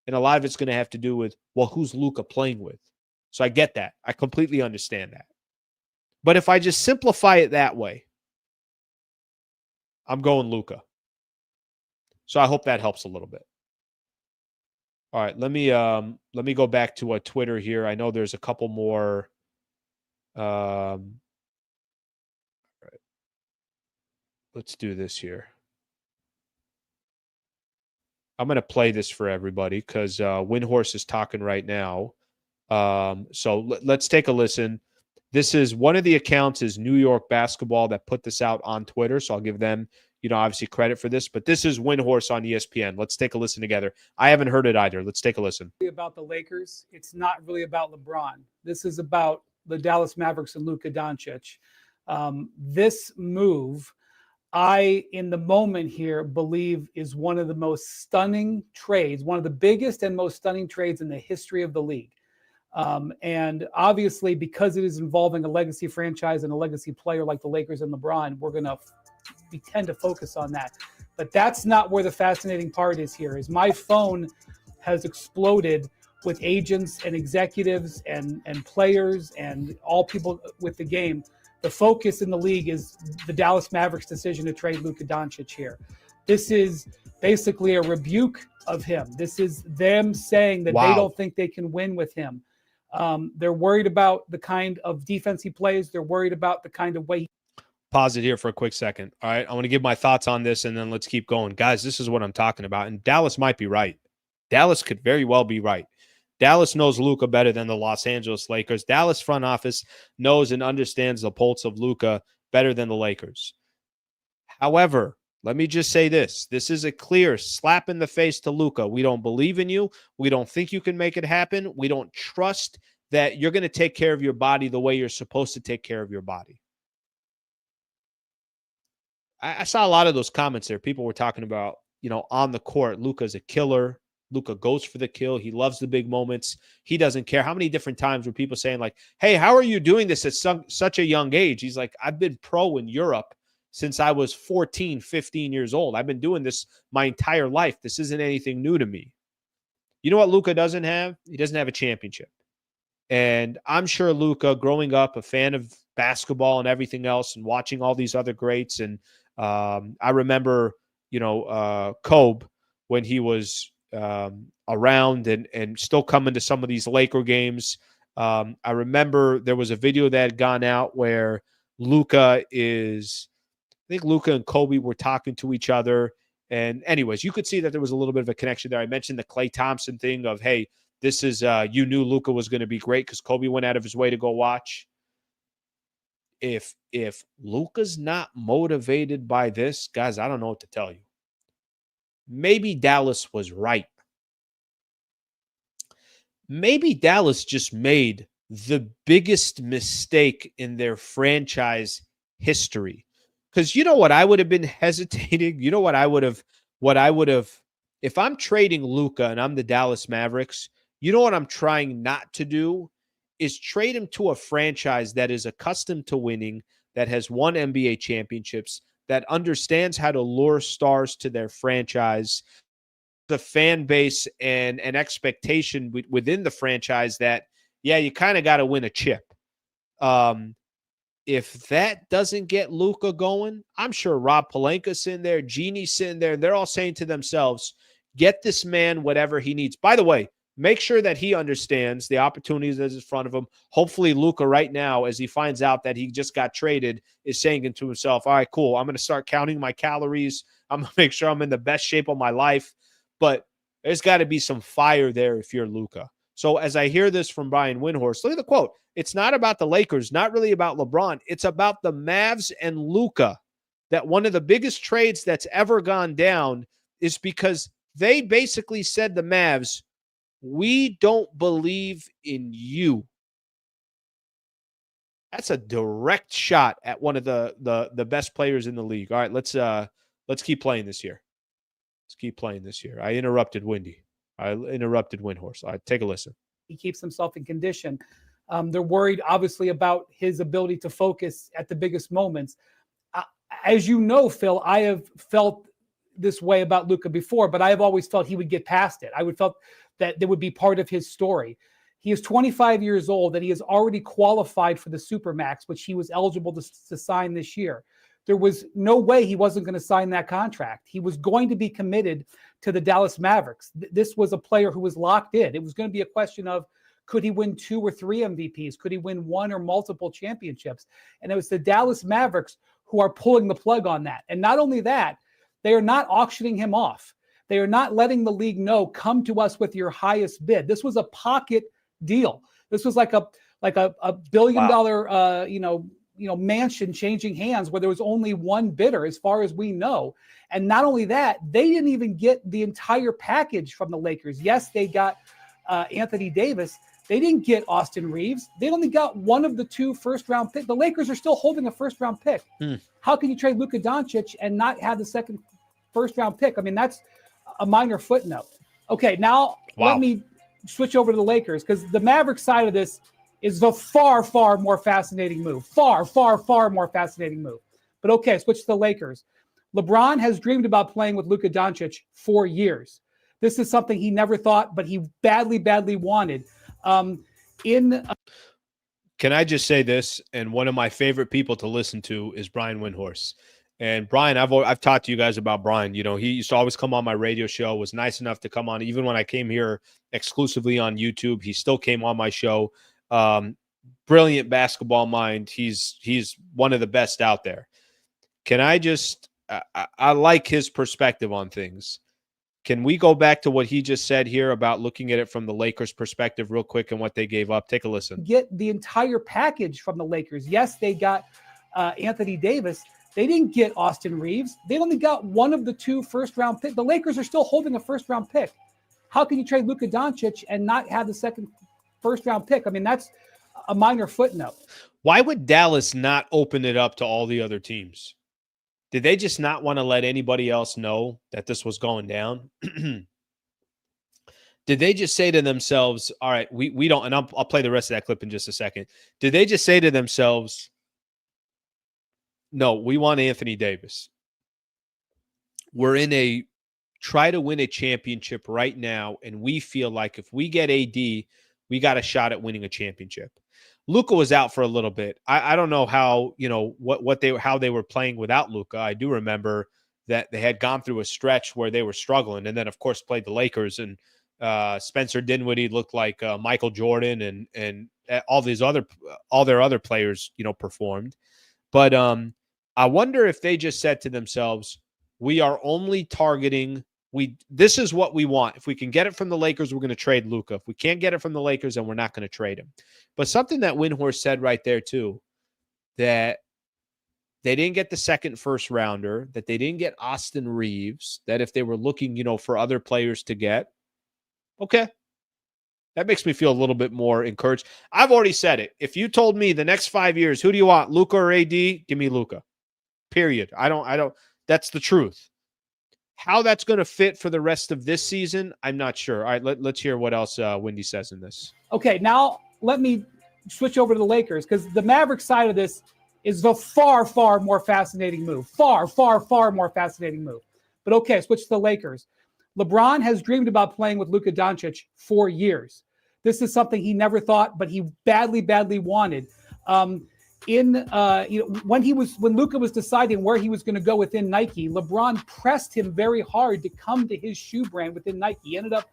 And a lot of it's going to have to do with, well, who's Luka playing with? So I get that. I completely understand that. But if I just simplify it that way, I'm going Luka. So I hope that helps a little bit. All right, let me go back to Twitter here. I know there's a couple more. All right. Let's do this here. I'm going to play this for everybody because Windhorse is talking right now. So let's take a listen. This is one of the accounts is New York Basketball that put this out on Twitter. So I'll give them, obviously credit for this. But this is Windhorse on ESPN. Let's take a listen together. I haven't heard it either. Let's take a listen. About the Lakers, it's not really about LeBron. This is about the Dallas Mavericks and Luka Doncic. This move, in the moment here, believe is one of the most stunning trades, one of the biggest and most stunning trades in the history of the league. And obviously, because it is involving a legacy franchise and a legacy player like the Lakers and LeBron, we tend to focus on that. But that's not where the fascinating part is here, is my phone has exploded with agents and executives and players and all people with the game. The focus in the league is the Dallas Mavericks' decision to trade Luka Doncic here. This is basically a rebuke of him. This is them saying that they don't think they can win with him. They're worried about the kind of defense he plays. They're worried about the kind of way. Pause it here for a quick second. All right. I want to give my thoughts on this and then let's keep going. Guys, this is what I'm talking about. And Dallas might be right. Dallas could very well be right. Dallas knows Luka better than the Los Angeles Lakers. Dallas front office knows and understands the pulse of Luka better than the Lakers. However, let me just say this. This is a clear slap in the face to Luka. We don't believe in you. We don't think you can make it happen. We don't trust that you're going to take care of your body the way you're supposed to take care of your body. I saw a lot of those comments there. People were talking about, on the court, Luka's a killer. Luka goes for the kill. He loves the big moments. He doesn't care. How many different times were people saying like, hey, how are you doing this at such a young age? He's like, I've been pro in Europe since I was 14, 15 years old. I've been doing this my entire life. This isn't anything new to me. You know what Luka doesn't have? He doesn't have a championship. And I'm sure Luka, growing up, a fan of basketball and everything else and watching all these other greats. And I remember, Kobe when he was around and still coming to some of these Laker games. I remember there was a video that had gone out where Luka and Kobe were talking to each other. And anyways, you could see that there was a little bit of a connection there. I mentioned the Klay Thompson thing of, hey, this is, you knew Luka was going to be great because Kobe went out of his way to go watch. If Luka's not motivated by this, guys, I don't know what to tell you. maybe Dallas was right. Maybe Dallas just made the biggest mistake in their franchise history. Because you know what I would have been hesitating? You know what I would have, if I'm trading Luka and I'm the Dallas Mavericks, you know what I'm trying not to do is trade him to a franchise that is accustomed to winning, that has won NBA championships, that understands how to lure stars to their franchise, the fan base and an expectation within the franchise that, yeah, you kind of got to win a chip. If that doesn't get Luka going, I'm sure Rob Pelinka's sitting there, Genie's sitting there, and they're all saying to themselves, get this man whatever he needs. By the way, make sure that he understands the opportunities that's in front of him. Hopefully, Luka right now, as he finds out that he just got traded, is saying to himself, all right, cool, I'm going to start counting my calories. I'm going to make sure I'm in the best shape of my life. But there's got to be some fire there if you're Luka. So as I hear this from Brian Windhorst, look at the quote. It's not about the Lakers, not really about LeBron. It's about the Mavs and Luka. That one of the biggest trades that's ever gone down is because they basically said the Mavs, we don't believe in you. That's a direct shot at one of the best players in the league. All right, let's keep playing this here. Let's keep playing this here. I interrupted Windy. I interrupted Windhorse. All right, take a listen. He keeps himself in condition. They're worried, obviously, about his ability to focus at the biggest moments. As you know, Phil, I have felt this way about Luka before, but I have always felt he would get past it. I would felt that there would be part of his story. He is 25 years old and he has already qualified for the Supermax, which he was eligible to sign this year. There was no way he wasn't going to sign that contract. He was going to be committed to the Dallas Mavericks. This was a player who was locked in. It was going to be a question of, could he win 2 or 3 MVPs? Could he win 1 or multiple championships? And it was the Dallas Mavericks who are pulling the plug on that. And not only that, they are not auctioning him off. They are not letting the league know, come to us with your highest bid. This was a pocket deal. This was like a $1 billion, mansion changing hands where there was only one bidder as far as we know. And not only that, they didn't even get the entire package from the Lakers. Yes, they got Anthony Davis. They didn't get Austin Reeves. They only got one of the 2 first-round picks. The Lakers are still holding a first-round pick. How can you trade Luka Doncic and not have the second first-round pick? I mean, that's a minor footnote. Okay, now let me switch over to the Lakers, because the Mavericks side of this is the far, far more fascinating move. Far, far, far more fascinating move. But okay, switch to the Lakers. LeBron has dreamed about playing with Luka Doncic for years. This is something he never thought, but he badly, badly wanted. Can I just say this? And one of my favorite people to listen to is Brian Windhorst. And Brian, I've talked to you guys about Brian. You know, he used to always come on my radio show, was nice enough to come on. Even when I came here exclusively on YouTube, he still came on my show. Brilliant basketball mind. He's one of the best out there. Can I just, I like his perspective on things. Can we go back to what he just said here about looking at it from the Lakers perspective real quick and what they gave up? Take a listen. Get the entire package from the Lakers. Yes, they got Anthony Davis. They didn't get Austin Reeves. They only got one of the 2 first-round picks. The Lakers are still holding a first-round pick. How can you trade Luka Doncic and not have the second first-round pick? I mean, that's a minor footnote. Why would Dallas not open it up to all the other teams? Did they just not want to let anybody else know that this was going down? Did they just say to themselves, all right, we don't, and I'll play the rest of that clip in just a second. Did they just say to themselves, no, we want Anthony Davis. We're in a try to win a championship right now, and we feel like if we get AD, we got a shot at winning a championship. Luka was out for a little bit. I don't know how, how they were playing without Luka. I do remember that they had gone through a stretch where they were struggling, and then of course played the Lakers, and Spencer Dinwiddie looked like Michael Jordan, and all their other players, performed. But I wonder if they just said to themselves, we are only targeting, this is what we want. If we can get it from the Lakers, we're going to trade Luka. If we can't get it from the Lakers, then we're not going to trade him. But something that Windhorst said right there too, that they didn't get the second first rounder, that they didn't get Austin Reeves, that if they were looking, for other players to get, okay. That makes me feel a little bit more encouraged. I've already said it. If you told me the next 5 years, who do you want, Luka or AD? Give me Luka. Period. I don't. That's the truth. How that's going to fit for the rest of this season, I'm not sure. All right, let's hear what else Wendy says in this. Okay, now let me switch over to the Lakers, because the Mavericks side of this is the far, far more fascinating move. Far, far, far more fascinating move. But okay, switch to the Lakers. LeBron has dreamed about playing with Luka Doncic for years. This is something he never thought, but he badly, badly wanted. When Luka was deciding where he was going to go within Nike, LeBron pressed him very hard to come to his shoe brand within Nike. He ended up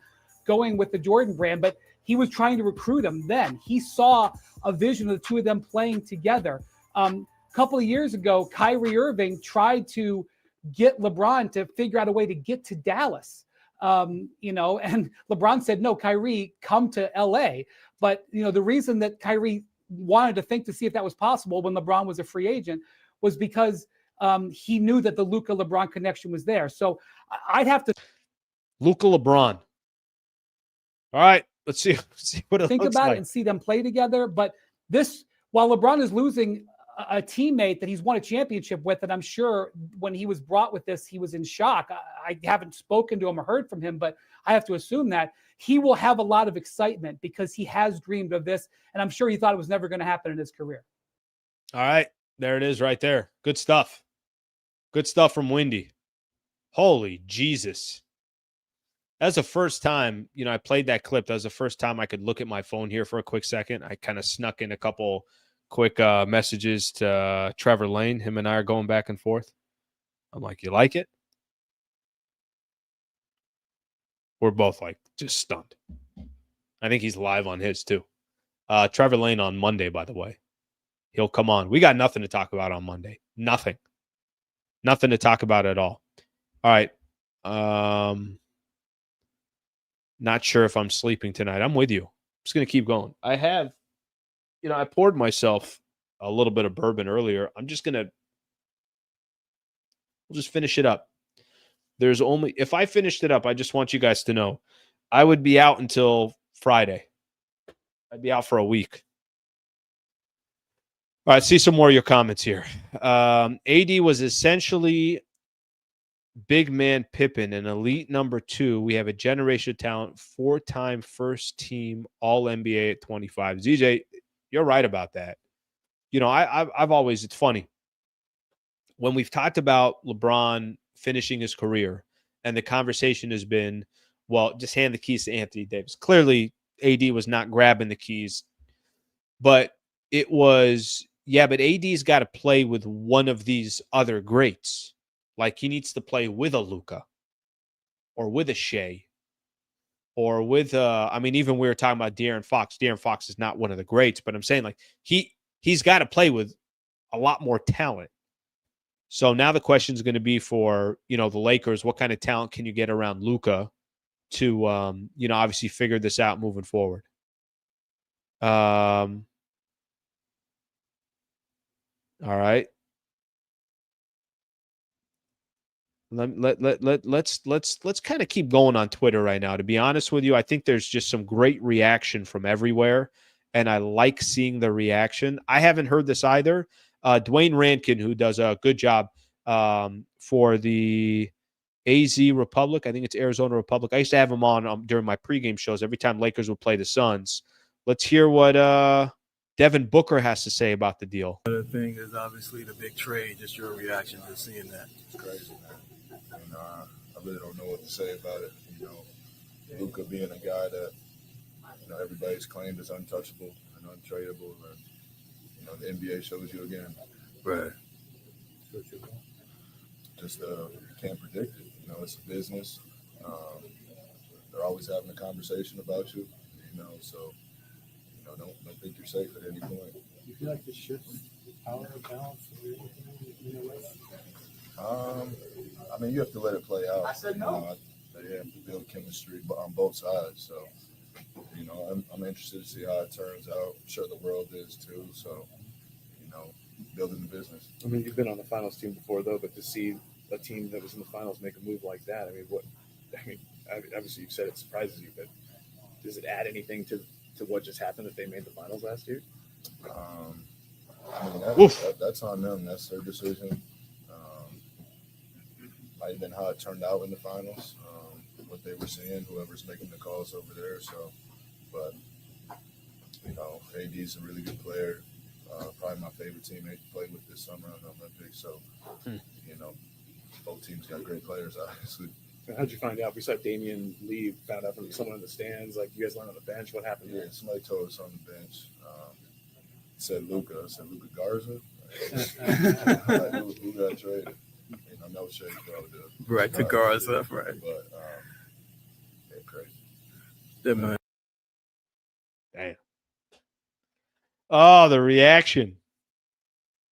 going with the Jordan brand, but he was trying to recruit him then. He saw a vision of the two of them playing together. A couple of years ago, Kyrie Irving tried to get LeBron to figure out a way to get to Dallas. And LeBron said, no, Kyrie, come to LA. But, the reason that Kyrie wanted to think to see if that was possible when LeBron was a free agent was because he knew that the Luka LeBron connection was there. So I'd have to Luka LeBron. All right, let's see what it think looks about like. it and see them play together. But this, while LeBron is losing a teammate that he's won a championship with, and I'm sure when he was brought with this, he was in shock. I haven't spoken to him or heard from him, but I have to assume that he will have a lot of excitement because he has dreamed of this, and I'm sure he thought it was never going to happen in his career. All right, there it is right there. Good stuff. Good stuff from Wendy. Holy Jesus. That's the first time, I played that clip. That was the first time I could look at my phone here for a quick second. I kind of snuck in a couple quick messages to Trevor Lane. Him and I are going back and forth. I'm like, you like it? We're both like just stunned. I think he's live on his too. Trevor Lane on Monday, by the way. He'll come on. We got nothing to talk about on Monday. Nothing. Nothing to talk about at all. All right. Not sure if I'm sleeping tonight. I'm with you. I'm just going to keep going. I have, I poured myself a little bit of bourbon earlier. We'll just finish it up. If I finished it up, I just want you guys to know, I would be out until Friday. I'd be out for a week. All right, see some more of your comments here. AD was essentially big man Pippen, an elite number 2. We have a generation talent, 4-time first team All NBA at 25. ZJ, you're right about that. I've always, it's funny. When we've talked about LeBron finishing his career and the conversation has been, well, just hand the keys to Anthony Davis. Clearly, AD was not grabbing the keys, but it was, but AD's got to play with one of these other greats. Like he needs to play with a Luka or with a Shea or with, even we were talking about De'Aaron Fox. De'Aaron Fox is not one of the greats, but I'm saying like he's got to play with a lot more talent. So now the question is going to be for, the Lakers, what kind of talent can you get around Luka to, obviously figure this out moving forward? All right. Let's kind of keep going on Twitter right now. To be honest with you, I think there's just some great reaction from everywhere, and I like seeing the reaction. I haven't heard this either. Dwayne Rankin, who does a good job for the AZ Republic. I think it's Arizona Republic. I used to have him on during my pregame shows every time Lakers would play the Suns. Let's hear what Devin Booker has to say about the deal. The thing is obviously the big trade. Just your reaction to seeing that. It's crazy, man. And I really don't know what to say about it. Luka being a guy that everybody's claimed is untouchable and untradeable, and the NBA shows you again. Right. Just can't predict it. It's a business. They're always having a conversation about you. So don't think you're safe at any point. You feel like the shift power balance you have to let it play out. I said no. They have to build chemistry on both sides. So, I'm interested to see how it turns out. I'm sure the world is too. So, building the business. I mean, you've been on the finals team before, though, but to see a team that was in the finals make a move like that, I mean, obviously you've said it surprises you, but does it add anything to what just happened that they made the finals last year? I mean, that's on them. That's their decision. Might have been how it turned out in the finals, what they were seeing, whoever's making the calls over there. So, but, you know, AD's a really good player. Probably my favorite teammate to play with this summer on the Olympics. So, you know, both teams got great players, obviously. How'd you find out? We saw Damian Lee found out from someone in the stands. Like, you guys weren't on the bench. What happened? Yeah, somebody told us on the bench. Said Luka. I said, Luka Garza? Who got traded? You know, no shade, bro. Right, to Garza, right. But, they're crazy. Yeah, man. Damn. Oh, the reaction.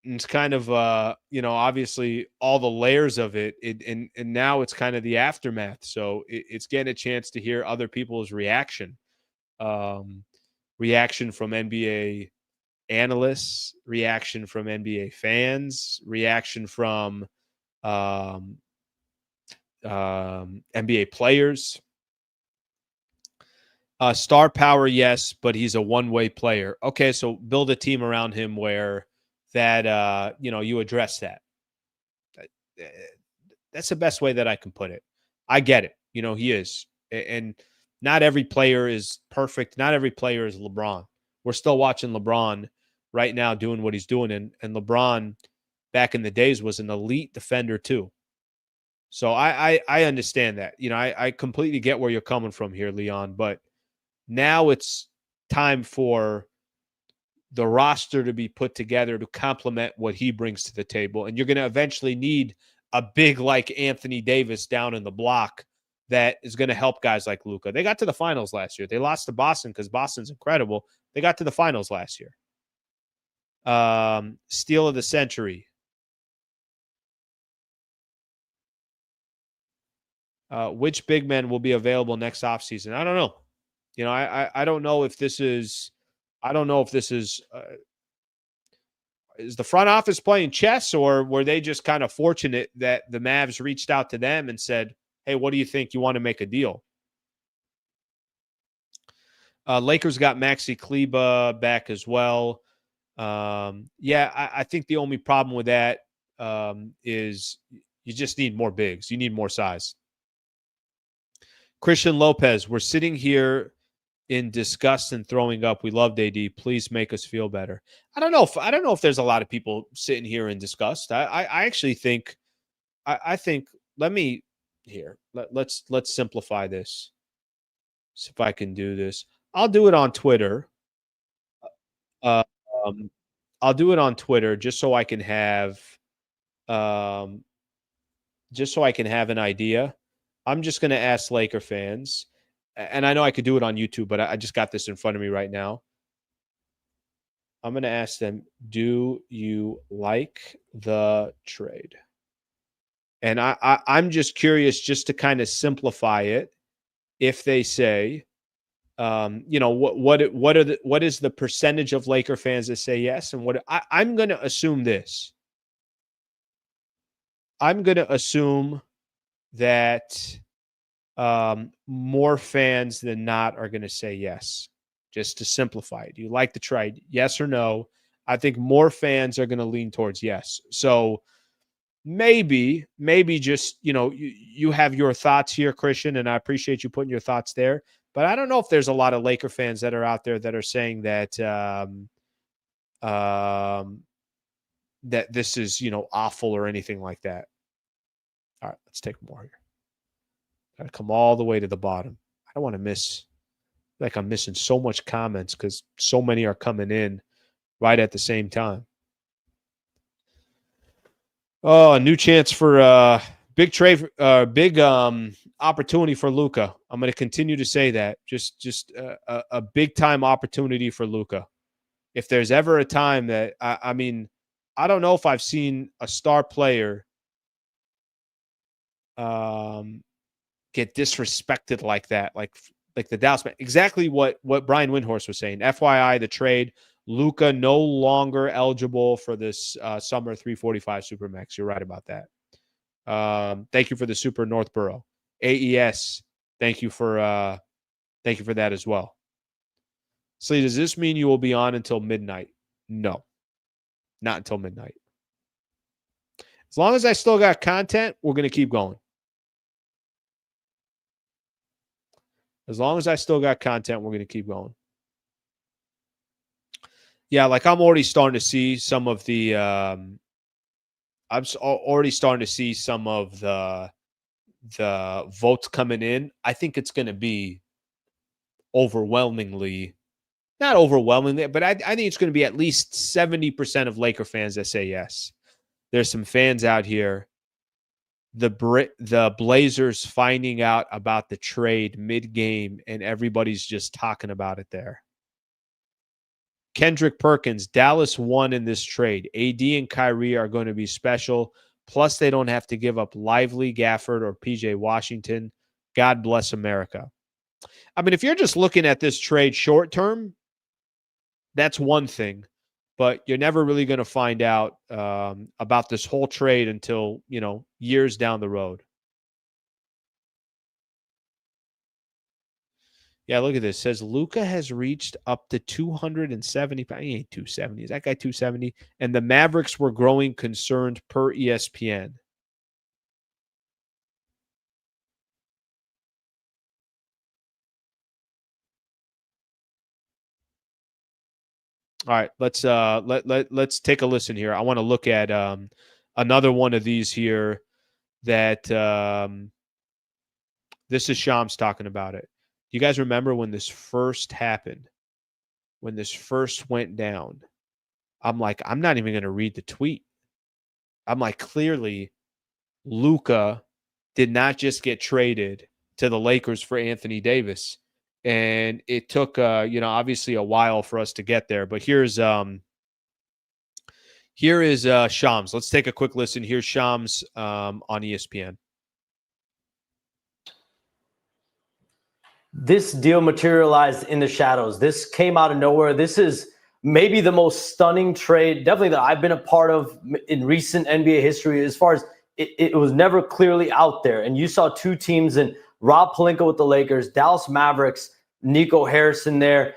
It's kind of, you know, obviously all the layers of it, and now it's kind of the aftermath. So it's getting a chance to hear other people's reaction. Reaction from NBA analysts, reaction from NBA fans, reaction from NBA players. Star power, yes, but he's a one-way player. Okay, so build a team around him where that you know, you address that. That's the best way that I can put it. I get it. You know, he is. And not every player is perfect. Not every player is LeBron. We're still watching LeBron right now doing what he's doing. And LeBron back in the days was an elite defender too. So I understand that. You know, I completely get where you're coming from here, Leon. But now it's time for the roster to be put together to complement what he brings to the table. And you're going to eventually need a big like Anthony Davis down in the block that is going to help guys like Luka. They got to the finals last year. They lost to Boston because Boston's incredible. They got to the finals last year. Steal of the century. Which big men will be available next offseason? I don't know. You know, I don't know if this is is the front office playing chess, or were they just kind of fortunate that the Mavs reached out to them and said, hey, what do you think? You want to make a deal? Lakers got Maxi Kleba back as well. Yeah, I think the only problem with that is you just need more bigs. You need more size. Christian Lopez, we're sitting here in disgust and throwing up. We loved AD. Please make us feel better. I don't know if there's a lot of people sitting here in disgust. I actually think I think let's simplify this. See if I can do this. I'll do it on Twitter. I'll do it on Twitter just so I can have an idea. I'm just going to ask Laker fans. And I know I could do it on YouTube, but I just got this in front of me right now. I'm going to ask them, do you like the trade? And I'm just curious, just to kind of simplify it, if they say, you know, what is the percentage of Laker fans that say yes? And I'm going to assume this. I'm going to assume that more fans than not are going to say yes, just to simplify it. Do you like the trade? Yes or no? I think more fans are going to lean towards yes. So maybe just, you know, you have your thoughts here, Christian, and I appreciate you putting your thoughts there. But I don't know if there's a lot of Laker fans that are out there that are saying that that this is, you know, awful or anything like that. All right, let's take more here. Got to come all the way to the bottom. I don't want to miss, like I'm missing so much comments because so many are coming in right at the same time. Oh, a new chance for big trade, big opportunity for Luka. I'm going to continue to say that. Just a big time opportunity for Luka. If there's ever a time that I mean, I don't know if I've seen a star player get disrespected like that, like the Dallas man. Exactly what Brian Windhorst was saying. FYI, the trade Luka no longer eligible for this summer 345 Supermax. You're right about that. Thank you for the Super Northborough. AES, thank you for that as well. Slee, does this mean you will be on until midnight? No, not until midnight. As long as I still got content, we're going to keep going. As long as I still got content, we're going to keep going. Yeah, like I'm already starting to see some of the already starting to see some of the votes coming in. I think it's going to be overwhelmingly, not overwhelmingly, but I think it's going to be at least 70% of Laker fans that say yes. There's some fans out here. The Blazers finding out about the trade mid-game, and everybody's just talking about it there. Kendrick Perkins, Dallas won in this trade. AD and Kyrie are going to be special. Plus, they don't have to give up Lively, Gafford, or PJ Washington. God bless America. I mean, if you're just looking at this trade short term, that's one thing. But you're never really going to find out about this whole trade until, years down the road. Yeah, look at this. It says Luka has reached up to 270. He ain't 270. Is that guy 270? And the Mavericks were growing concerned per ESPN. All right, let's take a listen here. I want to look at another one of these here that this is Shams talking about it. You guys remember when this first happened, when this first went down? I'm like, I'm not even going to read the tweet. I'm like, clearly, Luka did not just get traded to the Lakers for Anthony Davis. And it took, obviously a while for us to get there. But here is Shams. Let's take a quick listen. Here's Shams on ESPN. This deal materialized in the shadows. This came out of nowhere. This is maybe the most stunning trade, definitely that I've been a part of in recent NBA history, as far as it was never clearly out there. And you saw two teams in Rob Pelinka with the Lakers, Dallas Mavericks, Nico Harrison there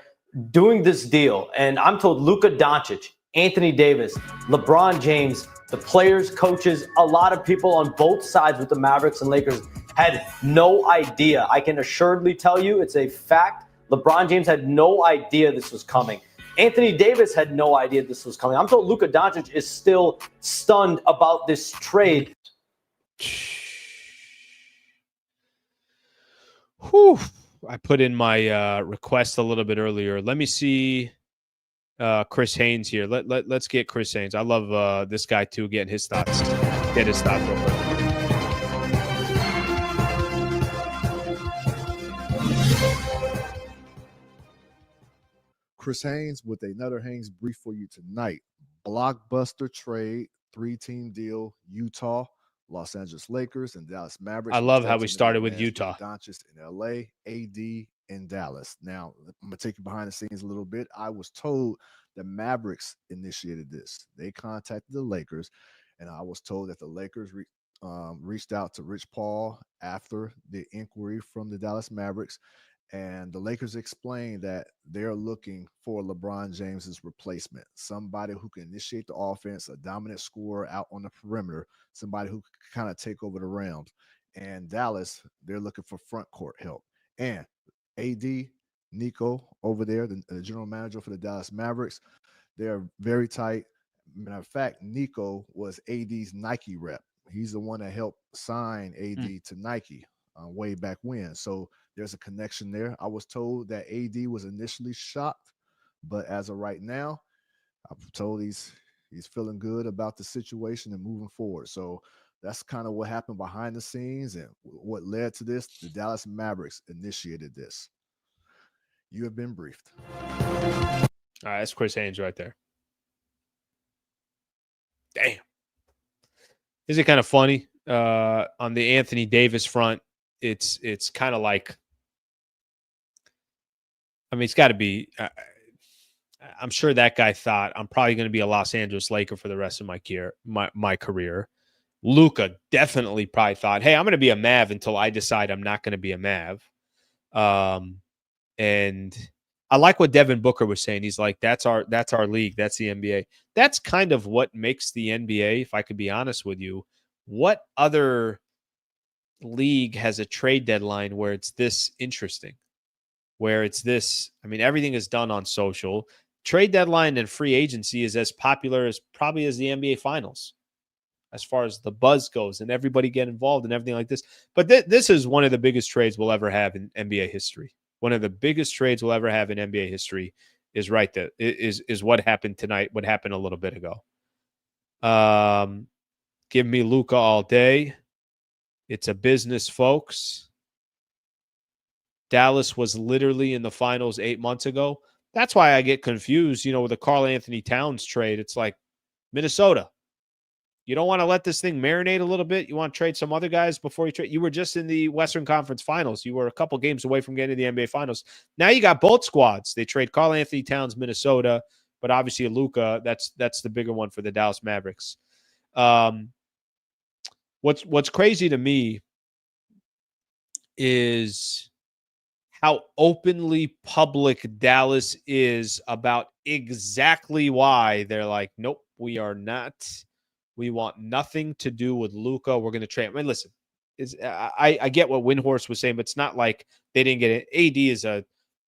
doing this deal. And I'm told Luka Doncic, Anthony Davis, LeBron James, the players, coaches, a lot of people on both sides with the Mavericks and Lakers had no idea. I can assuredly tell you it's a fact. LeBron James had no idea this was coming. Anthony Davis had no idea this was coming. I'm told Luka Doncic is still stunned about this trade. Whew. I put in my request a little bit earlier. Let me see Chris Haynes here. Let's get Chris Haynes. I love this guy too, getting his thoughts. Get his thoughts real quick. Chris Haynes with another Haynes brief for you tonight. Blockbuster trade, 3-team deal, Utah, Los Angeles Lakers, and Dallas Mavericks. I love how we started with Utah. Doncic in LA, AD in Dallas. Now, I'm going to take you behind the scenes a little bit. I was told the Mavericks initiated this. They contacted the Lakers, and I was told that the Lakers reached out to Rich Paul after the inquiry from the Dallas Mavericks. And the Lakers explained that they're looking for LeBron James's replacement, somebody who can initiate the offense, a dominant scorer out on the perimeter, somebody who can kind of take over the realms. And Dallas, they're looking for front court help. And AD, Nico over there, the general manager for the Dallas Mavericks, they're very tight. Matter of fact, Nico was AD's Nike rep. He's the one that helped sign AD to Nike way back when. So there's a connection there. I was told that AD was initially shocked, but as of right now, I'm told he's feeling good about the situation and moving forward. So that's kind of what happened behind the scenes and what led to this. The Dallas Mavericks initiated this. You have been briefed. All right, that's Chris Haynes right there. Damn. Is it kind of funny? On the Anthony Davis front, it's kind of like, I mean, it's got to be, I'm sure that guy thought I'm probably going to be a Los Angeles Laker for the rest of my career. Luka definitely probably thought, hey, I'm going to be a Mav until I decide I'm not going to be a Mav. And I like what Devin Booker was saying. He's like, that's our league. That's the NBA. That's kind of what makes the NBA, if I could be honest with you. What other league has a trade deadline where it's this interesting? Where it's this, I mean, everything is done on social. Trade deadline and free agency is as popular as probably as the NBA Finals, as far as the buzz goes and everybody get involved and everything like this. But this is one of the biggest trades we'll ever have in NBA history. One of the biggest trades we'll ever have in NBA history is right there. Is what happened tonight, what happened a little bit ago. Give me Luka all day. It's a business, folks. Dallas was literally in the finals 8 months ago. That's why I get confused, with the Karl Anthony Towns trade. It's like Minnesota. You don't want to let this thing marinate a little bit. You want to trade some other guys before you trade. You were just in the Western Conference Finals. You were a couple games away from getting to the NBA Finals. Now you got both squads. They trade Karl Anthony Towns, Minnesota, but obviously Luka. That's the bigger one for the Dallas Mavericks. What's crazy to me is how openly public Dallas is about exactly why they're like, nope, we are not. We want nothing to do with Luka. We're going to trade. I mean, listen, I get what Windhorst was saying, but it's not like they didn't get it. AD is a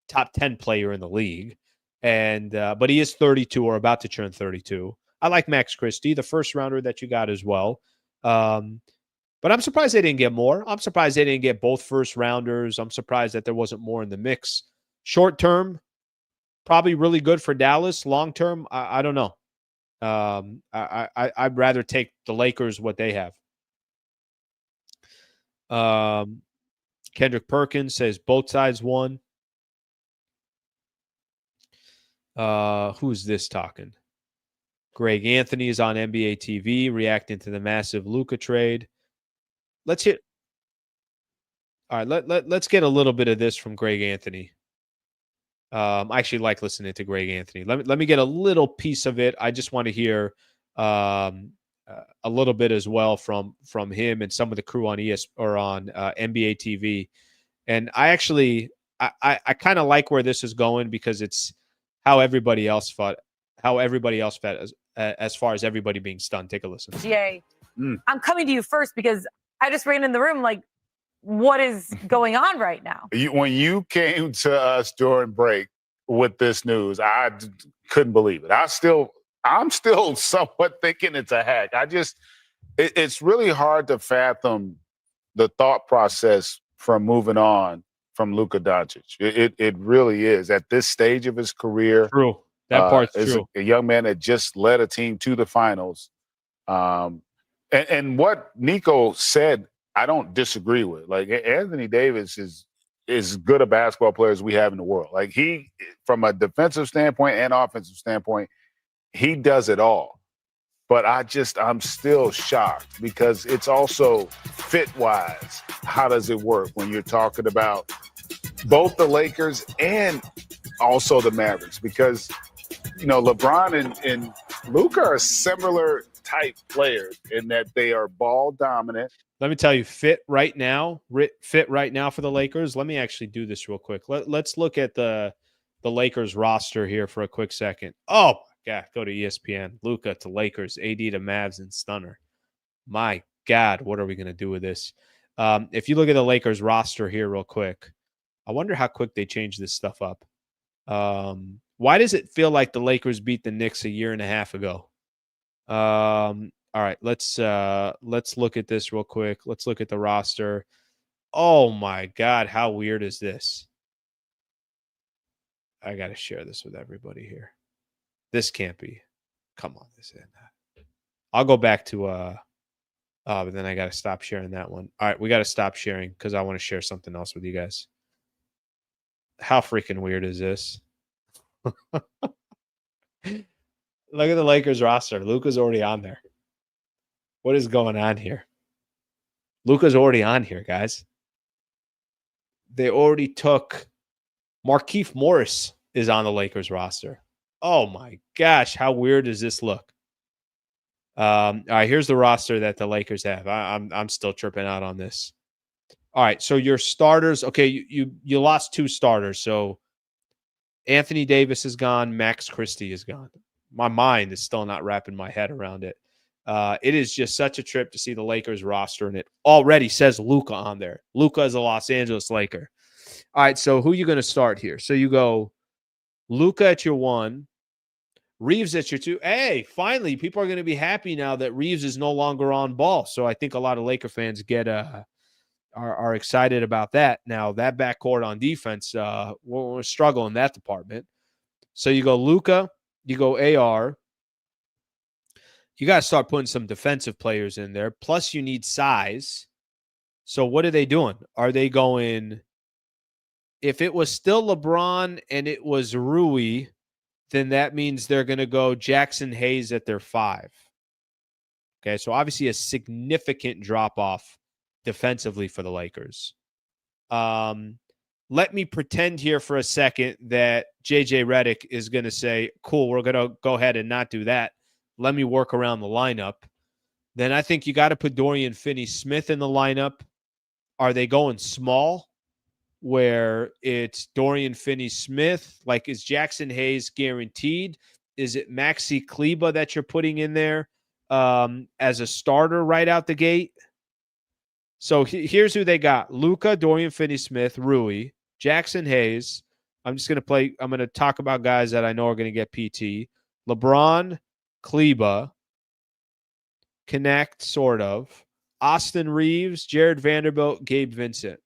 top 10 player in the league, and but he is 32 or about to turn 32. I like Max Christie, the first rounder that you got as well. But I'm surprised they didn't get more. I'm surprised they didn't get both first rounders. I'm surprised that there wasn't more in the mix. Short term, probably really good for Dallas. Long term, I don't know. I'd rather take the Lakers what they have. Kendrick Perkins says both sides won. Who's this talking? Greg Anthony is on NBA TV reacting to the massive Luka trade. Let's hit. All right, let's get a little bit of this from Greg Anthony. I actually like listening to Greg Anthony. Let me get a little piece of it. I just want to hear a little bit as well from him and some of the crew on on NBA TV. And I kind of like where this is going because it's how everybody else felt as far as everybody being stunned. Take a listen. GA, I'm coming to you first because I just ran in the room like, what is going on right now? When you came to us during break with this news, I couldn't believe it. I'm still somewhat thinking it's a hack. It's really hard to fathom the thought process from moving on from Luka Doncic. It really is at this stage of his career. True, that part's true. A young man that just led a team to the finals. And what Nico said, I don't disagree with. Like Anthony Davis is as good a basketball player as we have in the world. Like he, from a defensive standpoint and offensive standpoint, he does it all. But I'm still shocked because it's also fit-wise. How does it work when you're talking about both the Lakers and also the Mavericks? Because, LeBron and Luka are similar type players in that they are ball dominant. Let me tell you, fit right now for the Lakers. Let me actually do this real quick. Let's look at the Lakers roster here for a quick second. Oh, yeah, go to ESPN. Luka to Lakers, AD to Mavs, and Stunner. My God, what are we going to do with this? If you look at the Lakers roster here real quick, I wonder how quick they change this stuff up. Why does it feel like the Lakers beat the Knicks a year and a half ago? All right, let's look at this real quick. Let's look at the roster. Oh my God, how weird is this? I got to share this with everybody here. This can't be. Come on, this isn't that. I'll go back to but then I got to stop sharing that one. All right, we got to stop sharing because I want to share something else with you guys. How freaking weird is this? Look at the Lakers roster. Luka's already on there. What is going on here? Luka's already on here, guys. They already took Markieff Morris is on the Lakers roster. Oh my gosh, how weird does this look? All right, here's the roster that the Lakers have. I'm still tripping out on this. All right, so your starters. Okay, you lost 2 starters. So Anthony Davis is gone. Max Christie is gone. My mind is still not wrapping my head around it. It is just such a trip to see the Lakers roster, and it already says Luka on there. Luka is a Los Angeles Laker. All right, so who are you going to start here? So you go Luka at your 1, Reeves at your 2. Hey, finally, people are going to be happy now that Reeves is no longer on ball. So I think a lot of Laker fans get are excited about that. Now that backcourt on defense, we're struggling in that department. So you go Luka, you go AR. You got to start putting some defensive players in there. Plus, you need size. So what are they doing? Are they going? If it was still LeBron and it was Rui, then that means they're going to go Jackson Hayes at their 5. Okay, so obviously a significant drop-off defensively for the Lakers. Let me pretend here for a second that JJ Redick is going to say, cool, we're going to go ahead and not do that. Let me work around the lineup. Then I think you got to put Dorian Finney-Smith in the lineup. Are they going small where it's Dorian Finney-Smith? Like, is Jackson Hayes guaranteed? Is it Maxi Kleber that you're putting in there as a starter right out the gate? So here's who they got. Luka, Dorian Finney-Smith, Rui, Jackson Hayes. I'm going to talk about guys that I know are going to get PT. LeBron, Kleber, Connect, sort of. Austin Reeves, Jared Vanderbilt, Gabe Vincent.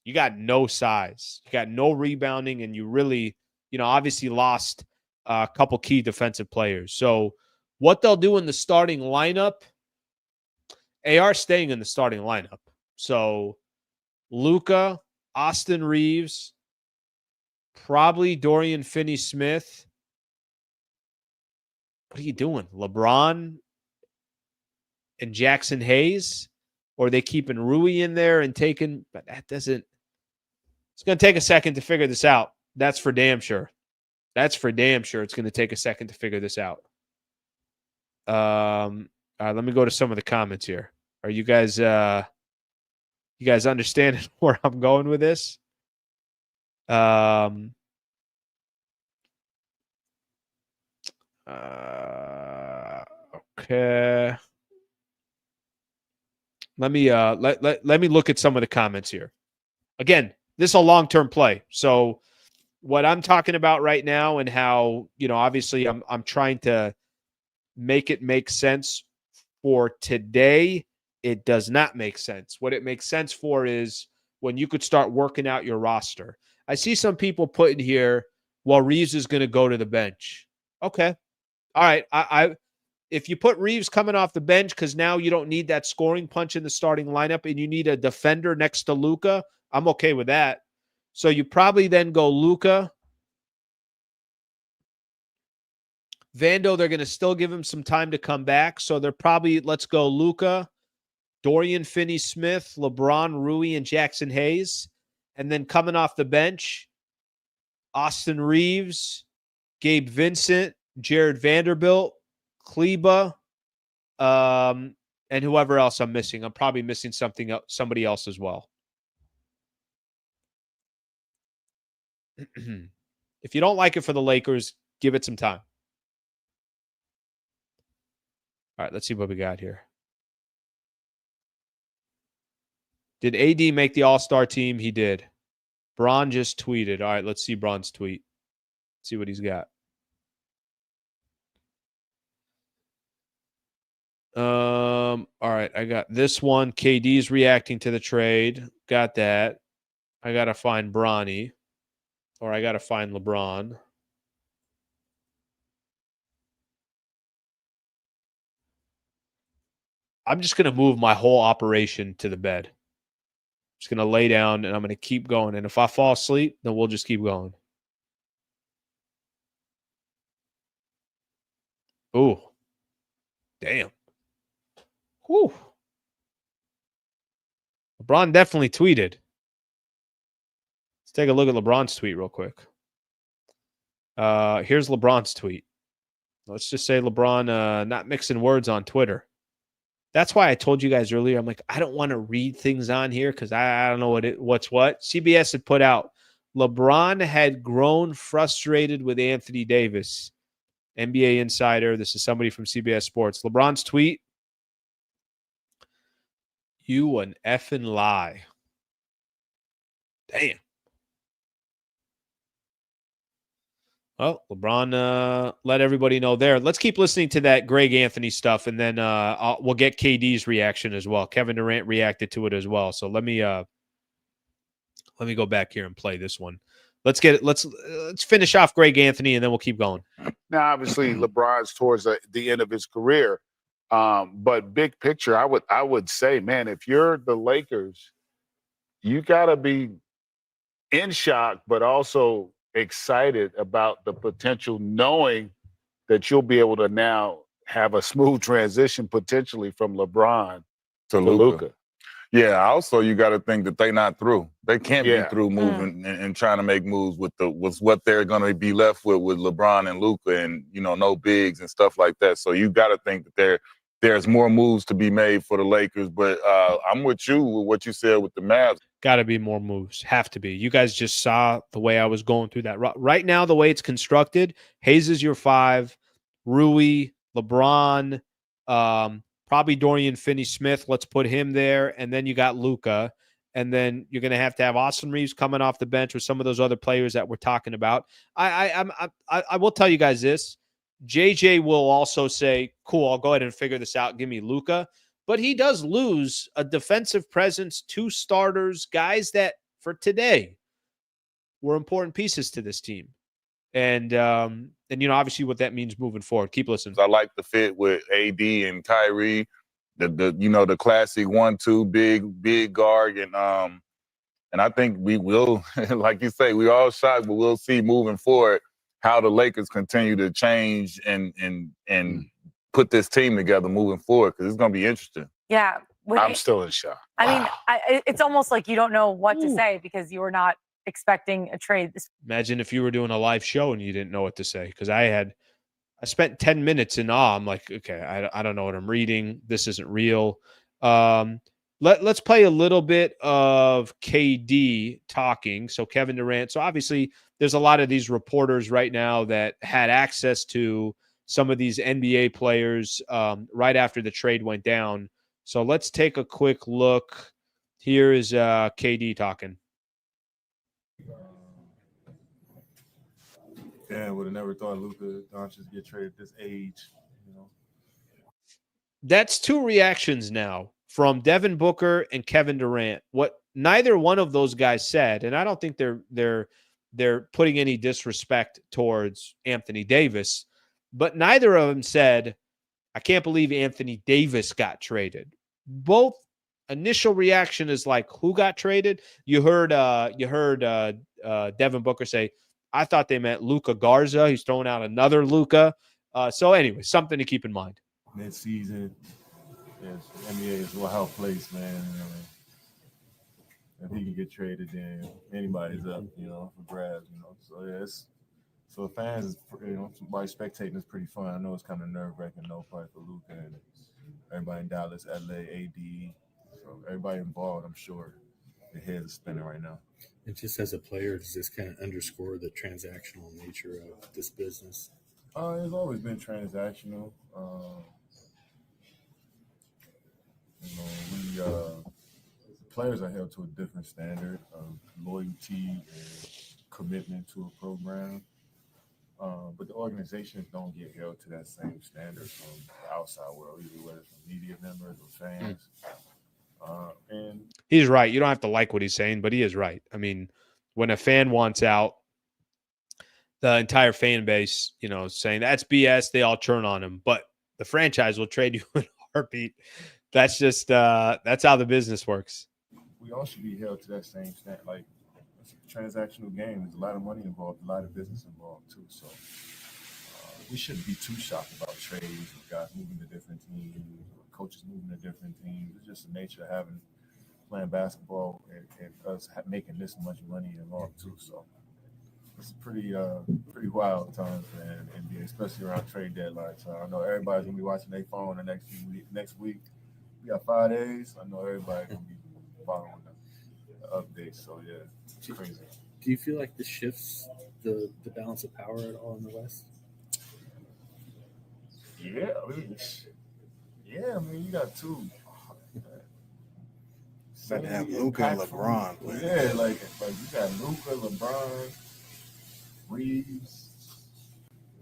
You got no size. You got no rebounding, and you really, obviously lost a couple key defensive players. So what they'll do in the starting lineup, they are staying in the starting lineup. So Luka, Austin Reeves, probably Dorian Finney-Smith. What are you doing? LeBron and Jackson Hayes? Or are they keeping Rui in there and taking, but that doesn't, it's going to take a second to figure this out. That's for damn sure. That's for damn sure. It's going to take a second to figure this out. All right, let me go to some of the comments here. Are you guys understanding where I'm going with this? Okay. Let me let me look at some of the comments here. Again, this is a long-term play. So what I'm talking about right now and how, obviously I'm trying to make it make sense for today, it does not make sense. What it makes sense for is when you could start working out your roster. I see some people putting here, well, Reeves is going to go to the bench. Okay. All right. If you put Reeves coming off the bench because now you don't need that scoring punch in the starting lineup and you need a defender next to Luka, I'm okay with that. So you probably then go Luka. Vando, they're going to still give him some time to come back. So they're probably, let's go Luka, Dorian Finney-Smith, LeBron, Rui, and Jackson Hayes. And then coming off the bench, Austin Reeves, Gabe Vincent, Jared Vanderbilt, Kleber, and whoever else I'm missing. I'm probably missing somebody else as well. If you don't like it for the Lakers, give it some time. All right, let's see what we got here. Did AD make the All-Star team? He did. Bron just tweeted. All right, let's see Bron's tweet. Let's see what he's got. All right, I got this one. KD's reacting to the trade. Got that. I got to find Bronny. Or I got to find LeBron. I'm just going to move my whole operation to the bed. I'm just going to lay down and I'm going to keep going. And if I fall asleep, then we'll just keep going. Ooh. Damn. Whew. LeBron definitely tweeted. Let's take a look at LeBron's tweet real quick. Here's LeBron's tweet. Let's just say LeBron not mixing words on Twitter. That's why I told you guys earlier, I'm like, I don't want to read things on here because I don't know what's what. CBS had put out, LeBron had grown frustrated with Anthony Davis. NBA Insider. This is somebody from CBS Sports. LeBron's tweet, you an effing lie. Damn. Well, LeBron let everybody know there. Let's keep listening to that Greg Anthony stuff, and then we'll get KD's reaction as well. Kevin Durant reacted to it as well. So let me go back here and play this one. Let's finish off Greg Anthony, and then we'll keep going. Now, obviously, LeBron's towards the end of his career, but big picture, I would say, man, if you're the Lakers, you got to be in shock, but also excited about the potential, knowing that you'll be able to now have a smooth transition potentially from LeBron to Luka. Yeah, also you got to think that they're not through. They can't be through moving and trying to make moves with what they're going to be left with LeBron and Luka, and no bigs and stuff like that. So you got to think that there's more moves to be made for the Lakers. But I'm with you with what you said with the Mavs. Got to be more moves. Have to be. You guys just saw the way I was going through that. Right now, the way it's constructed, Hayes is your 5, Rui, LeBron, probably Dorian Finney-Smith. Let's put him there. And then you got Luka. And then you're going to have Austin Reeves coming off the bench with some of those other players that we're talking about. I will tell you guys this. JJ will also say, cool, I'll go ahead and figure this out. Give me Luka. But he does lose a defensive presence, 2 starters, guys that for today were important pieces to this team. And obviously what that means moving forward. Keep listening. I like the fit with AD and Kyrie, the classic 1-2 big guard, and I think we will, like you say, we all shocked, but we'll see moving forward how the Lakers continue to change and put this team together moving forward, because it's going to be interesting. Yeah. I'm still in shock. I mean, it's almost like you don't know what to say because you were not expecting a trade. Imagine if you were doing a live show and you didn't know what to say, because I spent 10 minutes in awe. I'm like, okay, I don't know what I'm reading. This isn't real. Let's play a little bit of KD talking. So Kevin Durant. So obviously there's a lot of these reporters right now that had access to some of these NBA players right after the trade went down. So let's take a quick look. Here is KD talking. Yeah, would have never thought Luka Doncic get traded at this age. That's 2 reactions now from Devin Booker and Kevin Durant. What neither one of those guys said, and I don't think they're putting any disrespect towards Anthony Davis, but neither of them said, I can't believe Anthony Davis got traded. Both initial reaction is like, who got traded? You heard Devin Booker say, I thought they meant Luka Garza. He's throwing out another Luka. So anyway, something to keep in mind. Mid-season, yes, NBA is a wild place, man. If he can get traded, then anybody's up, for grabs, So yes. So fans, by spectating is pretty fun. I know it's kind of nerve-wracking, probably for Luka and everybody in Dallas, LA, AD. So everybody involved, I'm sure, their heads are spinning right now. And just as a player, does this kind of underscore the transactional nature of this business? It's always been transactional. Players are held to a different standard of loyalty and commitment to a program. But the organizations don't get held to that same standard from the outside world, either whether it's from media members or fans. And he's right. You don't have to like what he's saying, but he is right. I mean, when a fan wants out, the entire fan base, saying that's BS, they all turn on him. But the franchise will trade you in a heartbeat. That's just that's how the business works. We all should be held to that same standard. Like, it's a transactional game. There's a lot of money involved, a lot of business involved too. So we shouldn't be too shocked about trades, with guys moving to different teams, or coaches moving to different teams. It's just the nature of playing basketball and us making this much money involved too. So it's pretty wild times, man, in NBA, especially around trade deadline. So I know everybody's gonna be watching their phone the next week. We got 5 days. I know everybody's gonna be following the updates. So yeah, it's crazy. Do you feel like this shifts the balance of power at all in the West? Yeah, I mean, you got two. Better have Luka and LeBron. Yeah, like you got Luka, LeBron, Reeves,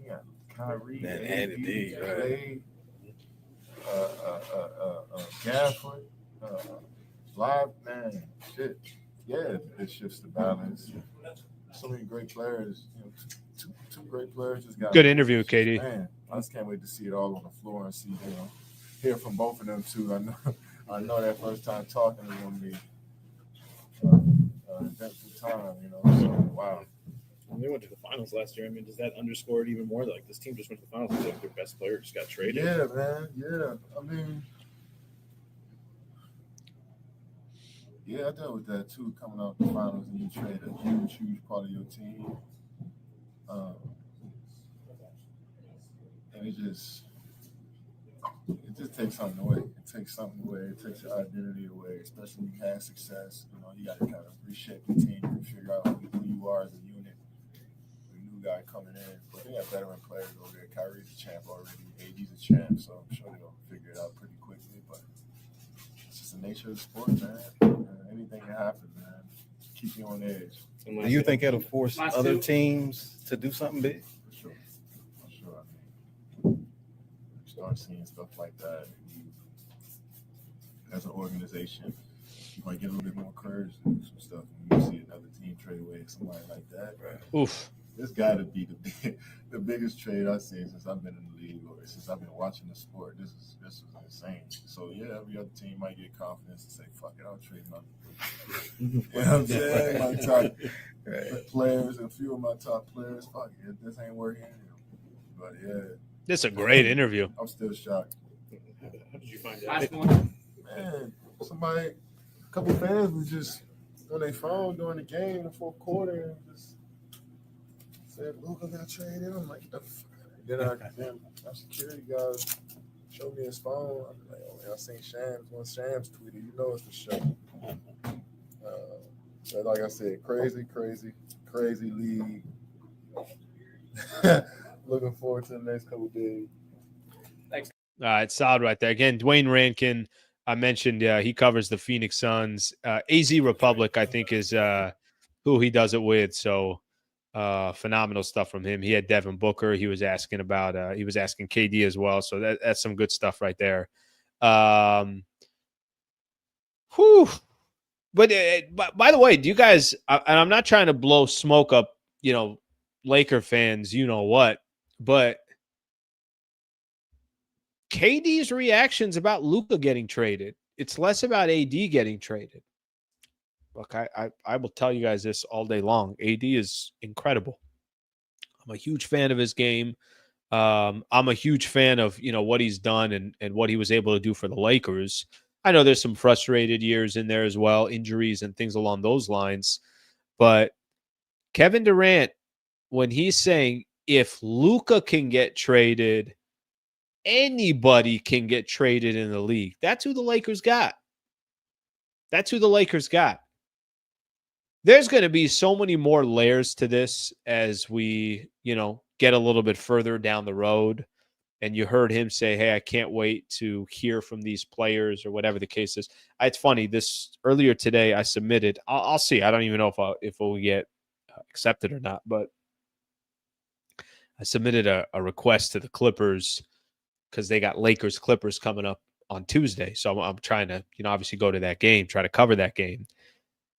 you got Kyrie, And AD, Clay, Gafford, Live, man, shit. Yeah, it shifts the balance. So many great players. You know, two great players just got Good interview, Katie. Man, I just can't wait to see it all on the floor and see, hear from both of them too. I know that first time talking is gonna be eventful time, So wow. When they went to the finals last year, I mean, does that underscore it even more? Like this team just went to the finals, like their best player just got traded. Yeah, man. Yeah, I mean, yeah, I dealt with that too. Coming out the finals and you trade a huge part of your team, and it just takes something away. It takes something away. It takes your identity away, especially when you have success. You got to kind of reshape the team and figure out who you are as a unit. The new guy coming in, but they have veteran players over there. Kyrie's a champ already. AD's a champ, so I'm sure they'll figure it out pretty quickly. But it's just the nature of the sport, man. Anything can happen, man. Keep you on edge. Do you think it'll force other teams to do something big? For sure. I mean, you start seeing stuff like that. As an organization, you might get a little bit more courage to do some stuff when you see another team trade away somebody like that. Oof. This got to be the biggest trade I've seen since I've been in the league or since I've been watching the sport. This is insane. So yeah, every other team might get confidence and say, "Fuck it, I'll trade my." You know what I'm saying? My top players, a few of my top players. Fuck it, this ain't working. But yeah, This is a great interview. I'm still shocked. How did you find out? Man, a couple fans was just on their phone during the game in the fourth quarter and just said, Luka got traded. I'm like, the fuck? Then our security guys showed me his phone. I'm like, oh, man, I seen Shams. When Shams tweeted, it's the show. But like I said, crazy league. Looking forward to the next couple days. Thanks. It's solid right there. Again, Dwayne Rankin, I mentioned he covers the Phoenix Suns. AZ Republic, I think, is who he does it with. So phenomenal stuff from him. He had Devin Booker. He was asking about he was asking KD as well. So that's some good stuff right there. But by the way, do you guys, and I'm not trying to blow smoke up, Laker fans, what, but KD's reactions about Luka getting traded. It's less about AD getting traded. Look, I will tell you guys this all day long. AD is incredible. I'm a huge fan of his game. I'm a huge fan of, what he's done and what he was able to do for the Lakers. I know there's some frustrated years in there as well, injuries and things along those lines. But Kevin Durant, when he's saying if Luka can get traded, anybody can get traded in the league. That's who the Lakers got. There's going to be so many more layers to this as we, get a little bit further down the road. And you heard him say, hey, I can't wait to hear from these players or whatever the case is. It's funny. Earlier today, I submitted. I'll see. I don't even know if it will get accepted or not. But I submitted a request to the Clippers because they got Lakers-Clippers coming up on Tuesday. So I'm trying to, obviously go to that game, try to cover that game.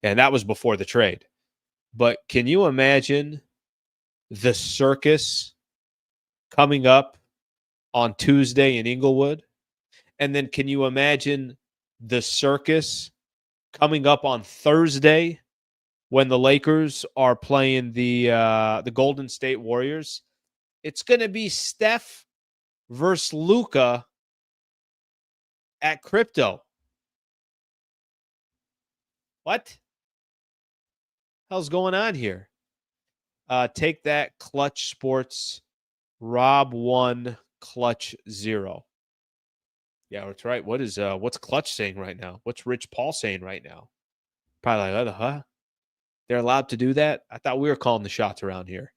And that was before the trade. But can you imagine the circus coming up on Tuesday in Inglewood? And then can you imagine the circus coming up on Thursday when the Lakers are playing the Golden State Warriors? It's going to be Steph versus Luka at Crypto. What hell's going on here? Take that, Clutch Sports. Rob 1, Clutch 0. Yeah, that's right. What's Clutch saying right now? What's Rich Paul saying right now? Probably like, huh? They're allowed to do that? I thought we were calling the shots around here.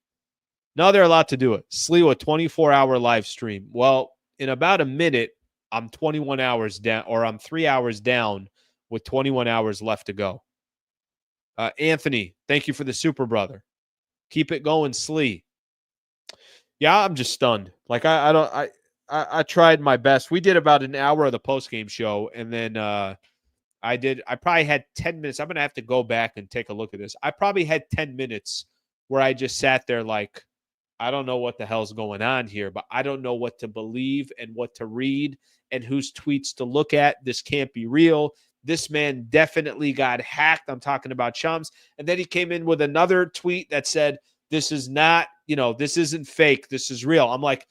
No, they're allowed to do it. Sliwa, a 24-hour live stream. Well, in about a minute, I'm 21 hours down, or I'm 3 hours down with 21 hours left to go. Anthony, thank you for the super brother. Keep it going, Slee. Yeah, I'm just stunned. Like I tried my best. We did about an hour of the postgame show, and then I probably had 10 minutes. I'm gonna have to go back and take a look at this. I probably had 10 minutes where I just sat there like, I don't know what the hell's going on here, but I don't know what to believe and what to read and whose tweets to look at. This can't be real. This man definitely got hacked. I'm talking about Chums. And then he came in with another tweet that said, this is not, this isn't fake. This is real. I'm like,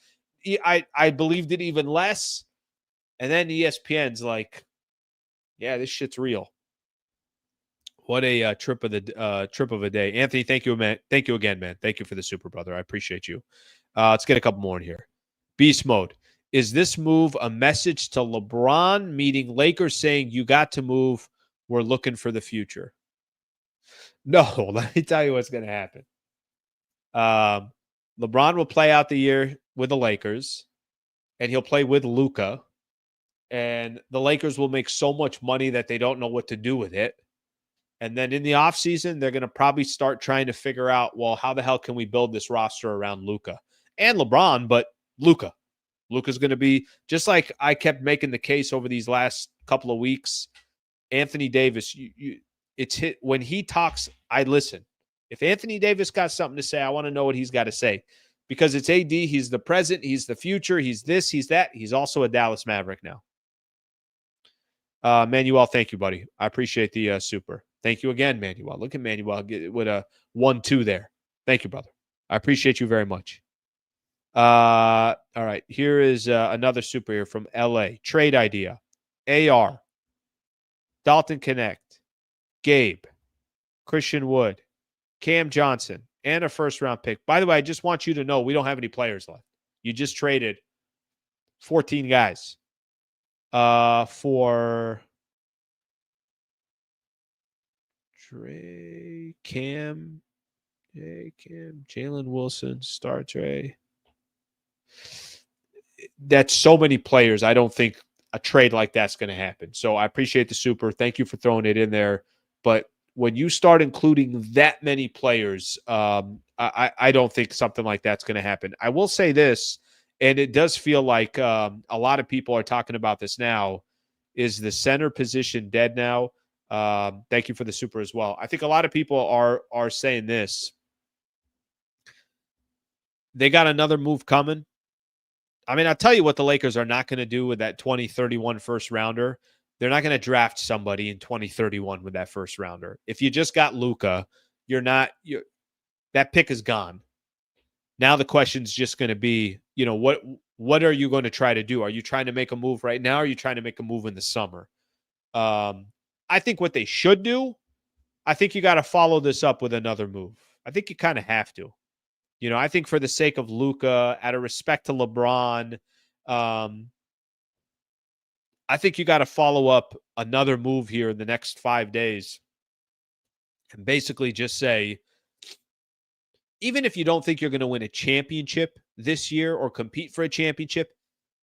I believed it even less. And then ESPN's like, yeah, this shit's real. What a trip of a day. Anthony, thank you, man. Thank you again, man. Thank you for the super brother. I appreciate you. Let's get a couple more in here. Beast mode. Is this move a message to LeBron meeting Lakers saying you got to move? We're looking for the future. No, let me tell you what's going to happen. LeBron will play out the year with the Lakers, and he'll play with Luka. And the Lakers will make so much money that they don't know what to do with it. And then in the offseason, they're going to probably start trying to figure out, well, how the hell can we build this roster around Luka and LeBron, but Luka. Luka's going to be, just like I kept making the case over these last couple of weeks, Anthony Davis, it's hit when he talks, I listen. If Anthony Davis got something to say, I want to know what he's got to say because it's AD. He's the present. He's the future. He's this. He's that. He's also a Dallas Maverick now. Manuel, thank you, buddy. I appreciate the super. Thank you again, Manuel. Look at Manuel with a 1-2 there. Thank you, brother. I appreciate you very much. All right. Here is another super here from LA. Trade idea. AR. Dalton Connect. Gabe. Christian Wood. Cam Johnson. And a first-round pick. By the way, I just want you to know we don't have any players left. You just traded 14 guys for Trey, Cam, Jalen Wilson, Star Trey. That's so many players. I don't think a trade like that's going to happen. So I appreciate the super. Thank you for throwing it in there. But when you start including that many players, I don't think something like that's going to happen. I will say this, and it does feel like a lot of people are talking about this now. Is the center position dead now? Thank you for the super as well. I think a lot of people are saying this. They got another move coming. I mean, I'll tell you what the Lakers are not going to do with that 2031 first rounder. They're not going to draft somebody in 2031 with that first rounder. If you just got Luka, that pick is gone. Now the question's just going to be, what are you going to try to do? Are you trying to make a move right now? Or are you trying to make a move in the summer? I think what they should do, I think you got to follow this up with another move. I think you kind of have to. I think for the sake of Luka, out of respect to LeBron, I think you got to follow up another move here in the next 5 days and basically just say, even if you don't think you're going to win a championship this year or compete for a championship,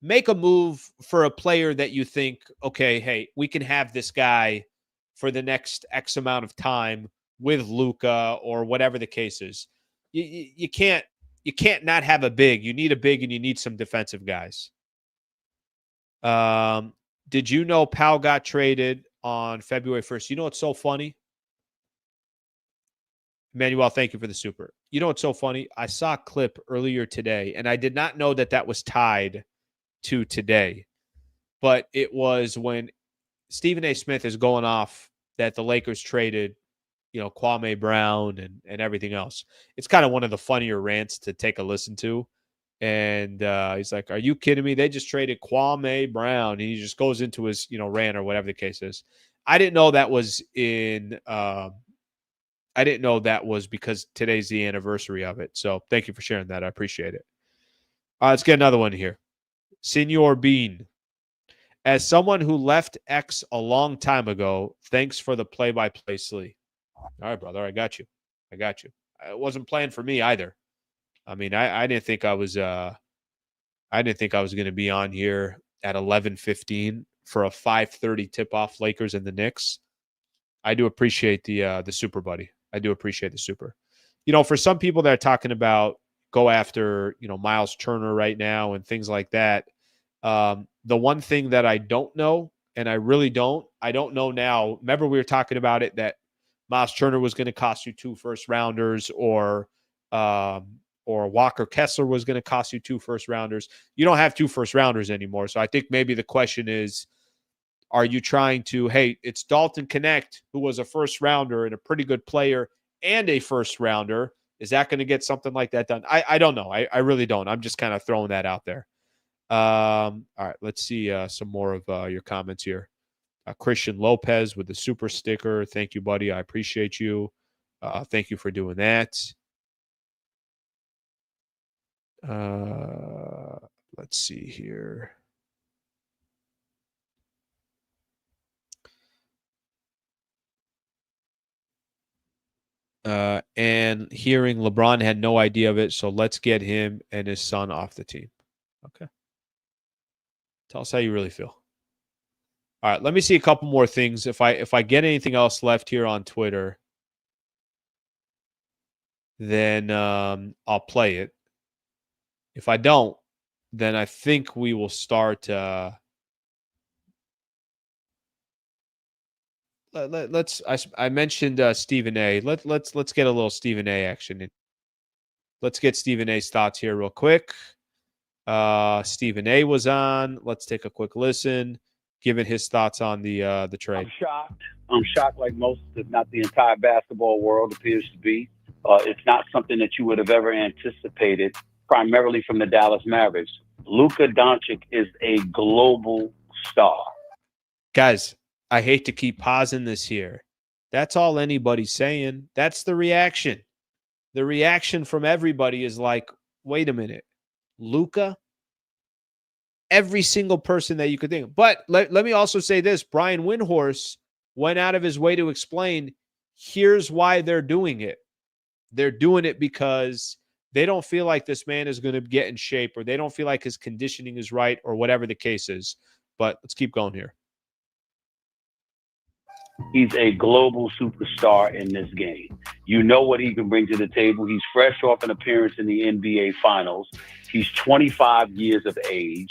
make a move for a player that you think, okay, hey, we can have this guy for the next X amount of time with Luka or whatever the case is. You can't not have a big. You need a big and you need some defensive guys. Did you know Powell got traded on February 1st? You know what's so funny? Manuel, thank you for the super. You know what's so funny? I saw a clip earlier today, and I did not know that was tied to today. But it was when Stephen A. Smith is going off that the Lakers traded Kwame Brown and everything else. It's kind of one of the funnier rants to take a listen to. And he's like, are you kidding me? They just traded Kwame Brown. And he just goes into his, rant or whatever the case is. I didn't know that was in I didn't know that was because today's the anniversary of it. So thank you for sharing that. I appreciate it. Let's get another one here. Senor Bean. As someone who left X a long time ago, thanks for the play-by-play, Slee. All right, brother. I got you. It wasn't planned for me either. I mean, I didn't think I was going to be on here at 11:15 for a 5:30 tip-off Lakers and the Knicks. I do appreciate the super, buddy. I do appreciate the super. For some people that are talking about go after, Miles Turner right now and things like that, the one thing that I don't know, and I don't know now. Remember we were talking about it, that Miles Turner was going to cost you 2 first-rounders, or Walker Kessler was going to cost you 2 first-rounders. You don't have 2 first-rounders anymore. So I think maybe the question is, are you trying to, hey, it's Dalton Connect, who was a first-rounder and a pretty good player and a first-rounder. Is that going to get something like that done? I don't know. I really don't. I'm just kind of throwing that out there. All right, let's see some more of your comments here. Christian Lopez with the super sticker. Thank you, buddy. I appreciate you. Thank you for doing that. Let's see here. And hearing LeBron had no idea of it, so let's get him and his son off the team. Okay. Tell us how you really feel. All right, let me see a couple more things. If I get anything else left here on Twitter, then I'll play it. If I don't, then I think we will start. I mentioned Stephen A. Let's get a little Stephen A. action in. Let's get Stephen A.'s thoughts here real quick. Stephen A. was on. Let's take a quick listen, giving his thoughts on the trade. I'm shocked like most, if not the entire basketball world appears to be. It's not something that you would have ever anticipated, primarily from the Dallas Mavericks. Luka Doncic is a global star. Guys, I hate to keep pausing this here. That's all anybody's saying. That's the reaction. The reaction from everybody is like, wait a minute. Luka? Every single person that you could think of. But let me also say this. Brian Windhorst went out of his way to explain, here's why they're doing it. They're doing it because they don't feel like this man is going to get in shape, or they don't feel like his conditioning is right, or whatever the case is. But let's keep going here. He's a global superstar in this game. You know what he can bring to the table. He's fresh off an appearance in the NBA Finals. He's 25 years of age.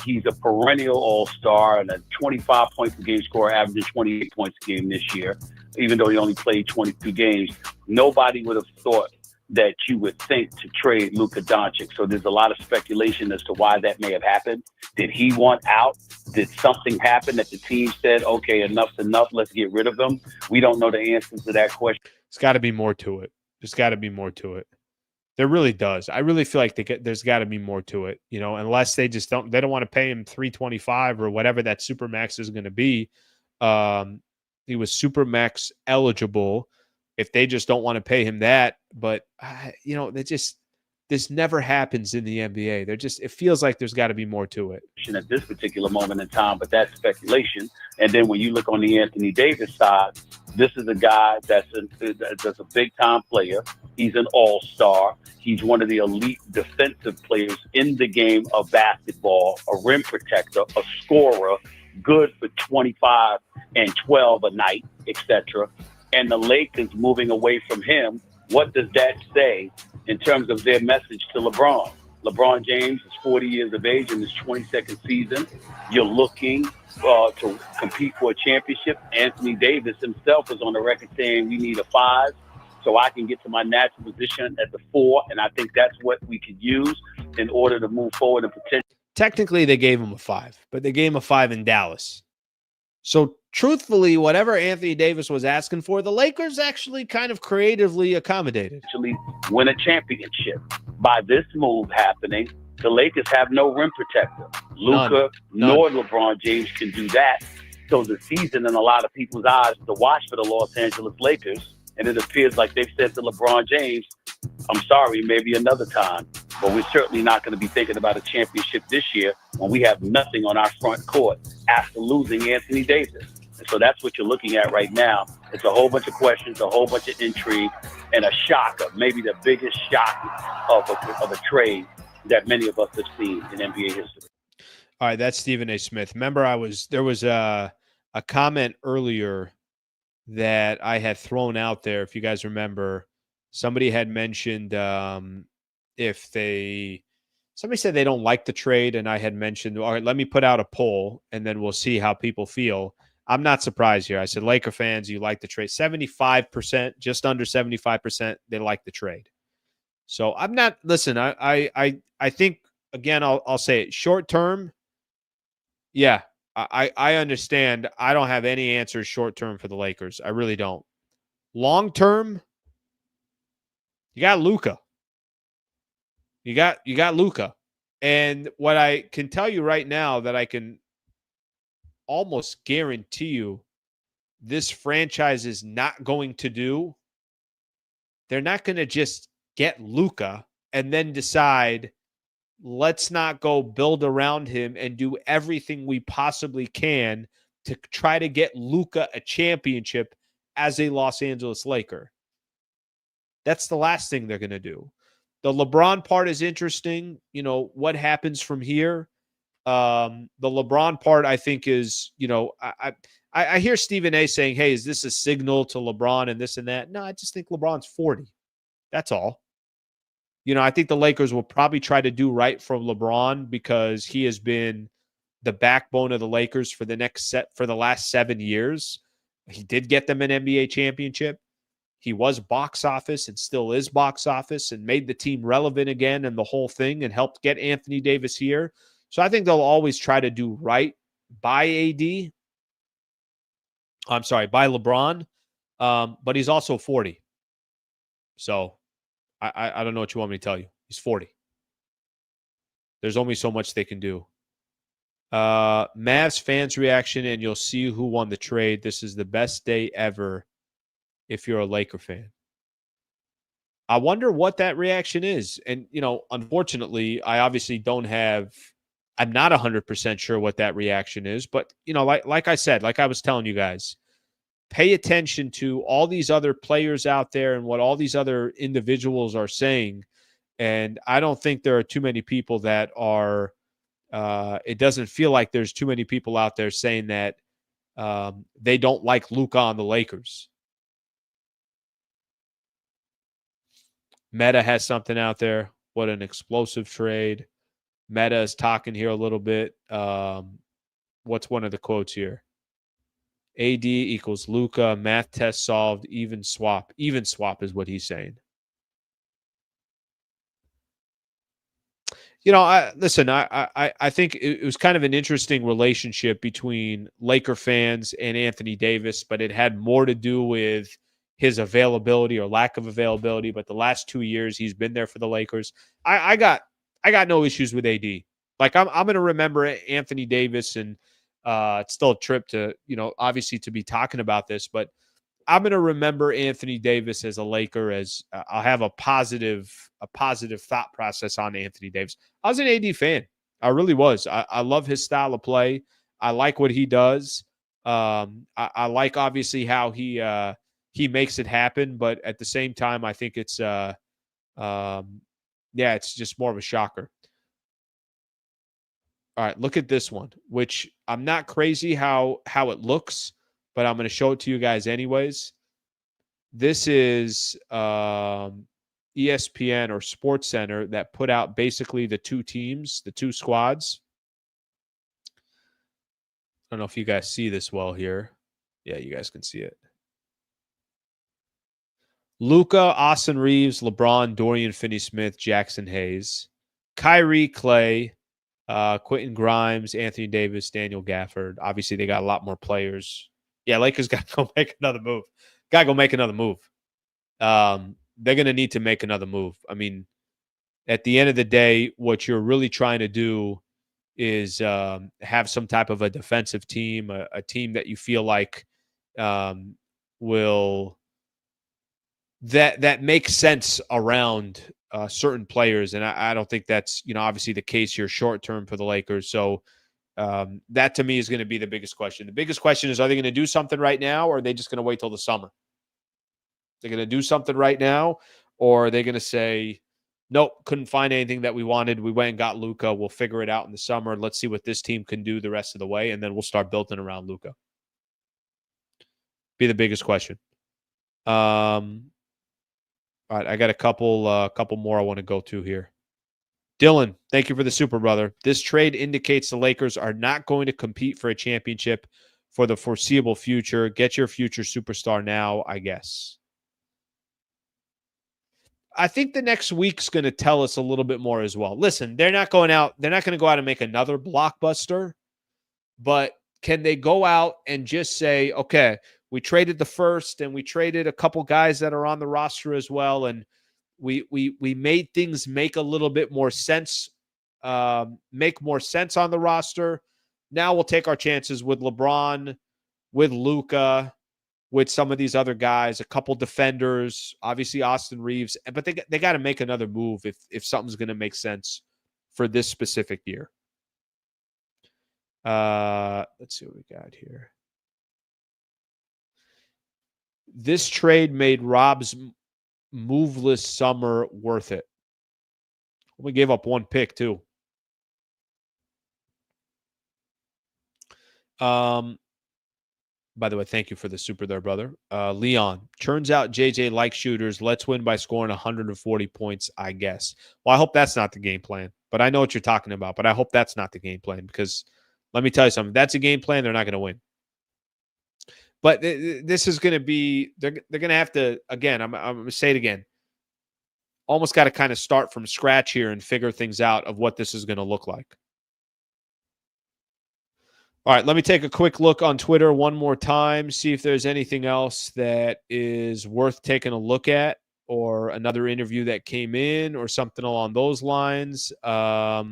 He's a perennial all-star and a 25 points per game scorer, averaging 28 points a game this year, even though he only played 22 games. Nobody would have thought that you would think to trade Luka Doncic. So there's a lot of speculation as to why that may have happened. Did he want out? Did something happen that the team said, okay, enough's enough, let's get rid of him? We don't know the answers to that question. There's got to be more to it. There's got to be more to it. There really does. I really feel like there's got to be more to it, unless they just don't want to pay him $325 or whatever that Supermax is going to be. He was Supermax eligible. If they just don't want to pay him that, but this never happens in the NBA. It feels like there's got to be more to it. At this particular moment in time, but that's speculation. And then when you look on the Anthony Davis side, this is a guy that's a big time player. He's an all-star. He's one of the elite defensive players in the game of basketball, a rim protector, a scorer, good for 25 and 12 a night, etc. And the Lakers moving away from him, what does that say in terms of their message to LeBron? LeBron James is 40 years of age in his 22nd season. You're looking to compete for a championship. Anthony Davis himself is on the record saying we need a 5 so I can get to my natural position at the 4. And I think that's what we could use in order to move forward and potentially. Technically, they gave him a 5, but they gave him a 5 in Dallas. So truthfully, whatever Anthony Davis was asking for, the Lakers actually kind of creatively accommodated. Actually win a championship. By this move happening, the Lakers have no rim protector. Luka nor LeBron James can do that. So the season, in a lot of people's eyes, the wash for the Los Angeles Lakers. And it appears like they've said to LeBron James, I'm sorry, maybe another time. But we're certainly not going to be thinking about a championship this year when we have nothing on our front court after losing Anthony Davis. And so that's what you're looking at right now. It's a whole bunch of questions, a whole bunch of intrigue, and a shocker, maybe the biggest shock of a trade that many of us have seen in NBA history. All right, that's Stephen A. Smith. Remember, there was a comment earlier that I had thrown out there. If you guys remember, somebody had mentioned somebody said they don't like the trade, and I had mentioned, all right, let me put out a poll, and then we'll see how people feel. I'm not surprised here. I said, Laker fans, you like the trade. 75%, just under 75%, they like the trade. So I'm not. Listen, I think again, I'll say it. Short term, yeah, I understand. I don't have any answers short term for the Lakers. I really don't. Long term, you got Luka. You got Luka. And what I can tell you right now that I can almost guarantee you this franchise is not going to do, they're not going to just get Luka and then decide, let's not go build around him and do everything we possibly can to try to get Luka a championship as a Los Angeles Laker. That's the last thing they're going to do. The LeBron part is interesting. You know, what happens from here? The LeBron part, I think, is, you know, I hear Stephen A saying, hey, is this a signal to LeBron and this and that? No, I just think LeBron's 40. That's all. You know, I think the Lakers will probably try to do right for LeBron because he has been the backbone of the Lakers for the last 7 years. He did get them an NBA championship. He was box office and still is box office and made the team relevant again and the whole thing and helped get Anthony Davis here. So I think they'll always try to do right by AD. I'm sorry, by LeBron. But he's also 40. So I don't know what you want me to tell you. He's 40. There's only so much they can do. Mavs fans' reaction, and you'll see who won the trade. This is the best day ever if you're a Laker fan. I wonder what that reaction is. And, you know, unfortunately, I obviously don't have – I'm not 100% sure what that reaction is. But, you know, like I said, like I was telling you guys, pay attention to all these other players out there and what all these other individuals are saying. And I don't think there are too many people that are it doesn't feel like there's too many people out there saying that they don't like Luka on the Lakers. Meta has something out there. What an explosive trade. Meta is talking here a little bit. What's one of the quotes here? AD equals Luka. Math test solved. Even swap. Even swap is what he's saying. You know, I think it was kind of an interesting relationship between Laker fans and Anthony Davis, but it had more to do with his availability or lack of availability. But the last 2 years he's been there for the Lakers. I got no issues with AD. Like I'm going to remember Anthony Davis, and it's still a trip to, you know, obviously to be talking about this, but I'm going to remember Anthony Davis as a Laker as I'll have a positive thought process on Anthony Davis. I was an AD fan. I really was. I love his style of play. I like what he does. I like obviously how he makes it happen, but at the same time, I think it's it's just more of a shocker. All right, look at this one, which I'm not crazy how it looks, but I'm going to show it to you guys anyways. This is ESPN or SportsCenter that put out basically the two teams, the two squads. I don't know if you guys see this well here. Yeah, you guys can see it. Luka, Austin Reeves, LeBron, Dorian Finney-Smith, Jackson Hayes, Kyrie, Clay, Quentin Grimes, Anthony Davis, Daniel Gafford. Obviously, they got a lot more players. Yeah, Lakers got to go make another move. Got to go make another move. They're going to need to make another move. I mean, at the end of the day, what you're really trying to do is have some type of a defensive team, a team that you feel like will that makes sense around certain players. And I don't think that's, obviously the case here short term for the Lakers. So that to me is going to be the biggest question. The biggest question is, are they going to do something right now, or are they just going to wait till the summer? They're going to do something right now, or are they going to say, nope, couldn't find anything that we wanted. We went and got Luka. We'll figure it out in the summer. Let's see what this team can do the rest of the way, and then we'll start building around Luka. Be the biggest question. All right, I got a couple more I want to go to here. Dylan, thank you for the super, brother. This trade indicates the Lakers are not going to compete for a championship for the foreseeable future. Get your future superstar now, I guess. I think the next week's going to tell us a little bit more as well. Listen, they're not going to go out and make another blockbuster, but can they go out and just say, okay, we traded the first and we traded a couple guys that are on the roster as well, and we made things make a little bit more sense, make more sense on the roster. Now we'll take our chances with LeBron, with Luka, with some of these other guys, a couple defenders, obviously Austin Reeves, but they got to make another move if something's going to make sense for this specific year. Let's see what we got here. This trade made Rob's moveless summer worth it. We gave up one pick too. By the way, thank you for the super there, brother. Leon, turns out JJ likes shooters. Let's win by scoring 140 points, I guess. Well, I hope that's not the game plan, but I know what you're talking about, but I hope that's not the game plan, because let me tell you something. If that's a game plan, they're not going to win. But this is going to be, they're going to have to, again, I'm going to say it again, almost got to kind of start from scratch here and figure things out of what this is going to look like. All right, let me take a quick look on Twitter one more time, see if there's anything else that is worth taking a look at, or another interview that came in or something along those lines. All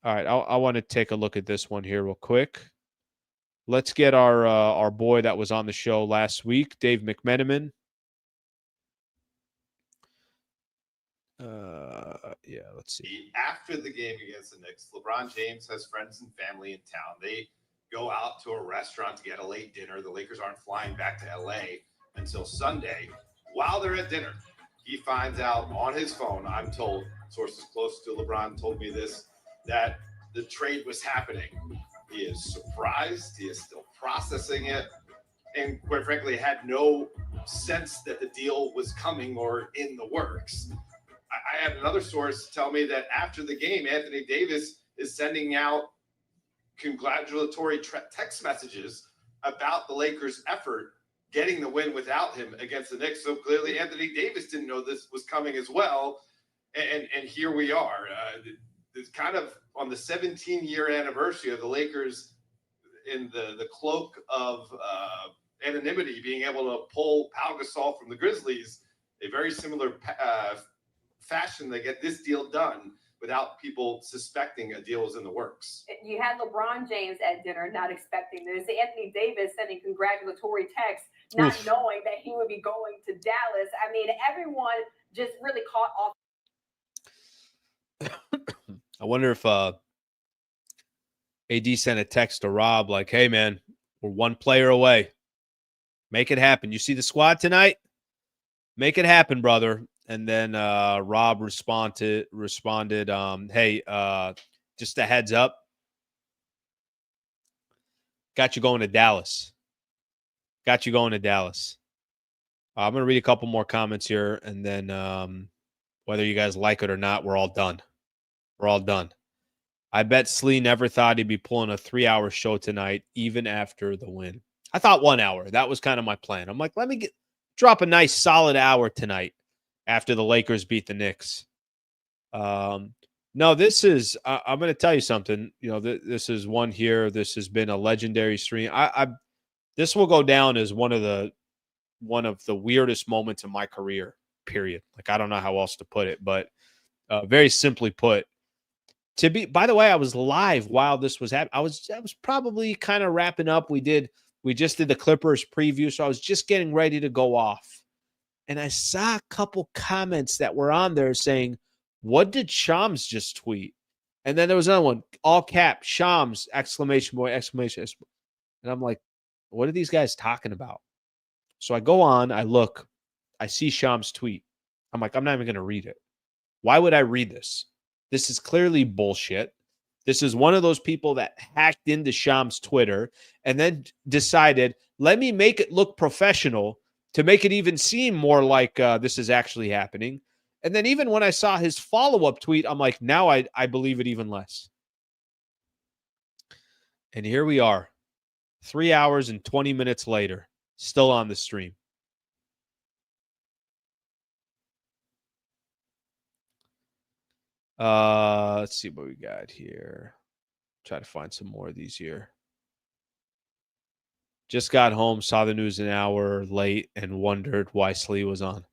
right, I want to take a look at this one here real quick. Let's get our boy that was on the show last week, Dave McMenamin. Yeah, let's see. After the game against the Knicks, LeBron James has friends and family in town. They go out to a restaurant to get a late dinner. The Lakers aren't flying back to LA until Sunday. While they're at dinner, he finds out on his phone, I'm told, sources close to LeBron told me this, that the trade was happening. He is surprised. He is still processing it. And quite frankly, had no sense that the deal was coming or in the works. I had another source tell me that after the game, Anthony Davis is sending out congratulatory text messages about the Lakers' effort getting the win without him against the Knicks. So clearly Anthony Davis didn't know this was coming as well. And here we are. It's kind of on the 17-year anniversary of the Lakers in the cloak of anonymity, being able to pull Pau Gasol from the Grizzlies, a very similar fashion to get this deal done without people suspecting a deal was in the works. You had LeBron James at dinner not expecting this. Anthony Davis sending congratulatory texts, not knowing that he would be going to Dallas. I mean, everyone just really caught off. I wonder if AD sent a text to Rob like, hey, man, we're one player away. Make it happen. You see the squad tonight? Make it happen, brother. And then Rob responded, hey, just a heads up. Got you going to Dallas. I'm going to read a couple more comments here, and then whether you guys like it or not, we're all done. I bet Slee never thought he'd be pulling a 3-hour show tonight, even after the win. I thought 1 hour. That was kind of my plan. I'm like, let me drop a nice solid hour tonight after the Lakers beat the Knicks. No, this is, I'm going to tell you something. You know, this is one here. This has been a legendary stream. This will go down as one of the weirdest moments in my career, period. Like, I don't know how else to put it, but very simply put, by the way, I was live while this was happening. I was probably kind of wrapping up. We did We just did the Clippers preview, so I was just getting ready to go off. And I saw a couple comments that were on there saying, what did Shams just tweet? And then there was another one, all cap, Shams, exclamation point, exclamation. And I'm like, what are these guys talking about? So I go on, I look, I see Shams' tweet. I'm like, I'm not even going to read it. Why would I read this? This is clearly bullshit. This is one of those people that hacked into Shams' Twitter and then decided, let me make it look professional to make it even seem more like this is actually happening. And then even when I saw his follow-up tweet, I'm like, now I believe it even less. And here we are, 3 hours and 20 minutes later, still on the stream. Let's see what we got here. Try to find some more of these here. Just got home, saw the news an hour late, and wondered why Slee was on.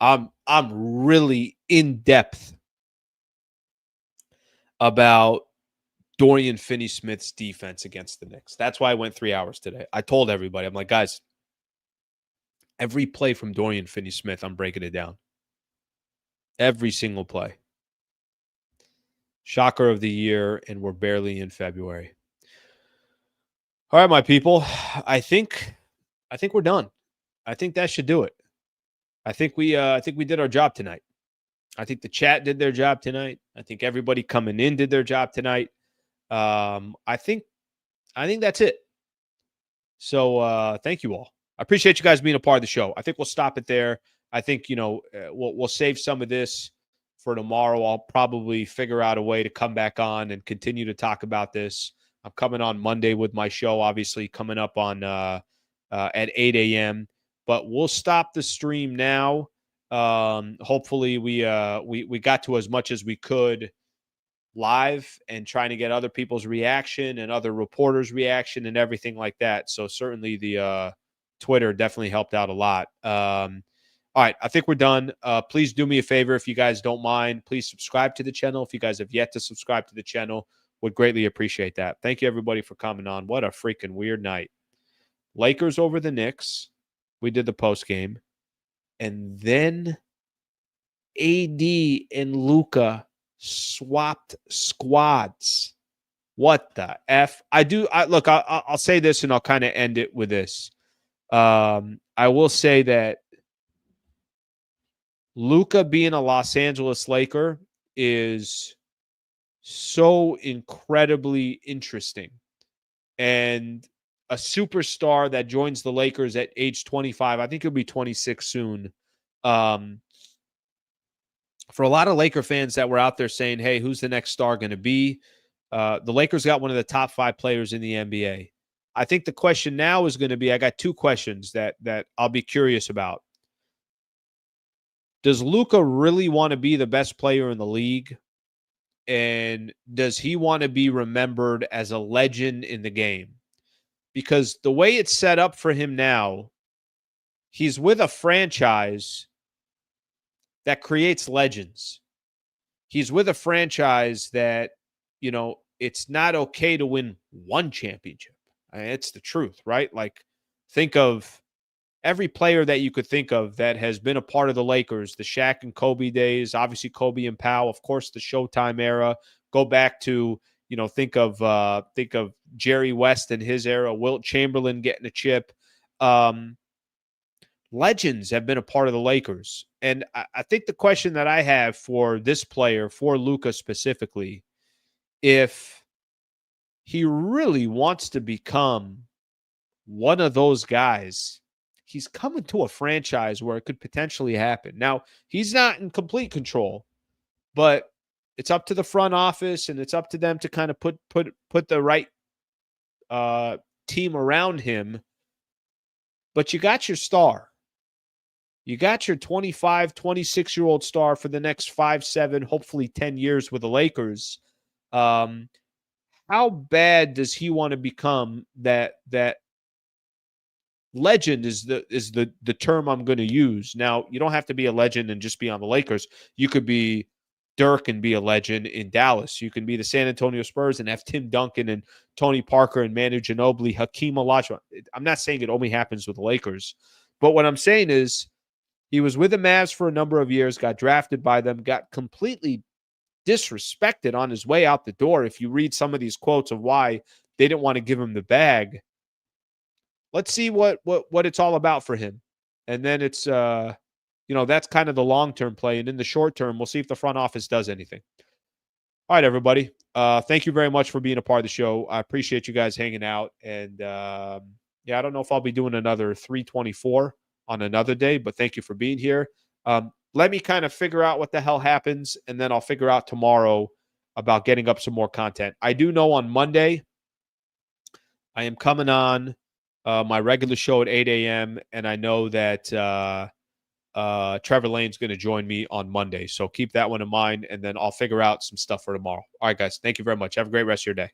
I'm really in depth about Dorian Finney-Smith's defense against the Knicks. That's why I went 3 hours today. I told everybody, I'm like, guys, every play from Dorian Finney-Smith, I'm breaking it down. Every single play. Shocker of the year, and we're barely in February. All right, my people. I think we're done. I think that should do it. I think we did our job tonight. I think the chat did their job tonight. I think everybody coming in did their job tonight. I think that's it. So thank you all. I appreciate you guys being a part of the show. I think we'll stop it there. I think we'll save some of this for tomorrow. I'll probably figure out a way to come back on and continue to talk about this. I'm coming on Monday with my show, obviously coming up on at 8 a.m. But we'll stop the stream now. Hopefully we got to as much as we could live and trying to get other people's reaction and other reporters' reaction and everything like that. So certainly the Twitter definitely helped out a lot. All right, I think we're done. Please do me a favor if you guys don't mind. Please subscribe to the channel. If you guys have yet to subscribe to the channel, would greatly appreciate that. Thank you, everybody, for coming on. What a freaking weird night. Lakers over the Knicks. We did the post game. And then AD and Luka swapped squads. What the F? Look, I'll say this and I'll kind of end it with this. I will say that Luka being a Los Angeles Laker is so incredibly interesting. And a superstar that joins the Lakers at age 25, I think he'll be 26 soon. For a lot of Laker fans that were out there saying, hey, who's the next star going to be? The Lakers got one of the top 5 players in the NBA. I think the question now is going to be, I got 2 questions that I'll be curious about. Does Luka really want to be the best player in the league? And does he want to be remembered as a legend in the game? Because the way it's set up for him now, he's with a franchise that creates legends. He's with a franchise that, it's not okay to win one championship. I mean, it's the truth, right? Like, think of every player that you could think of that has been a part of the Lakers, the Shaq and Kobe days, obviously Kobe and Powell, of course, the Showtime era. Go back to, think of Jerry West and his era, Wilt Chamberlain getting a chip. Legends have been a part of the Lakers. And I think the question that I have for this player, for Luka specifically, if he really wants to become one of those guys, he's coming to a franchise where it could potentially happen. Now, he's not in complete control, but it's up to the front office and it's up to them to kind of put the right team around him. But you got your star. You got your 25, 26-year-old star for the next 5, 7, hopefully 10 years with the Lakers. How bad does he want to become that legend is the term I'm going to use. Now, you don't have to be a legend and just be on the Lakers. You could be Dirk and be a legend in Dallas. You can be the San Antonio Spurs and have Tim Duncan and Tony Parker and Manu Ginobili, Hakeem Olajuwon. I'm not saying it only happens with the Lakers, but what I'm saying is he was with the Mavs for a number of years, got drafted by them, got completely disrespected on his way out the door. If you read some of these quotes of why they didn't want to give him the bag, let's see what it's all about for him. And then it's that's kind of the long-term play. And in the short term, we'll see if the front office does anything. All right, everybody. Thank you very much for being a part of the show. I appreciate you guys hanging out. And I don't know if I'll be doing another 324 on another day, but thank you for being here. Let me kind of figure out what the hell happens, and then I'll figure out tomorrow about getting up some more content. I do know on Monday I am coming on my regular show at 8 a.m., and I know that Trevor Lane's going to join me on Monday. So keep that one in mind, and then I'll figure out some stuff for tomorrow. All right, guys. Thank you very much. Have a great rest of your day.